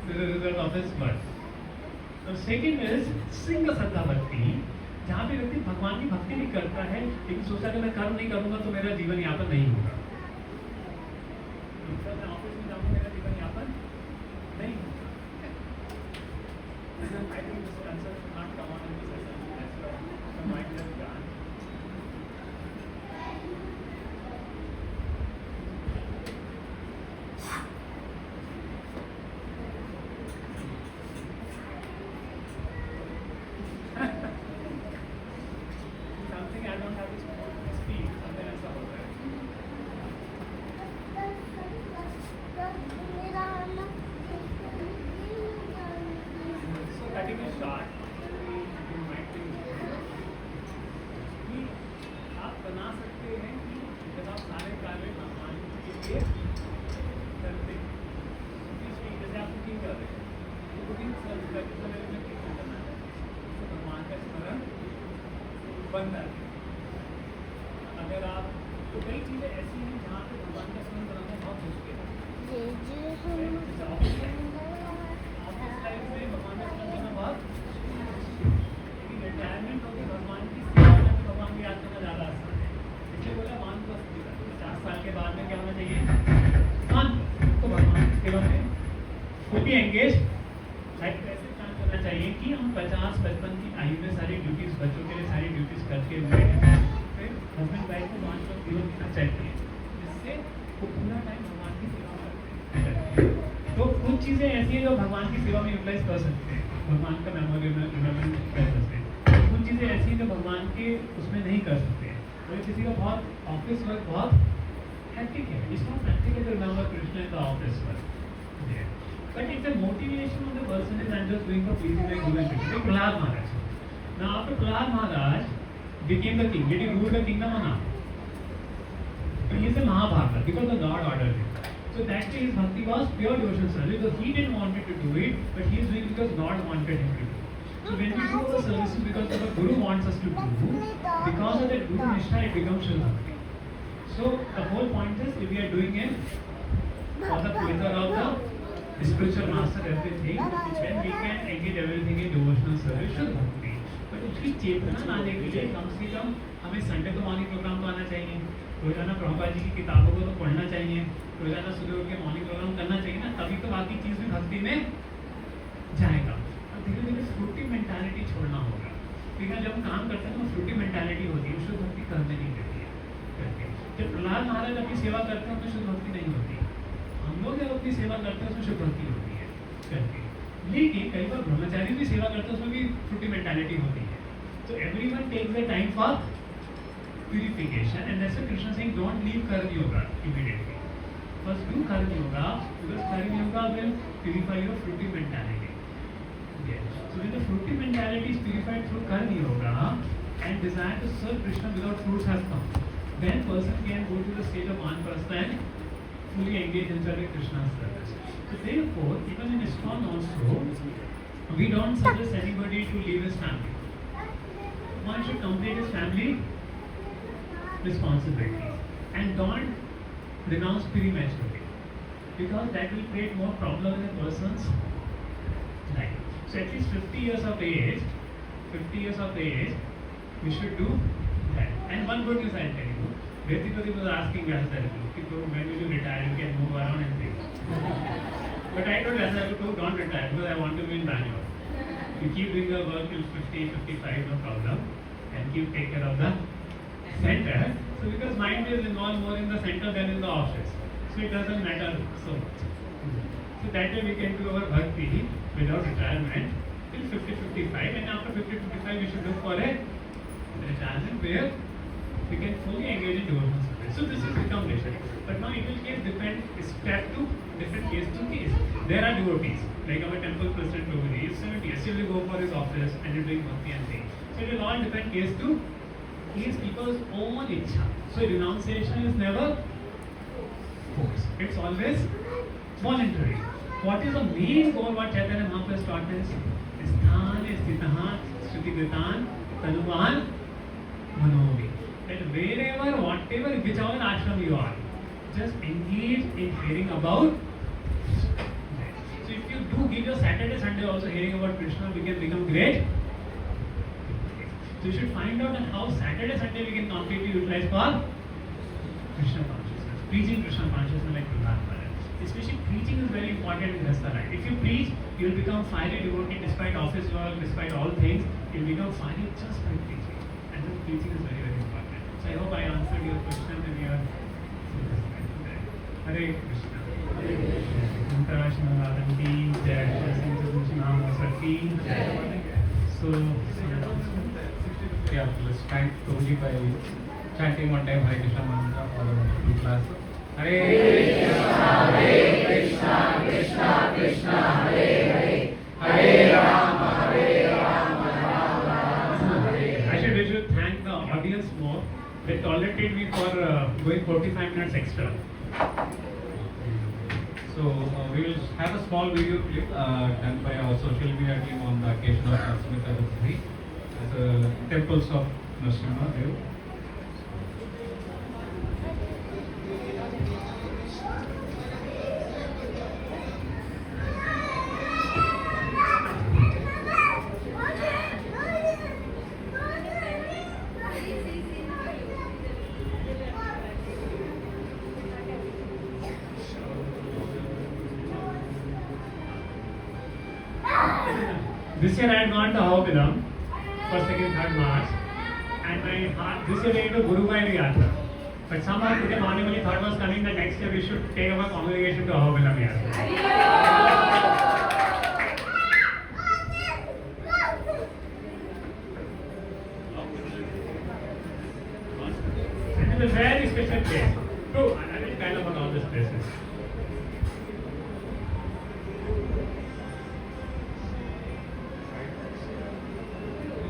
result of his work. The second is Singh सत्ता भक्ति, जहाँ पे व्यक्ति भगवान की भक्ति भी करता है लेकिन सोचता है कि मैं कर्म नहीं करूँगा तो मेरा जीवन यापन नहीं होगा। मैं ऑफिस में जाऊँगा मेरा जीवन यापन नहीं होगा। I think this answer should not come on in this session. That's the mind has gone. Something I don't have to speak, something else about that. So cutting it short, you might think कि आप बना सकते हैं कि जब आप सारे कार्य भगवान के लिए करते हैं, जैसे आप कुकिंग कर रहे हैं, तो कुकिंग करते समय में क्या करना है, तो भगवान का स्मरण बनता है। अगर आप तो कई चीज़ें ऐसी हैं जहाँ पे भगवान का स्मरण बनाना बहुत मुश्किल है। जैसे ऑफिस लाइफ में भगवान का स्मरण करना बहुत, लेकिन रिटायरमेंट होकर भगवान की सेवा करके भगवान की याद करना ज़्यादा आसान है। इसलिए बोला 50 साल के बाद में क्या होना चाहिए? तो भगवान की सेवा में खुद भी एंगेज लाइक कैसे काम करना चाहिए कि हम 50-55 की आयु में सारी ड्यूटीज, बच्चों के लिए सारी ड्यूटीज करके हुए फिर हस्बैंड वाइफ को 5 लोग जीवन देना चाहिए, जिससे वो पूरा टाइम भगवान की सेवा करते हैं। तो कुछ चीज़ें ऐसी हैं जो भगवान की सेवा में यूटिलाइज कर सकते हैं, भगवान का मेमोरेबल कर सकते हैं। कुछ चीज़ें ऐसी हैं जो भगवान के उसमें नहीं कर सकते हैं। और किसी का बहुत ऑफिस वर्क बहुत हैक्टिक है, it's not practical to remember Krishna in the office work, but it's a motivation of the person is I'm just doing for pleasing my Guru and Krishna. Like Prahlad Maharaj. Now after Prahlad Maharaj became the king, did he rule the kingdom or not? But he is a Mahabharata because the Lord ordered him. So that way his bhakti was pure devotional service because he didn't want to do it, but he is doing it because God wanted him to do. So when we do our services because the Guru wants us to do, because of that Guru Nishtha it becomes Shri Bhakti. So the whole point is if we are doing it for the pleasure of the spiritual master everything, then we can engage everything in devotional service Shri Bhakti. But उसकी चेतना लाने के लिए कम से कम हमें Sunday को morning program तो आना चाहिए, रोजाना प्रभुपाद जी की किताबों को तो पढ़ना चाहिए, रोजाना सुबह उठ के मॉर्निंग प्रोग्राम करना चाहिए ना, तभी तो बाकी चीज़ भी भक्ति में जाएगा। और धीरे धीरे फ्रूटी मेंटालिटी छोड़ना होगा, क्योंकि जब हम काम करते हैं तो फ्रूटी मेंटालिटी होती है, शुद्ध भक्ति करने नहीं देती है करके। जब प्रहलाद महाराज अपनी सेवा करते हैं तो शुद्ध भक्ति नहीं होती, हम लोग जब अपनी सेवा करते हैं उसमें शुद्ध भक्ति होती है करके। लेकिन कई बार ब्रह्मचारी भी सेवा करते हैं उसमें भी फ्रूटी मेंटालिटी होती है। तो everyone takes the time for purification, and that's why Krishna is saying don't leave Karma Yoga immediately. First do Karma Yoga because Karma Yoga will purify your fruity mentality. Okay. So when the fruity mentality is purified through Karma Yoga and desire to serve Krishna without fruits has come, then person can go to the stage of Manprastha and fully engage himself in Krishna's service. So therefore, even in ISKCON also, we don't suggest anybody to leave his family. One should complete his family responsibility and don't renounce prematurely. because that will create more problem in a person's life. So at least 50 years of age, we should do that. And one good news I'll tell you, basically was asking us that when will you retire, you can move around and things. But I told Razak, don't retire because I want to be in Bangalore. You keep doing your work till 50, 55, no problem, and keep take care of the center. So because mind is involved more in the center than in the office, so it doesn't matter so much. So that way we can do our bhakti without retirement till 50, 55, and after 50, 55 we should look for a retirement where we can fully engage in devotional service. So this is recommendation. But now it will depend step to different case to case. There are devotees, like our temple president over here, is 70 years, he will go for his office and he'll doing bhakti and things. So it will all depend case to case, people's own ichha. So renunciation is never forced. It's always voluntary. What is the main goal what Chaitanya Mahaprabhu has taught us? Sthane sthitaha shrutikritan tanuvan manovi. That wherever, whatever, whichever ashram you are, just engage in hearing about. So if you do give your Saturday, Sunday also hearing about Krishna, we can become great. So you should find out how Saturday, Sunday we can completely utilize for Krishna consciousness. Preaching Krishna consciousness like Prahlad Maharaj. Especially preaching is very important in Grihastha life. If you preach, you will become fiery devotee despite office work, despite all things. You will become fiery just by preaching. And then preaching is very, very important. So I hope I answered your question and your Hare Krishna. International Adanti, Jai Shri So, yeah, let's thank Prabhuji by chanting one time Hare Krishna mantra for the full class. Hare Krishna, Krishna Krishna, Hare Hare, Hare Rama, Rama Rama, Hare. I should thank the audience more. They tolerated me for going 45 minutes extra. So we will have a small video clip done by our social media team on the occasion of Asmita Dasari as temples of Narasimha Dev. This year I had gone to Ahobilam for 2nd, 3rd March, and my heart, this year we went to Guru Bhai Yatra. But somehow today morning when thought was coming that next year we should take our congregation to Ahobilam Yatra. It is a very special place. True, I will tell about all these places.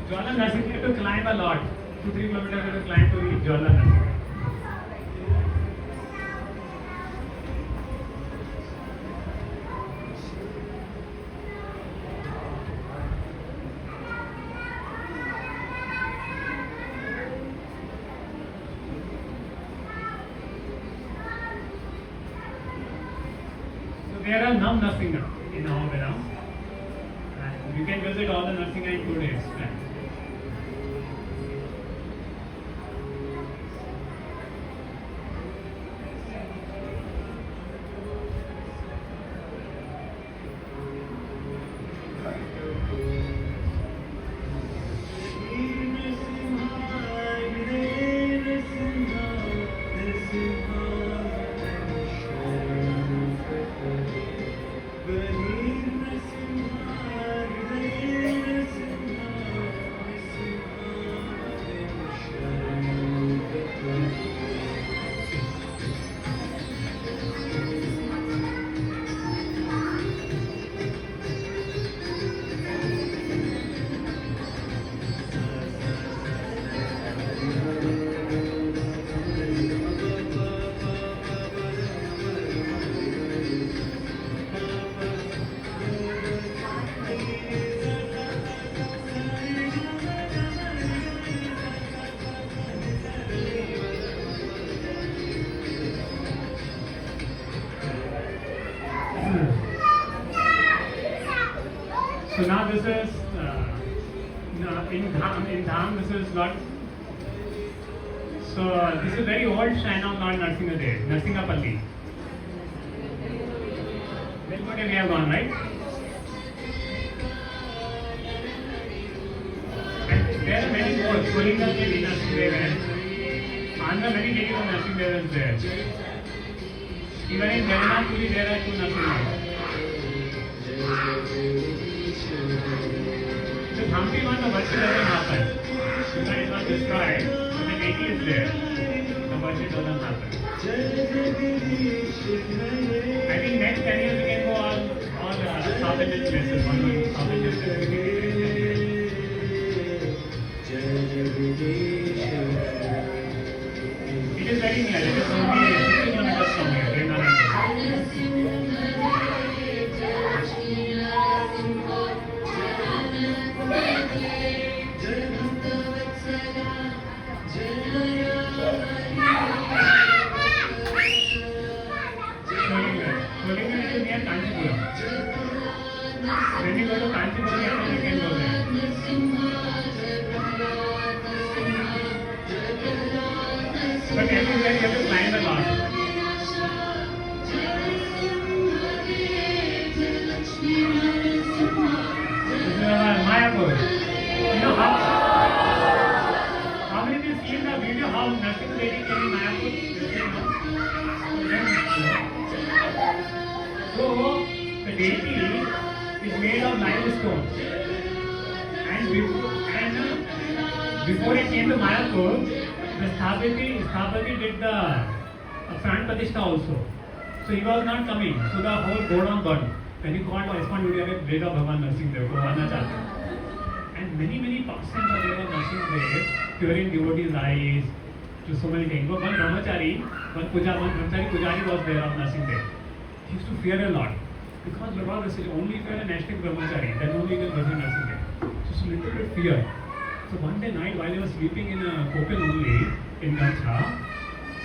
Jwala Narsingh, you have to climb a lot. 2-3 kilometers you have to climb to reach Jwala Narsingh. So there are Nam Narsingham in Ahobilam. And you can visit all the Narsingham in 2 days. So now this is in Dham this is Lord. So this is very old shrine of Lord Narsingadev, Narsingapalli. Velkode we have gone, right? And there are many more. Kolinga Devi Narsingadev and Andhra many ladies of Narsingadev is there. Even in Jagannath Puri there are two Narsingadevs. The Hampi one, the worship doesn't happen. Because it was destroyed, so the deity is there. The worship doesn't happen. I think next 10 years we can go all South Indian places. One more South Indian places. It is very near. It is only 60 kilometers from here. When you go to Kanchipuram, you can go there. But everywhere you have to climb a lot. This is Mayapur. You know how many of you seen the video how Narsinga Devi came in Mayapur? So the deity is made of limestone, and before it came to Mayapur, the Sthapati did the Pran Pratishtha also. So he was not coming, so the whole Godam burned. When he called ISKCON video में Blade of Bhagwan Narsingadev को आना चाहते हैं. And many pastimes are there of Narsingadev, curing devotees' eyes, to so many things. One brahmachari pujari was there of Narsingadev. He used to fear a lot. Because Lord is only if you are an ashtic brahmachari, then only you can worship Narsingadev. So it's a little bit fear. So one day night while I was sleeping in a coffin only in Gamcha,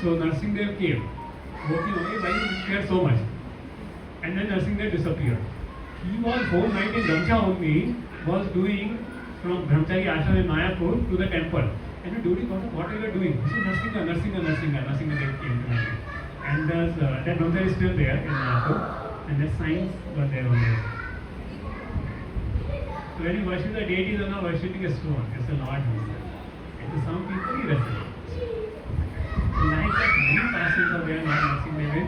so Narsingadev came. Walking away, why did he fear so much? And then Narsingadev disappeared. He was whole night in Gamcha only, was doing from Brahmachari Ashram in Mayapur to the temple. And the devotee got up, what are you doing? He said, Narsingadev came to me. And that Brahmachari is still there in Mayapur. And the signs were there on it. So when you worship the deity, you are not worshipping a stone, it's the Lord himself. And to some people, he resonates. So like that, many pastors are there, Lord Narsingadev in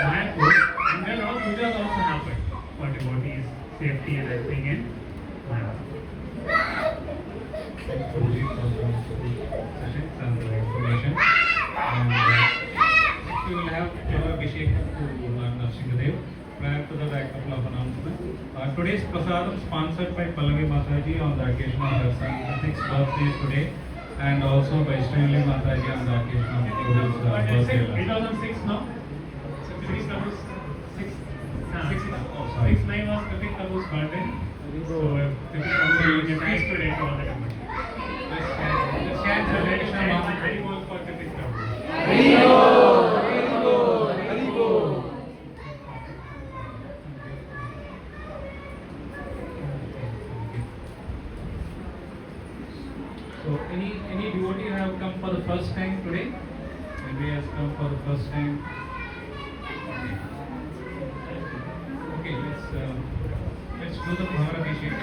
Mayapur, and then all pujas also happen for devotees, safety and everything in Mayapur. Thanks for the sessions and the information. And next we will have Abhishek to Lord Narsingadev. Prior to that, a couple of announcements. Today's prasadam sponsored by Pallavi Mataji on the occasion of her son's 6th birthday today, and also by Srinivas Mataji on the occasion of Guru's birthday. 2006 now? So 6 Tabu's 6 sorry. 6/9 was Kapil Tabu's birthday. So Kapil Tabu is nice today to all the community. Let's chant the very well for Kapil Tabu. So any devotee who have come for the first time today? Maybe has come for the first time. Okay, let's do the Bhavarabhishek.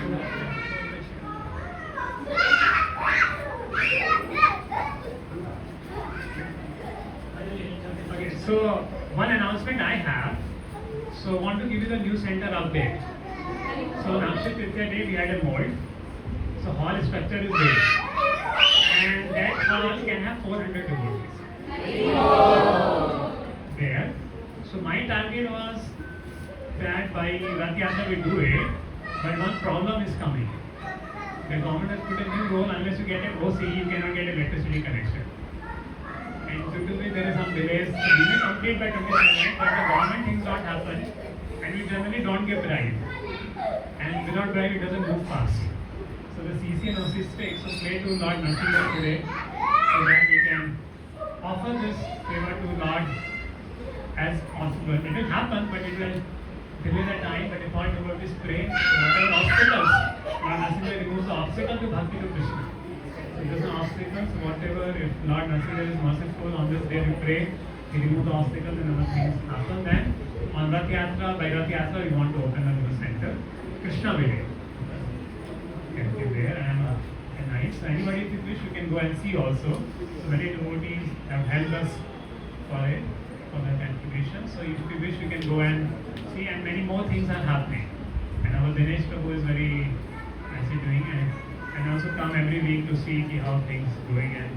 Okay, so one announcement I have. So want to give you the new center update. So on Akshaya Tritiya day we had a mold. So hall structure is there. And that hall can have 400 devotees. There. So my target was that by Rath Yatra we do it, but one problem is coming. The government has put a new rule, unless you get an OC, you cannot get electricity connection. And due to which there are some delays. So we may complete by 27, but the government things don't happen, and we generally don't get bribe. And without bribe, it doesn't move fast. So the CC and OC stakes, so pray to Lord Narsingadev today, so that we can offer this favor to Lord as possible. It will happen, but it will till the time that the point devotees pray, whatever obstacles, Lord Narasimha removes the obstacle to bhakti to Krishna. So if there's no obstacles, whatever, if Lord Narasimha is merciful, on this day we pray, he removes the obstacles and other things happen. Then on Rath Yatra, by Rath Yatra, we want to open a new center, Krishna Village. Can be there and nice. So anybody if you wish, you can go and see also. So many devotees have helped us for it, for the contribution. So if you wish, you can go and see, and many more things are happening. And our Dinesh Prabhu is very nicely doing, and also come every week to see how things going and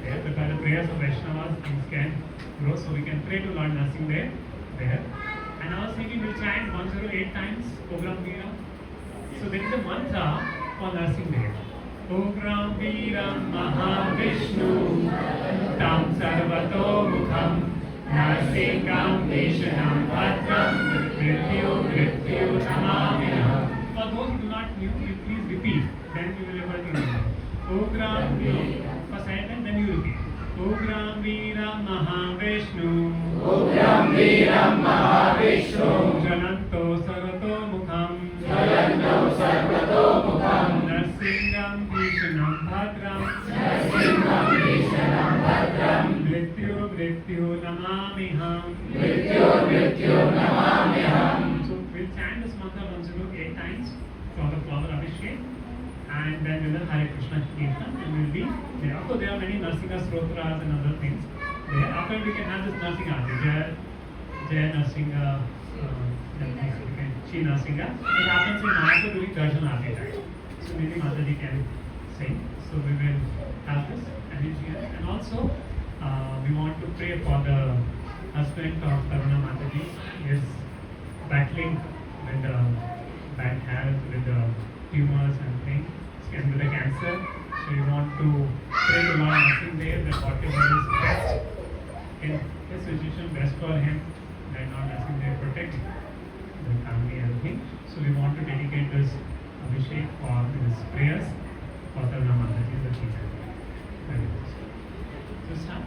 there. But by the prayers of Vaishnavas, things can grow. So we can pray to Lord Narasimha there. And I was thinking we'll chant 108 times Ogram Veera. So there is a mantra for Narasimha. Ogram Veeram Mahavishnu Tam Sarvato Mukham Narasimham Vishanam Bhadram Mrityu Namamina. For those who do not know, you please repeat, then you will be able to remember. Ogram Veeram, first sentence, then you repeat. Ogram Veeram Mahavishnu Ogram Veeram Mahavishnu Jananto Sarvato Mukham Jayanto Sarvato Mukham Narasimham Vishanam Bhadram Narasimham Vishanam Bhadram Mrityu Namamiham. Mrityu Namamiham. So we'll chant this mantra 108 times for the flower Abhishek, and then we'll have Hare Krishna Kirtan, and we'll be there. Also, there are many Narasimha Stotras and other things there. After we can have this Narasimha Aarti, Jai Narasimha, Shri Narasimha. It happens in Mayapur during Darshan Aarti time. So maybe Mataji can sing. So we will have this arrangement. And also, we want to pray for the husband of Taruna Mataji. He is battling with bad health, with tumors and things, and with the cancer. So we want to pray to Lord Narasimha that whatever is best in his situation, best for him, that Lord Narasimha protect the family and everything. So we want to dedicate this Abhishek for his prayers for Taruna Mataji, the teacher. So start.